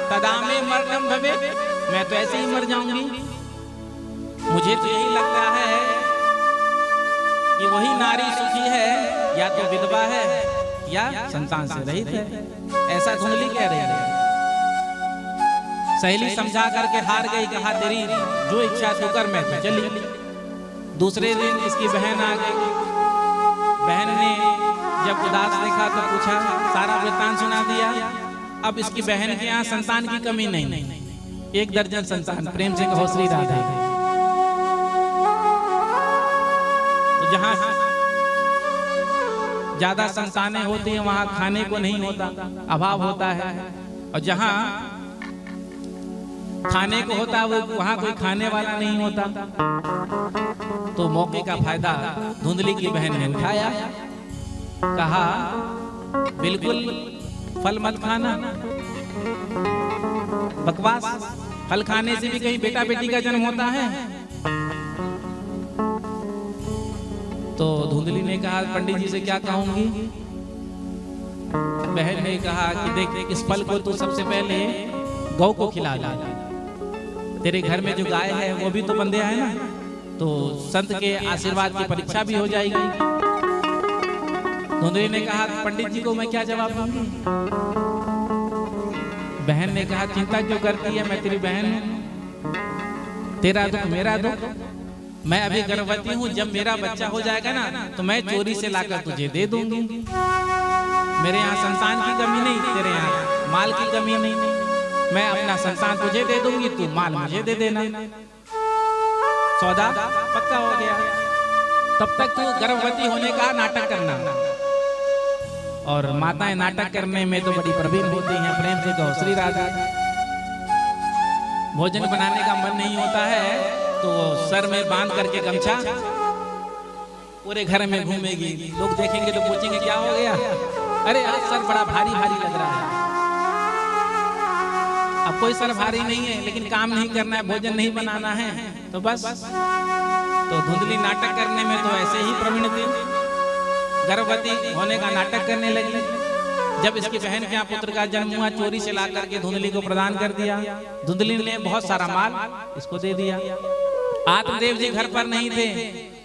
तदा में मरणम भवे, मैं तो ऐसे ही मर जाऊंगी। मुझे तो यही लगता है कि वही नारी सुखी है, या तो विधवा है या संतान से रहित है। ऐसा धुंधली कह रही है। सहेली समझा करके हार गई, कहा तेरी जो इच्छा तू कर, मैं तो चली। दूसरे दिन इसकी बहन आ गई। बहन ने जब उदास देखा तो पूछा, सारा वृत्तांत सुना दिया। अब इसकी बहन के यहाँ संतान की कमी नहीं, 1 दर्जन संतान। प्रेम से कहो श्री राधे। तो जहाँ ज्यादा संतानें होती हैं वहां खाने को नहीं होता, अभाव होता है। और जहाँ खाने को होता है वहां कोई खाने वाला नहीं होता। तो मौके का फायदा धुंधली की बहन ने उठाया। कहा बिल्कुल फल मत खाना, बकवास। फल खाने से भी कहीं बेटा बेटी का जन्म होता है। तो धुंधली ने कहा पंडित जी से क्या कहूंगी। बहन ने कहा कि देख, इस फल को तू सबसे पहले गौ को खिला ला। तेरे घर में जो गाय है वो भी तो बंध्या है ना, तो संत के आशीर्वाद की परीक्षा भी हो जाएगी। धुंधली ने कहा पंडित जी को मैं क्या जवाब दूंगी। बहन ने कहा चिंता क्यों करती है, मैं तेरी बहन हूं। तेरा दुख मेरा दुख। मैं अभी गर्भवती हूँ, जब मेरा बच्चा हो जाएगा ना तो मैं चोरी से लाकर तुझे दे दूंगी। मेरे यहाँ संतान की कमी नहीं, तेरे यहाँ माल की कमी नहीं। मैं अपना संतान तुझे दे दूंगी, तू माल मुझे दे देना। सौदा पक्का हो गया। तब तक तू गर्भवती होने का नाटक करना। और माताएं नाटक करने में तो बड़ी प्रवीण होती हैं। प्रेम से कहो श्री राधा। भोजन बनाने का मन नहीं होता है तो सर में बांध करके गमछा पूरे घर में घूमेगी। लोग देखेंगे तो पूछेंगे क्या हो गया। अरे आज सर बड़ा भारी भारी लग रहा है। अब कोई सर भारी नहीं है, लेकिन काम नहीं करना है, भोजन नहीं बनाना है, तो बस। तो धुंधली नाटक करने में तो ऐसे ही प्रवीण थी। गर्भवती होने का नाटक करने लगी। जब इसकी बहन के यहाँ पुत्र का जन्म हुआ, चोरी से ला करके धुंधली को प्रदान कर दिया। धुंधली ने बहुत सारा माल इसको दे दिया। आत्मदेव जी घर पर नहीं थे,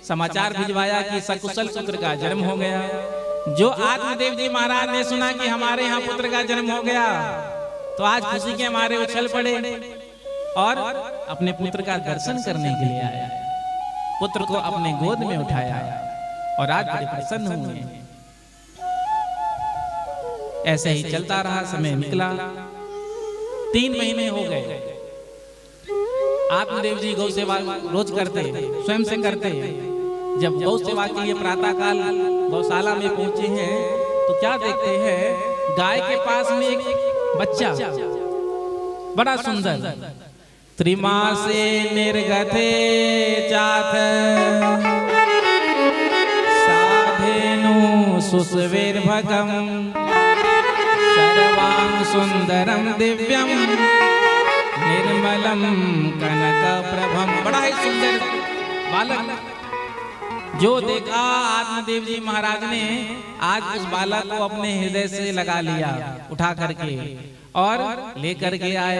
समाचार भिजवाया कि सकुशल पुत्र का जन्म हो गया। जो आत्मदेव जी महाराज ने सुना कि हमारे यहाँ पुत्र का जन्म हो गया तो आज खुशी के मारे उछल पड़े और अपने पुत्र का दर्शन करने के लिए आया। पुत्र को अपने गोद में उठाया और आज बड़े प्रसन्न हुए। ऐसे ही चलता रहा, समय निकला। 3 महीने हो गए। आत्मदेव जी गौ सेवा रोज करते, स्वयं से करते। जब गौ सेवा के लिए प्रातः काल गौशाला में पहुंचे हैं तो क्या देखते हैं, गाय के पास में एक बच्चा बड़ा सुंदर। त्रिमासे निर्गते चाथ साधेनु सुस्वेर्भगम सर्वांग सुंदरम दिव्यम निर्मलम कनक प्रभम। बड़ा ही सुंदर बालक। जो देखा आत्मदेव जी महाराज ने आज उस बालक को अपने हृदय से लगा लिया, उठा करके और लेकर के आए।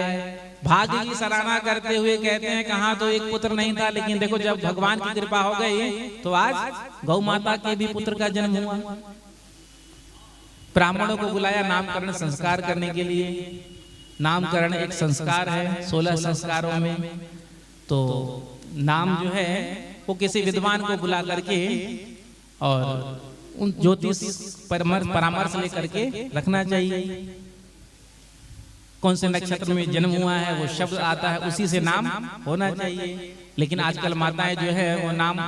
भाग्य की सराहना करते हुए कहते हैं कहाँ तो एक पुत्र नहीं था, लेकिन देखो जब भगवान की कृपा हो गई तो आज गौ माता के भी पुत्र का जन्म हुआ। ब्राह्मणों को बुलाया नामकरण संस्कार करने के लिए। नामकरण एक संस्कार है 16 संस्कारों में। तो नाम जो है वो किसी विद्वान को बुला करके और उन ज्योतिष परामर्श लेकर के रखना चाहिए। कौन से नक्षत्र में जन्म हुआ है वो शब्द आता है, उसी से नाम होना चाहिए। लेकिन आजकल माताएं जो है वो नाम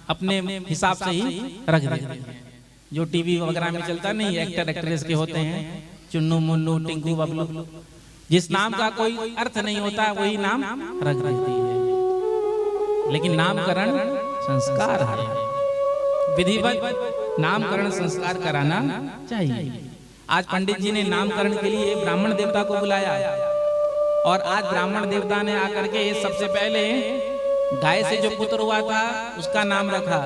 अपने हिसाब से ही रख देती हैं। जो टीवी वगैरह में चलता नहीं, एक्टर एक्ट्रेस के होते हैं, चुन्नू मुन्नू टिंकू बबलू, जिस नाम का कोई अर्थ नहीं होता वही नाम रख देती है। लेकिन नामकरण संस्कार है, विधिवत नामकरण संस्कार कराना चाहिए। आज पंडित जी ने नामकरण के लिए ब्राह्मण देवता को बुलाया और आज ब्राह्मण देवता ने आकर के सबसे पहले गाय से जो पुत्र हुआ था उसका नाम रखा।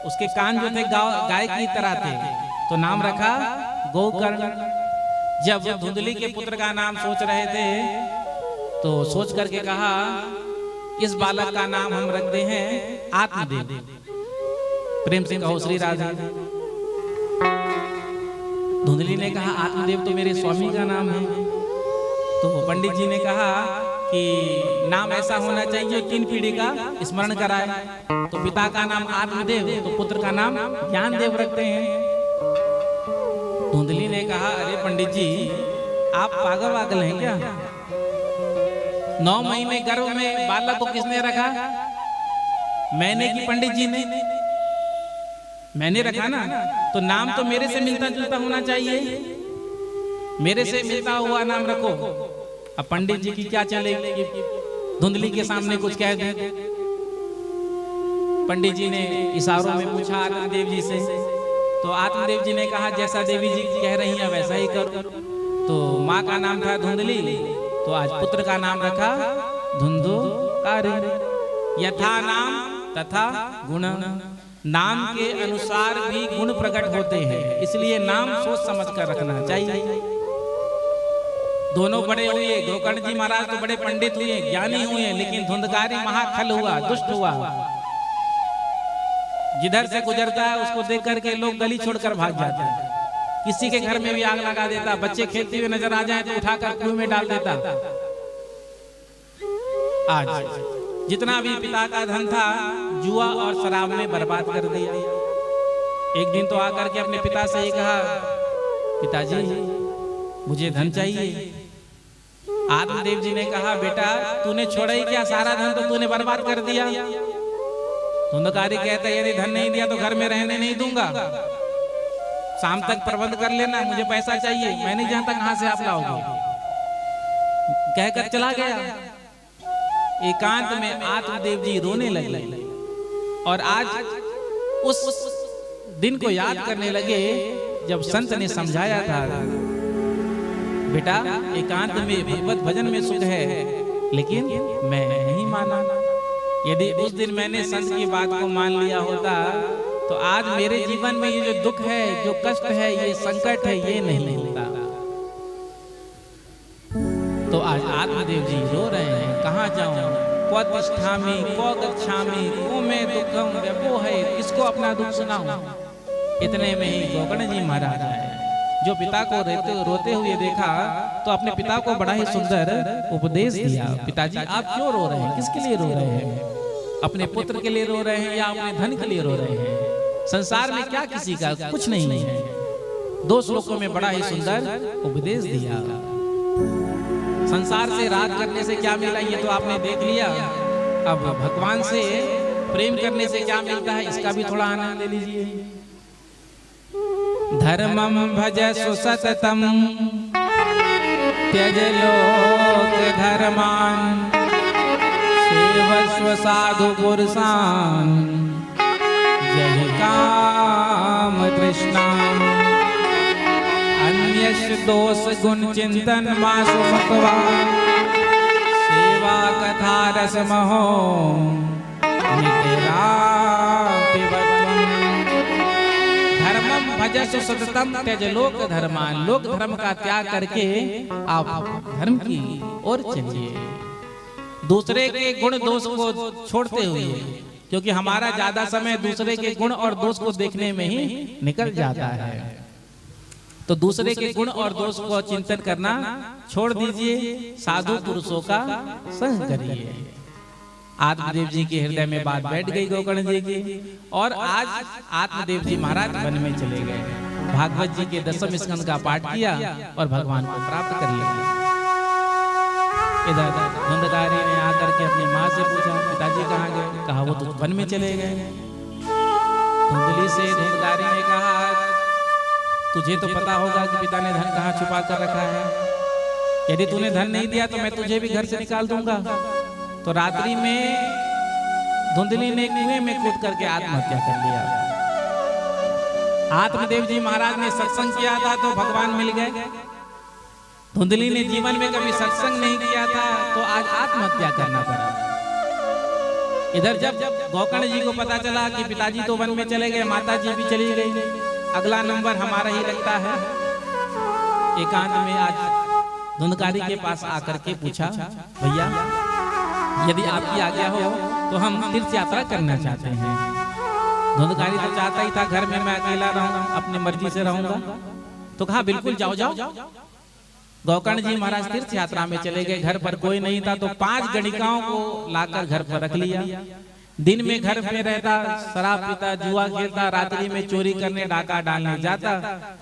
उसके कान जो थे गाय की तरह थे, तो नाम रखा गोकर्ण। जब धुंधली के पुत्र का नाम सोच रहे थे तो सोच करके कहा इस बालक का नाम हम रखते हैं आत्मदेव। प्रेम से कहो श्री राधे। धुंधली ने कहा आत्मदेव तो मेरे स्वामी का नाम है। तो पंडित जी ने कहा कि नाम ऐसा होना चाहिए 3 पीढ़ी का स्मरण कराए। तो पिता का नाम आत्मदेव तो पुत्र का नाम ज्ञानदेव रखते हैं। धुंधली ने कहा अरे पंडित जी आप पागल वागल हैं क्या? 9 महीने गर्भ में बालक को किसने रखा? मैंने कि पंडित जी ने? मैंने रखा ना, तो नाम तो मेरे से मिलता जुलता होना चाहिए। मेरे से मिलता हुआ नाम रखो। अब पंडित जी की क्या चलेगी, धुंधली के सामने कुछ कह दे। पंडित जी ने इशारों में पूछा आत्मदेव जी से, तो आत्मदेव जी ने कहा जैसा देवी जी कह रही हैं वैसा ही करो। तो माँ का नाम था धुंधली, तो आज पुत्र का नाम रखा धुंधुकारी। यथा नाम तथा गुण, नाम के अनुसार भी गुण प्रकट होते हैं, इसलिए नाम सोच समझ कर रखना चाहिए। दोनों बड़े हुए, गोकर्ण जी महाराज तो बड़े पंडित हुए, ज्ञानी हुए, लेकिन धुंधकारी महाखल हुआ, दुष्ट हुआ। जिधर से गुजरता है उसको देख करके लोग गली छोड़कर भाग जाते हैं। किसी के घर में भी आग लगा देता, बच्चे खेलते हुए नजर आ जाए तो उठाकर कुएं में डाल देता। आज जितना भी पिता का धन था जुआ और शराब में बर्बाद कर दिया। एक दिन तो आकर के अपने पिता से ही कहा पिताजी मुझे धन चाहिए। आत्मदेव जी ने कहा बेटा तूने छोड़ा ही क्या, सारा धन तो तूने बर्बाद कर दिया। धुंधकारी कहता यदि धन नहीं दिया तो घर में रहने नहीं दूंगा, शाम तक प्रबंध कर लेना, मुझे पैसा चाहिए, मैं नहीं जानता कहां से आप लाओगे। कहकर चला गया। एकांत में आत्मदेव जी रोने लगे और आज उस दिन को याद करने लगे जब संत ने समझाया था बेटा एकांत में भगवत भजन में सुख है, लेकिन मैं नहीं माना। यदि उस दिन मैंने संत की बात को मान लिया होता तो आज मेरे जीवन में ये जो दुख है, जो कष्ट है, ये संकट है, ये नहीं होता। तो आज आत्मदेव जी रो रहे हैं, कहाँ जाऊं, क्व तिष्ठामि, क्व गच्छामि, को मैं दुखम वो है, किसको अपना दुख सुनाऊं। इतने में ही गोकर्ण जी महाराज आए, जो पिता को रोते हुए देखा तो अपने पिता को बड़ा ही सुंदर उपदेश दिया। पिताजी आप क्यों रो रहे हैं, किसके लिए रो रहे हैं? अपने पुत्र के लिए रो रहे हैं या अपने धन के लिए रो रहे हैं? संसार में क्या किसी का कुछ नहीं है। 2 श्लोकों में बड़ा ही सुंदर उपदेश दिया। संसार से राग करने से क्या मिला ये तो आपने देख लिया। अब भगवान से प्रेम करने से क्या मिलता है इसका भी थोड़ा आनंद ले लीजिए। धर्मम भजस्व सततम त्यज लोक धर्मान सेवस्व साधु पुरुषान जय काम तृष्णाम अन्यस्य दोष गुण चिंतन मासु मकवा सेवा कथा रस महो धर्मम भजस्व सततम त्यज लोक धर्मान, लोक धर्म का त्याग करके आप धर्म की ओर चलिए। दूसरे के गुण दोष को छोड़ते हुए, क्योंकि हमारा ज्यादा समय दूसरे के गुण और दोष को देखने में ही निकल जाता है। तो दूसरे के गुण और दोष को चिंतन करना छोड़ दीजिए, साधु पुरुषों का संग करिए। आत्मदेव जी के हृदय में बात बैठ गई गोकर्ण जी की, और आज आत्मदेव जी महाराज वन में चले गए। भागवत जी के 10वें स्कंद का पाठ किया और भगवान को प्राप्त कर लिया। इधर धुंधकारी ने आकर के अपनी माँ से पूछा पिताजी कहाँ गए? कहा वो तो वन में चले गए। धुंधली से धुंधकारी ने कहा तुझे तो पता होगा कि पिता ने धन कहाँ छुपा कर रखा है। यदि तूने धन नहीं दिया तो मैं तुझे भी घर से निकाल दूंगा। तो रात्रि में धुंधली ने कुएं में कूद करके आत्महत्या कर लिया। आत्मदेव जी महाराज ने सत्संग किया था तो भगवान मिल गए। धुंधली ने जीवन में कभी सत्संग नहीं किया था तो आज आत्महत्या करना पड़ा। इधर जब गोकर्ण जी को पता चला कि पिताजी तो वन में चले गए, माता जी भी चली गई, अगला नंबर हमारा ही लगता है। एकांत में आज धुंधकारी के पास आकर के पूछा, भैया यदि आपकी आज्ञा हो तो हम तीर्थ यात्रा करना चाहते हैं। धुंधकारी तो चाहता ही था घर में मैं अकेला रहूंगा, अपनी मर्जी से रहूंगा। तो कहा बिल्कुल जाओ जाओ। गोकर्ण जी महाराज तीर्थ यात्रा में चले गए। घर पर कोई नहीं था तो 5 गणिकाओं को लाकर घर पर रख लिया। दिन में घर में रहता, शराब पीता, जुआ खेलता, रात्रि में चोरी करने डाका डालने जाता।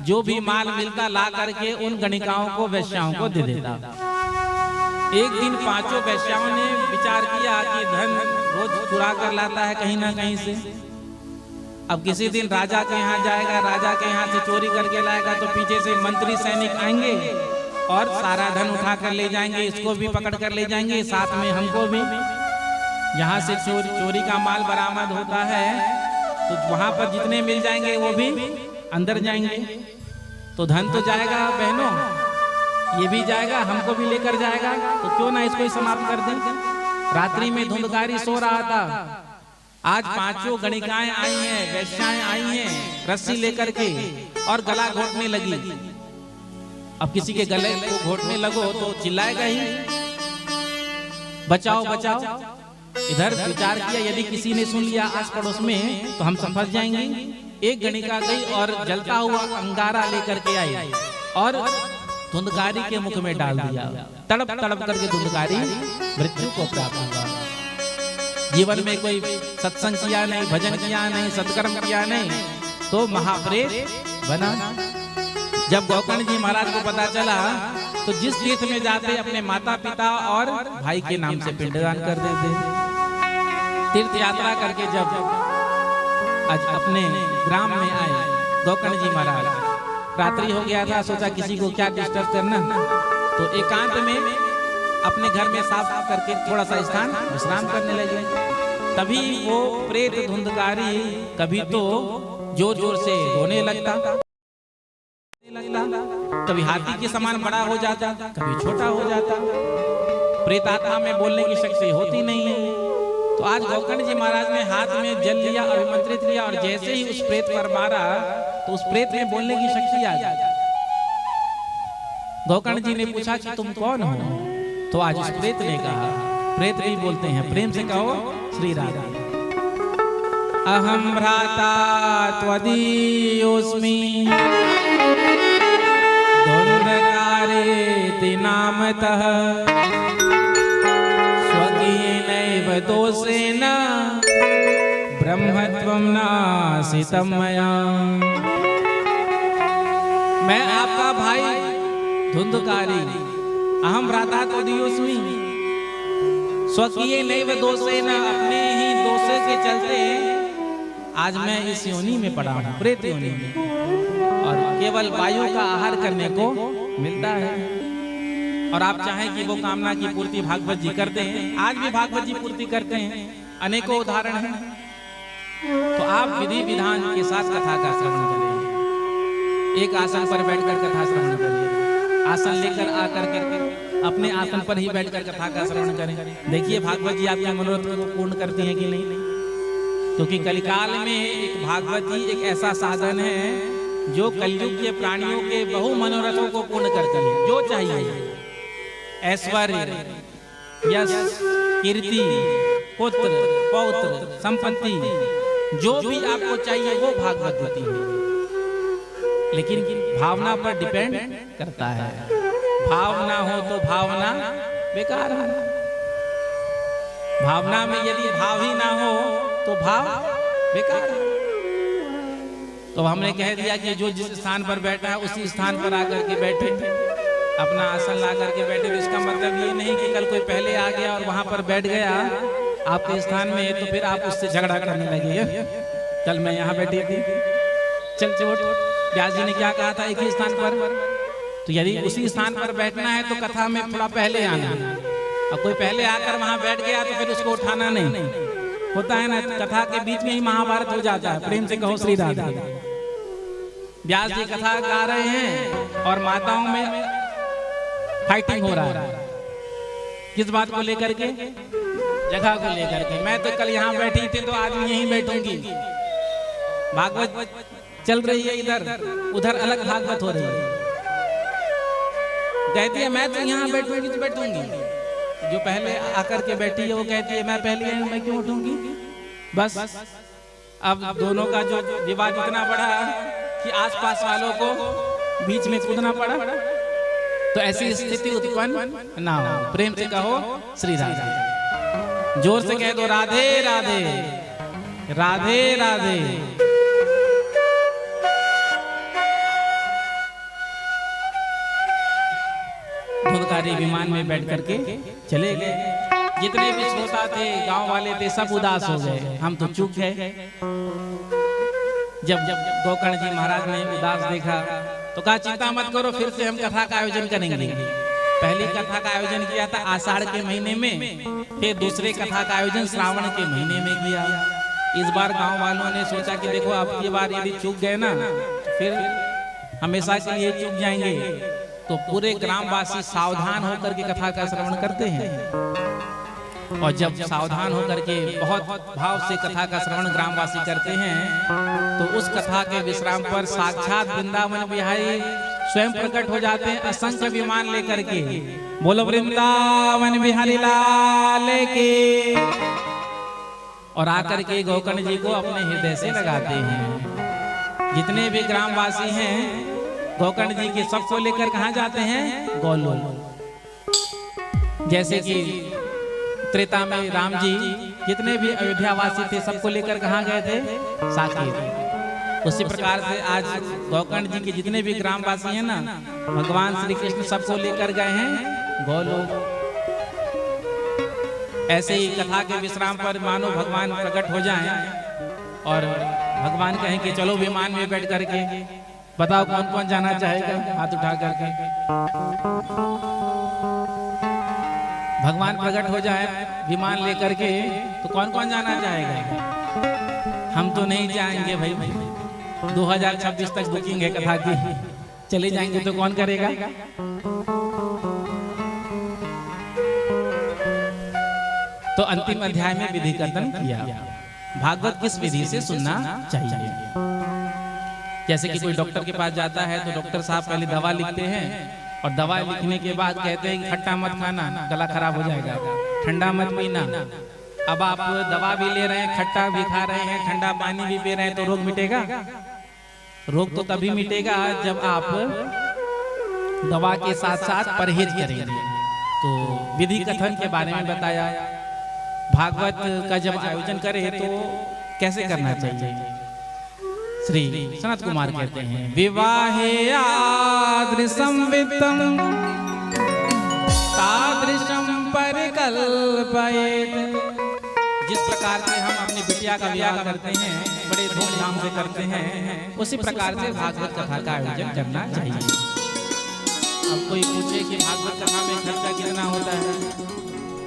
जो भी माल मिलता ला करके उन गणिकाओं को, वेश्याओं को दे देता। एक दिन 5 वेश्याओं ने विचार किया कि धन रोज चुरा कर लाता है कहीं ना कहीं से, अब किसी दिन राजा के यहाँ जाएगा, राजा के यहाँ से चोरी करके लाएगा तो पीछे से मंत्री सैनिक आएंगे और सारा धन उठा कर ले जाएंगे, इसको भी पकड़ कर ले जाएंगे, साथ में हमको भी। यहाँ से चोरी का माल बरामद होता है तो वहां पर जितने मिल जाएंगे वो भी अंदर जाएंगे, तो धन तो जाएगा बहनों, ये भी जाएगा, हमको भी लेकर जाएगा, तो क्यों ना इसको ही समाप्त कर दें। रात्रि में धुंधकारी सो रहा था। आज 5 गणिकाएं आई हैं, वैश्याएं आई हैं रस्सी लेकर के और गला घोटने लगी। अब किसी के गले को घोटने लगो तो चिल्लाएगा ही, बचाओ बचाओ। इधर विचार किया यदि किसी ने सुन लिया आस पड़ोस में तो हम फंस जाएंगे। एक गणिका गई और जलता हुआ अंगारा लेकर के आई और धुंधकारी के मुख में डाल दिया। तड़प तड़प करके धुंधकारी मृत्यु को प्राप्त हुआ। जीवन में कोई सत्संग किया नहीं, भजन किया नहीं, सत्कर्म किया नहीं, तो महाप्रेत बना। जब गोकर्ण जी महाराज को पता चला तो जिस तीर्थ में जाते अपने माता पिता और भाई के नाम से पिंडदान कर देते। तीर्थ यात्रा करके जब आज अपने ग्राम में आए गोकर्ण जी महाराज, रात्रि हो गया था, सोचा किसी को क्या डिस्टर्ब करना, तो एकांत में अपने घर में साफ करके थोड़ा सा स्थान विश्राम करने लगे। तभी वो प्रेत धुंधकारी कभी तो जोर जोर से रोने लगता, कभी हाथी के समान बड़ा हो जाता, कभी छोटा हो जाता। प्रेतात्मा में बोलने की शक्ति होती नहीं है। तो आज गोकर्ण जी महाराज ने हाथ में जल लिया, अभिमंत्रित लिया और जैसे ही उस प्रेत पर मारा तो उस प्रेत में बोलने की शक्ति आ गई। गोकर्ण जी ने पूछा कि तुम कौन हो? तो आज उस प्रेत ने कहा, प्रेत भी बोलते हैं, प्रेम से कहो श्री राधा। अहम भ्राता त्वदीयोऽस्मि धुंधकारेति नामतः स्वकीयेनैव दोषेण ब्रह्मत्वं नासितं मया। मैं आपका भाई धुंधकारी, अहम भ्राता त्वदीयोऽस्मि स्वकीयेनैव दोषेण, अपने ही दोषे के चलते आज मैं इस योनि में पड़ा हूँ, प्रेत योनि में, और केवल वायु का आहार करने को मिलता है। और आप चाहें कि वो कामना की पूर्ति भागवत जी करते हैं, आज भी भागवत जी पूर्ति करते हैं, अनेकों उदाहरण हैं। तो आप विधि विधान के साथ कथा का श्रवण करें। एक आसन पर बैठकर कथा श्रवण करिए, आसन लेकर आकर के अपने आसन पर ही बैठकर कथा का श्रवण करें। देखिए भागवत जी आपके मनोरथ को पूर्ण करती है कि नहीं, क्योंकि कलिकाल में एक भागवत जी एक ऐसा साधन है जो कलयुग के प्राणियों के बहु मनोरथों को पूर्ण करती है। जो चाहिए ऐश्वर्य, यश, कीर्ति, पुत्र, पौत्र, संपत्ति, जो भी आपको चाहिए वो भागवत देती है। लेकिन भावना पर डिपेंड करता है। भावना हो तो भावना बेकार है। भावना में यदि भाव ही ना हो तो भाव बेकार है। तो हमने कह दिया कि जो जिस स्थान पर बैठा है उसी स्थान पर आकर के बैठे, अपना आसन ला करके बैठे। तो इसका मतलब ये नहीं कि कल कोई पहले आ गया और वहां पर बैठ गया आपके स्थान में, तो फिर आप उससे झगड़ा करने लगे, कल मैं यहाँ बैठी थी, चल चोट। व्यास जी ने क्या कहा था, एक ही स्थान पर। तो यदि उसी स्थान पर बैठना है तो कथा में थोड़ा पहले आना। अब कोई पहले आकर वहां बैठ गया तो फिर उसको उठाना नहीं होता है ना। कथा के बीच में ही महाभारत हो जाता है। प्रेम से कहो श्री राधा। व्यास जी कथा गा रहे हैं और माताओं में फाइटिंग हो रहा है। किस बात को लेकर के? जगह को लेकर के। मैं तो कल यहाँ बैठी थी तो आज मैं यहीं बैठूंगी। भागवत चल रही है इधर, उधर अलग भागवत हो रही है। कहती है मैं तो यहाँ बैठूंगी तो बैठूंगी। जो पहले आकर के बैठी है वो कहती है मैं पहले आई, मैं क्यों उठूंगी? बस अब दोनों का जो विवाद इतना बड़ा कि आसपास वालों को बीच में कूदना पड़ा। तो ऐसी स्थिति उत्पन्न ना हो। प्रेम से कहो श्री राधे। जोर से कह दो राधे राधे राधे राधे। धुंधकारी विमान में बैठ करके चले गए। जितने भी श्रोता थे, गांव वाले थे, सब उदास हो गए। हम तो चूक गए। जब गोकर्ण जी महाराज ने उदास देखा तो कहा चिंता मत करो, फिर से हम कथा का आयोजन करेंगे। पहली कथा का आयोजन किया था आषाढ़ के महीने में, फिर दूसरे कथा का आयोजन श्रावण के महीने में किया। इस बार गांव वालों ने सोचा कि देखो अब की बार यदि चूक गए ना फिर हमेशा के लिए चूक जाएंगे। तो पूरे ग्रामवासी सावधान होकर के कथा का श्रवण करते हैं। और जब सावधान होकर के बहुत भाव से कथा का श्रवण ग्रामवासी करते हैं तो उस कथा के विश्राम पर साक्षात वृंदावन बिहारी स्वयं प्रकट हो जाते हैं असंख्य विमान लेकर के। बोलो वृंदावन बिहारी लाल की। और आकर के गोकर्ण जी को अपने हृदय से लगाते हैं। जितने भी ग्रामवासी हैं गोकर्ण जी के सबको लेकर कहाँ जाते हैं? गोलोक। जैसे कि त्रेता में राम जी जितने भी अयोध्यावासी थे सबको लेकर कहाँ गए थे? साकेत। उसी प्रकार से आज गोकर्ण जी के जितने भी ग्रामवासी हैं ना भगवान श्री कृष्ण सबको लेकर गए हैं गोलोक। ऐसे ही कथा के विश्राम पर मानो भगवान प्रकट हो जाएं और भगवान कहें कि चलो विमान में बैठ करके बताओ कौन कौन जाना चाहेगा, हाथ उठा करके। भगवान प्रकट हो जाए विमान लेकर के तो कौन कौन जाना चाहेगा? हम तो नहीं जाएंगे भाई, 2026 तक बुकिंग है कथा की, चले जाएंगे तो कौन करेगा? तो अंतिम अध्याय में विधि कथन किया। भागवत किस विधि से सुनना चाहिए? जैसे कि कोई डॉक्टर के पास जाता है तो डॉक्टर साहब पहले दवा लिखते हैं और दवा लिखने के बाद कहते हैं कि खट्टा मत खाना, गला खराब हो जाएगा, ठंडा मत पीना। अब आप दवा भी ले रहे हैं, खट्टा भी खा रहे हैं, ठंडा पानी भी पी रहे हैं, तो रोग मिटेगा? रोग तो तभी मिटेगा जब आप दवा के साथ साथ परहेज करेंगे। तो विधि कथन के बारे में बताया। भागवत का जब आयोजन करे तो कैसे करना चाहिए? श्री सनत कुमार कहते हैं विवाहे आदृशं वित्तं तादृशं परिकल्पयेत्। जिस प्रकार से हम अपनी बिटिया का विवाह करते हैं, बड़े धूमधाम से करते हैं, उसी प्रकार से भागवत कथा का आयोजन करना चाहिए। अब कोई पूछे कि भागवत कथा में खर्चा कितना होता है,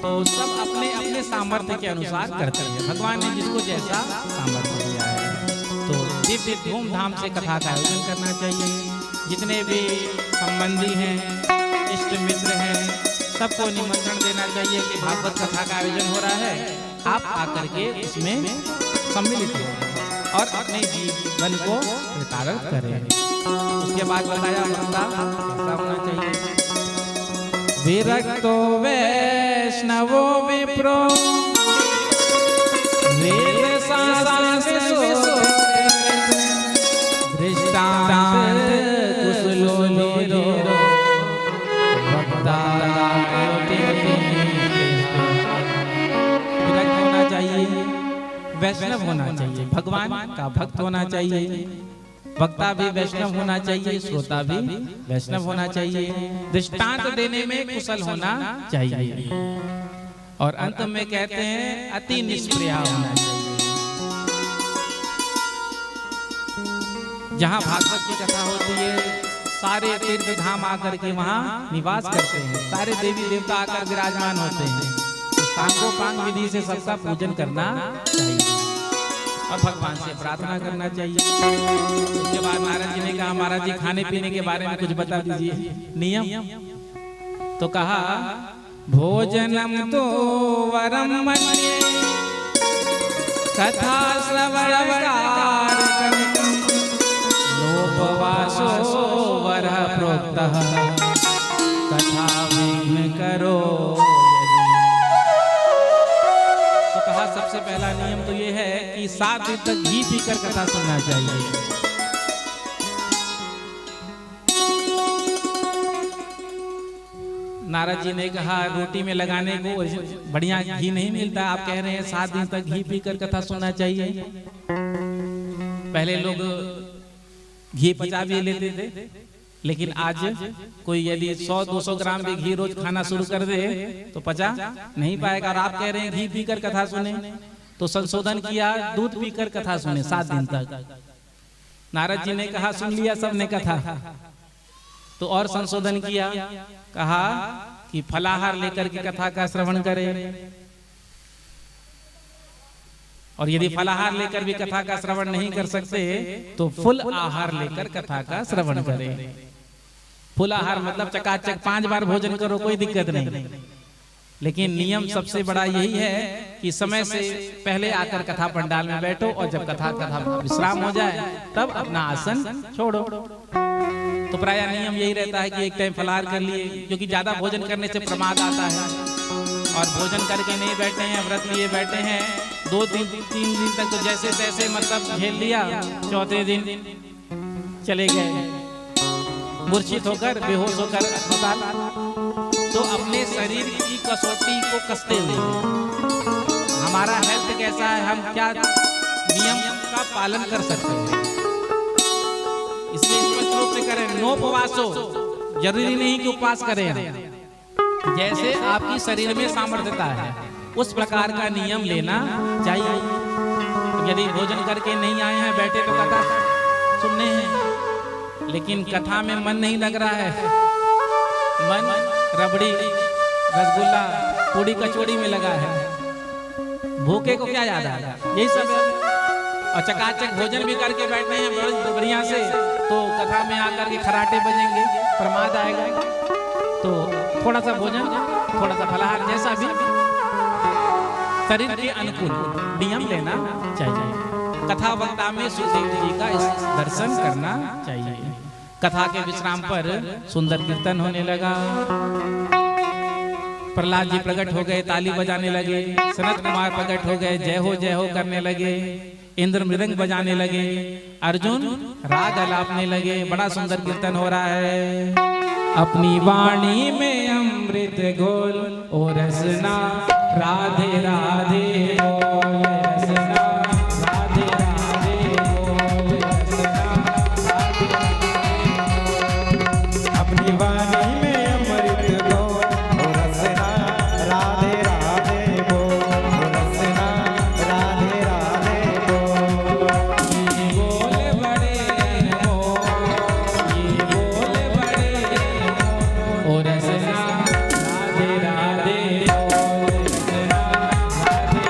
तो सब अपने अपने सामर्थ्य के अनुसार करते हैं। भगवान ने जिसको जैसा सामर्थ्य दिया है तो दिव्य धूमधाम से कथा का आयोजन करना चाहिए। जितने भी संबंधी हैं, इष्ट मित्र हैं, सबको निमंत्रण देना चाहिए कि भागवत कथा का आयोजन हो रहा है, आप आकर के इसमें सम्मिलित हो और अपने जीवन को प्रताड़ित करें। उसके बाद बताया बंदा कैसा होना चाहिए। विरक्तो वैष्णवो विप्रो वेद शास्त्र दृष्टांत कुशलो नीरो भक्ता। विरक्त होना चाहिए, वैष्णव होना चाहिए, भगवान का भक्त होना चाहिए, वक्ता भी वैष्णव होना चाहिए, श्रोता भी वैष्णव होना चाहिए, दृष्टांत देने में कुशल होना चाहिए और अंत में कहते हैं अति निष्प्रिय होना चाहिए। जहाँ भागवत की कथा होती है सारे तीर्थ धाम आकर के वहाँ निवास करते हैं, सारे देवी देवता आकर विराजमान होते हैं। तो सांगोपांग विधि से सबका पूजन करना चाहिए। और भगवान से प्रार्थना करना चाहिए। उसके बाद नारद जी ने कहा महाराज जी खाने पीने के बारे में कुछ बता दीजिए नियम। तो कहा भोजनम तो वरम मन्ये कथा श्रवणकारकं नोपवासो वरः प्रोक्तः कथा विघ्न करो। तो कहा सबसे पहला नियम तो ये है कि 7 दिन तक घी पीकर कथा सुनना चाहिए। नारद जी ने कहा रोटी में लगाने को बढ़िया घी नहीं मिलता, आप कह रहे हैं 7 दिन तक घी पीकर कथा सुनना चाहिए। पहले लोग घी पचा भी लेते थे, लेकिन आज कोई यदि 100-200 ग्राम भी घी रोज खाना शुरू कर दे तो पचा नहीं पाएगा। और आप कह रहे हैं घी पीकर कथा सुने, तो संशोधन किया दूध पीकर कथा सुने 7 दिन तक। नारद जी ने कहा सुन लिया सबने कथा, तो और संशोधन किया, कहा कि फलाहार लेकर के कथा का श्रवण करें। और यदि फलाहार लेकर भी कथा का श्रवण नहीं कर सकते तो फुल आहार लेकर कथा का श्रवण करें। फुल आहार मतलब चकाचक 5 बार भोजन करो, कोई दिक्कत नहीं। लेकिन नियम सबसे बड़ा यही है कि समय से पहले आकर कथा पंडाल में बैठो और जब कथा विश्राम हो जाए तब अपना आसन छोड़ो। तो प्राय नियम यही रहता है कि एक टाइम फलाहार कर लिए, क्योंकि ज्यादा भोजन करने से प्रमाद आता है। और भोजन करके नहीं बैठे हैं, व्रत लिए बैठे हैं 2-3 दिन तक तो जैसे तैसे मतलब झेल लिया, चौथे दिन चले गए मूर्छित होकर, बेहोश होकर अस्पताल। तो अपने शरीर की कसौटी को कसते हुए हमारा हेल्थ कैसा है, हम क्या नियम का पालन कर सकते हैं, इसलिए स्पष्ट रूप से करें। नोपवासो, जरूरी नहीं कि उपवास करें, जैसे आपकी शरीर में सामर्थ्यता है उस प्रकार का नियम लेना चाहिए। यदि भोजन करके नहीं आए हैं, बैठे तो कथा सुनने हैं, लेकिन कथा में मन नहीं लग रहा है, मन रबड़ी रसगुल्ला पूड़ी कचौड़ी में लगा है, भूखे को क्या याद आएगा, यही सब है। और चकाचक भोजन भी करके बैठे हैं बढ़िया से, तो कथा में आकर के खराटे बजेंगे, प्रमाद आएगा। तो थोड़ा सा भोजन, थोड़ा सा फलाहार, जैसा भी शरीर के अनुकूल नियम लेना चाहिए। कथा वक्ता में सुखदेव जी का दर्शन करना चाहिए। कथा के विश्राम पर सुंदर कीर्तन होने लगा। प्रहलाद जी प्रकट हो गए, ताली बजाने लगे। सनत कुमार प्रकट हो गए, जय हो करने लगे। इंद्र मृदंग बजाने लगे, अर्जुन राग अलापने लगे। बड़ा सुंदर कीर्तन हो रहा है। अपनी वाणी में अमृत घोल ओ रसना राधे राधे बोल, रसना राधे राधे बोल, रसना राधे राधे बोल।
अपनी वाणी में अमृत घोल ओ रसना राधे राधे बोल, रसना राधे राधे बोल।
ये बोल बड़े अनमोल, ये बोल बड़े अनमोल ओ रसना राधे राधे बोल, रसना राधे राधे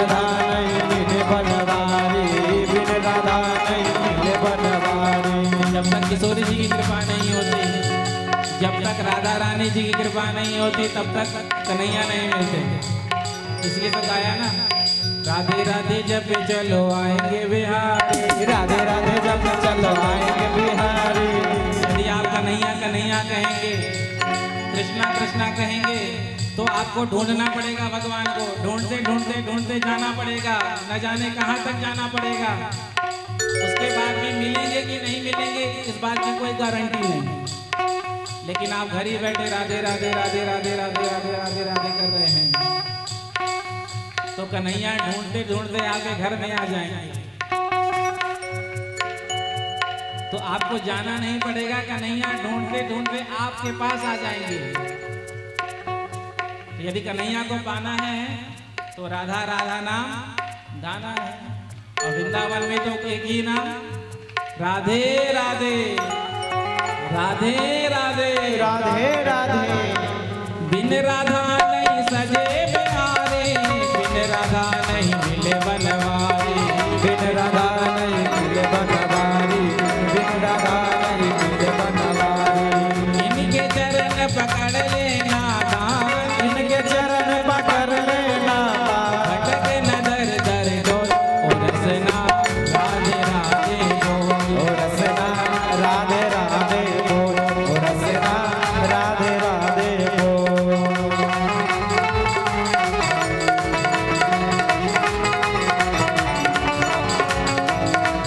राधा नहीं मिले बनवारी, बिन राधा नहीं मिले बनवारी।
जब तक किशोरी जी की कृपा नहीं होती, जब तक राधा रानी जी की कृपा नहीं होती, तब तक कन्हैया नहीं मिलते। इसलिए तो गाया ना, राधे राधे जब चलो आएंगे बिहारी,
राधे राधे जब चलो आएंगे बिहारी।
यदि आप कन्हैया कन्हैया कहेंगे, कृष्णा कृष्णा कहेंगे, तो आपको ढूंढना पड़ेगा भगवान को। ढूंढते ढूंढते ढूंढते जाना पड़ेगा, न जाने कहाँ तक जाना पड़ेगा। उसके बाद भी मिलेंगे कि नहीं मिलेंगे, इस बात की कोई गारंटी नहीं। लेकिन आप घर ही बैठे राधे राधे राधे राधे राधे राधे राधे राधे कर रहे हैं, तो कन्हैया ढूंढते ढूंढते आपके घर में आ जाएंगे। तो आपको जाना नहीं पड़ेगा, कन्हैया ढूंढते ढूंढते आपके पास आ जाएंगे। यदि कन्हैया को पाना है तो राधा राधा नाम गाना है। और वृंदावन में तो एक ही नाम, राधे राधे राधे राधे
राधे राधे
बिन राधा नहीं सजे बिहारे, बिन राधा नहीं मिले बनवारी,
बिन राधा नहीं मिले बनवारी, बिन राधा नहीं मिले बनवारी।
इनके चरण पकड़ लेना दान,
इनके चरण पकड़ लेना,
भटके न दर दर डोल, ओ रसना राधे राधे बोल,
ओ रसना राधे राधे बोल, ओ रसना राधे राधे बोल।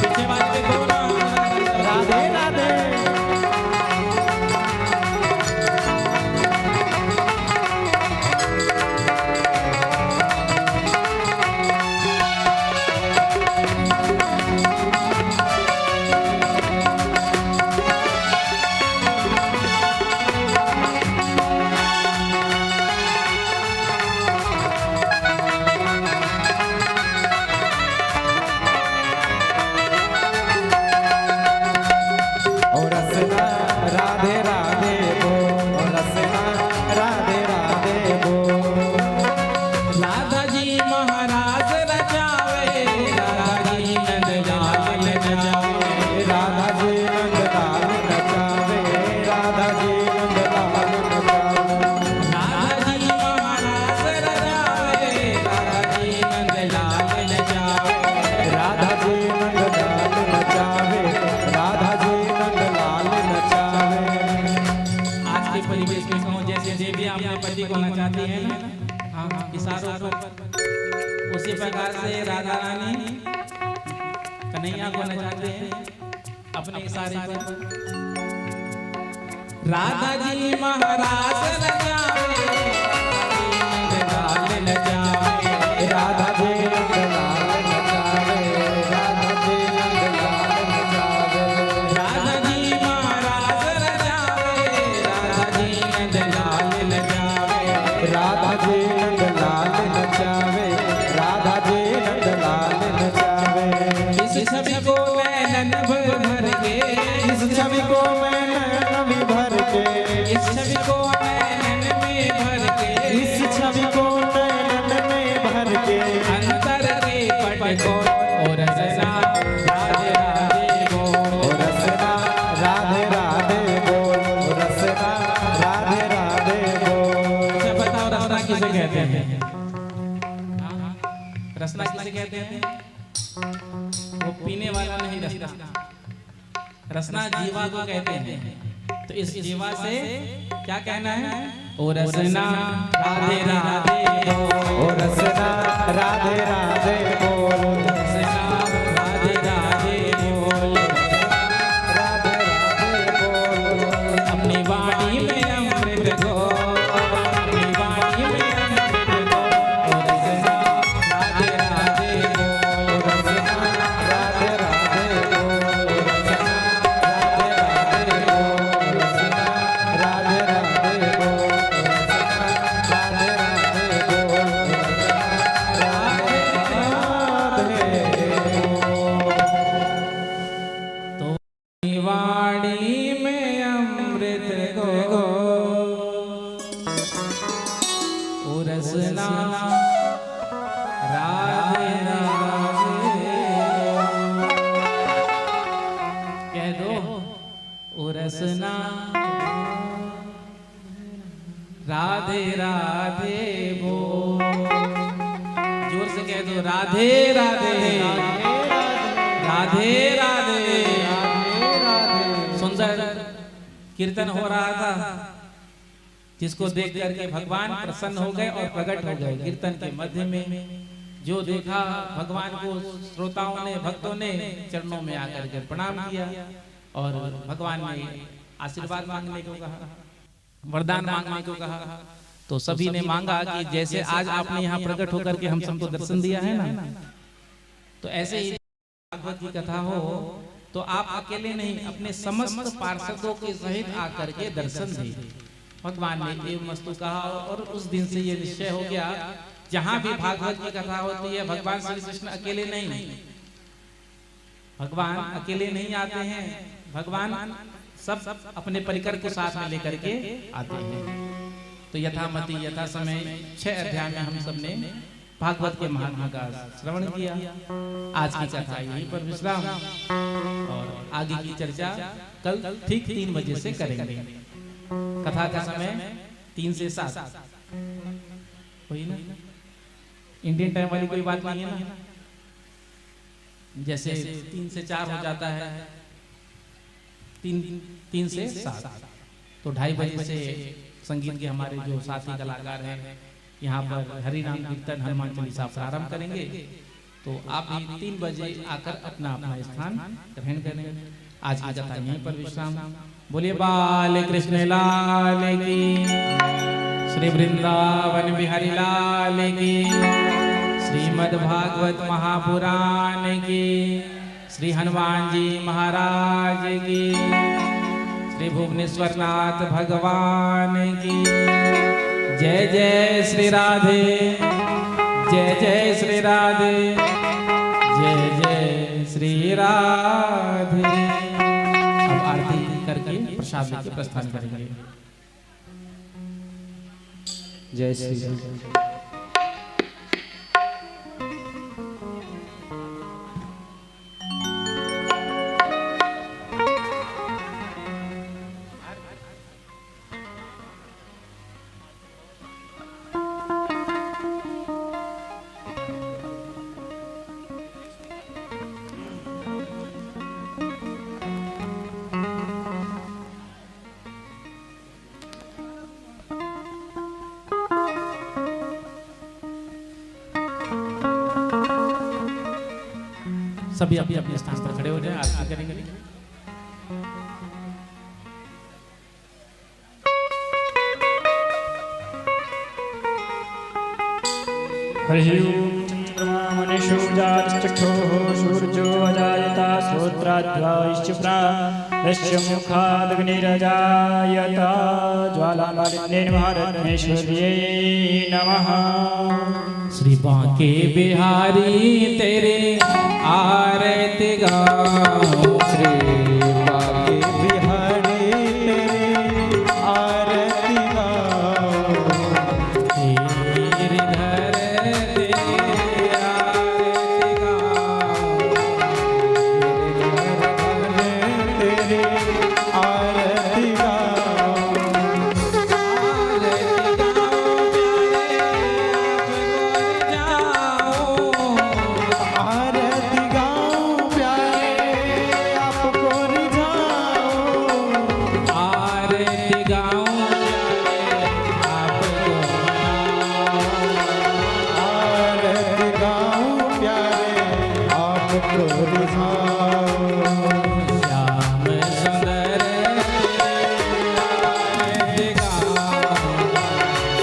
पीछे बात पे बोलो
राधे राधे ओ रसना राधे राधे बोल, ओ रसना राधे राधे बोल।
राधा जी महाराज रचावे, राधा जी नंद लाल नचावे,
राधा जी नंदलाल नचावे, राधा जी नंदलाल नचावे।
राधा जी महाराज रचावे, राधा जी नंद लाल नचावे।
राधा जी नंदलाल नचावे, राधा जी नंदलाल नचावे।
आज के परिवेश में कहूँ, जैसे देवी अपने पति को नचाती है ना, हाँ इशारों पर, उसी प्रकार से राधा रानी कन्हैया को नचाते हैं अपने इशारे पर। राधा जी महाराज नचावे, नंदलाल नचावे,
राधा जी नंदलाल नचावे, राधा जी नंदलाल नचावे।
राधा जी महाराज नचावे, राधा जी नंदलाल नचावे।
राधा जी नंदलाल नचावे, राधा जी नंदलाल नचावे।
इस छवि को नैनन भर के,
इस छवि को मैं नैन में भर के,
इस छवि को नैनन में भर के,
इस छवि को नैन में भर के।
अंतर के पट को और रसना राधे राधे बोल,
ओ रसना राधे राधे बोल, ओ रसना राधे राधे बोल।
अच्छा बताओ रसना किसे कहते हैं? रसना किसे कहते हैं? वो पीने वाला नहीं रसना, रसना जीवा को कहते हैं। तो इस जीवा से क्या कहना है? ओ रसना राधे राधे बोल,
ओ रसना राधे राधे बोल,
रसना राधे राधे बोल,
राधे राधे बोल।
अपनी वाणी में अमृत घोल, अपनी वाणी में अमृत घोल, ओ रसना राधे राधे बोल,
ओ रसना राधे राधे बोल, ओ रसना राधे राधे बोल, ओ रसना राधे राधे बोल, ओ रसना राधे राधे बोल, ओ रसना राधे
राधे राधे राधे। सुंदर कीर्तन हो रहा था, जिसको देख करके भगवान प्रसन्न हो गए और प्रकट हो गए। कीर्तन के मध्य में जो देखा भगवान को, श्रोताओं ने, भक्तों ने चरणों में आकर के प्रणाम किया और भगवान ने आशीर्वाद मांगने को कहा, वरदान मांगने को कहा। तो सभी ने मांगा कि जैसे आज आपने यहाँ प्रकट होकर के हम सबको दर्शन दिया है ना, तो ऐसे ही भागवत की कथा हो तो आप अकेले नहीं, अपने समस्त पार्षदों के सहित आकर के दर्शन दी। भगवान ने एवं मस्तु कहा और उस दिन से ये निश्चय हो गया, जहां भी भागवत की कथा होती है भगवान श्री कृष्ण अकेले नहीं, भगवान अकेले नहीं आते हैं, भगवान सब अपने परिकर को साथ में लेकर के आते हैं। तो यथामति यथा समय 6 अध्याय में हम सब ने भागवत के महात्मा का श्रवण किया। आज की कथा यहीं पर विश्राम, और आगे की चर्चा कल ठीक 3 बजे से करेंगे। कथा का समय 3 से 7, वही ना, इंडियन टाइम वाली कोई बात नहीं है ना। जैसे 3 से 4 हो जाता है, 3 से 7, तो 2:30 बजे से संगीत के हमारे जो साथी कलाकार हैं यहाँ पर हरि नाम कीर्तन हनुमान चालीसा प्रारंभ करेंगे। तो आप भी 3 बजे आकर अपना अपना स्थान ग्रहण करें। आज की कथा यहीं पर विश्राम। बोलिए बाल कृष्ण लाल की, श्री वृंदावन बिहारी लाल की, श्रीमद् भागवत महापुराण की, श्री हनुमान जी महाराज की, श्री भुवनेश्वर नाथ भगवान की। जय जय श्री राधे, जय जय श्री राधे, जय जय श्री राधे। अब आरती करके प्रसाद लेके प्रस्थान करेंगे।
जय श्री राम।
सभी अपने अपने स्थान पर खड़े हो जाएं, आरती करेंगे।
हरि ओम। चंद्रमा मनीषो जातश्चक्षुः सूर्यो अजायता श्रोत्राद्वाश्च प्राणश्च मुखादग्निरजायत ज्वालामालिन्येन भारतमेश्वर्यै नमः।
श्री बांके बिहारी तेरे आरती गाऊं,
श्री बांके बिहारी तेरे आरती गाऊं,
गिरधर तेरे आरती गाऊं,
तेरे आरती गाऊं, आरती गाऊं प्यारे आपको रिझाऊं,
आरती गाऊं आपको
आरती गाऊं प्यारे आपको रिझाऊं,
श्याम सुंदर आरती गाऊं,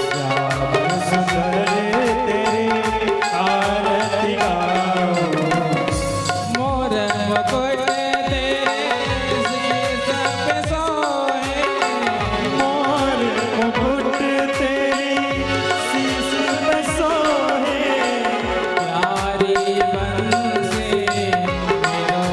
श्याम सुंदर तेरी आरती गाऊं,
मोर मुकुट तेरे शीश पे सोए,
मोर मुकुट तेरी शीश पे सोहे,
प्यारी बंसी मेरो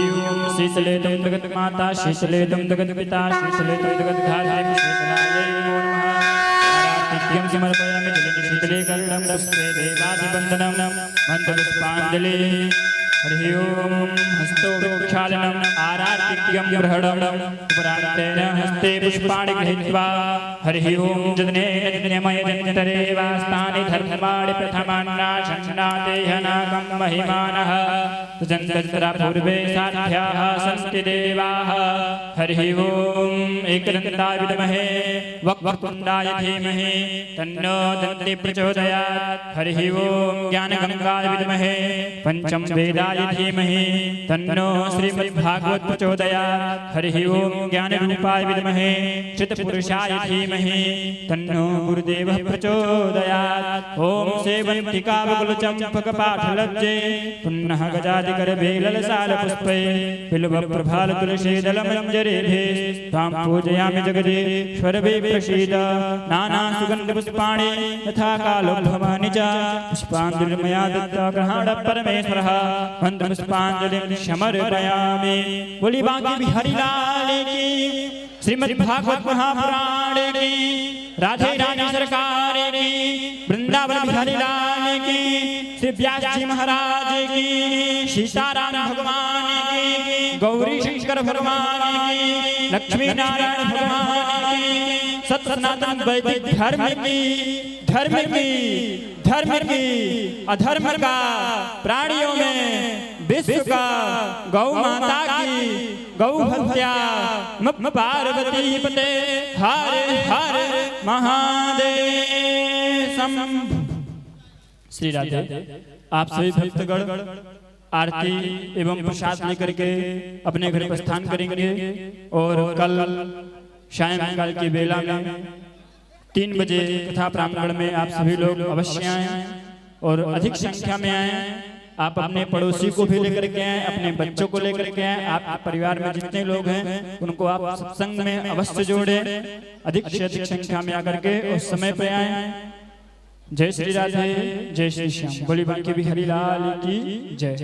ओम शीतले तुम जगत माता शीतले तुम जगत पिता शीतले तुम जगत धात्री शीतलायै नमो नमः आरातिथ्यं समर्पयामि जलेन शीतले कर्णं पुष्पे देवादिवन्दनं मन्त्रपुष्पाञ्जलि हरि ओम हस्तो प्रक्षालनम् आरातिथ्यं ग्रहणम् उपरान्तेन हस्ते पुष्पाणि गृहीत्वा हरि ओम जनेमय जन्तरे वास्तानि धर्माणि प्रथमान्नाशन्नातेहनाकं महिमानः जन्तरा पूर्वे साध्याः सन्ति देवाः हरि ओम एकदन्ताय विद्महे वक्रतुण्डाय धीमहि तन्नो दन्ति प्रचोदयात् हरि ओम ज्ञानगङ्गाय विद्महे पंचम वेदाय धीमहि तन्नो श्रीमद्भागवत प्रचोदयात् हरि ओम ज्ञानरूपाय विद्महे चित्तपुरुषाय धीमहि तन्नो गुरुदेवः प्रचोदयात् ओम सेवन्तिकावकुलचम्पकपाठलज्जे पुनः गजादिकरवेललसालपुष्पे बिल्वप्रभालतुलसीदलमञ्जरेभे तां पूजयामि जगदीश्वरवे प्रसीद नानासुगन्धपुष्पाणि यथा कालोद्भवानि च पुष्पाञ्जलिर्मया दत्ता गृहाण परमेश्वरः पुष्पांजलि समर्पयामि बोली बांकी बिहारी लाल की श्रीमद्भागवत महापुराण की राधे रानी सरकार की वृंदावन बिहारी लाल की श्री व्यास जी महाराज की सीताराम भगवान की गौरी शंकर भगवान की लक्ष्मी नारायण भगवान की सत्य सनातन वैदिक धर्म की अधर्म का प्राणियों में विश्व का गौ माता की गौ हत्या पार्वती पते हर हर महादेव श्री राधे। आप सभी भक्तगण आरती एवं प्रसाद लेकर के अपने घर प्रस्थान करेंगे और कल सायंकाल की बेला में 3 बजे कथा प्रांगण में आप सभी लोग अवश्य आएं और अधिक संख्या में आएं। आप अपने पड़ोसी को भी लेकर के आएं, अपने बच्चों को लेकर के आएं। आपके परिवार में जितने लोग हैं उनको आप सत्संग में अवश्य जोड़ें। अधिक से अधिक संख्या में आकर के उस समय पे आएं। जय श्री राधे, जय श्री श्याम। बोली बांके बिहारी लाल की जय।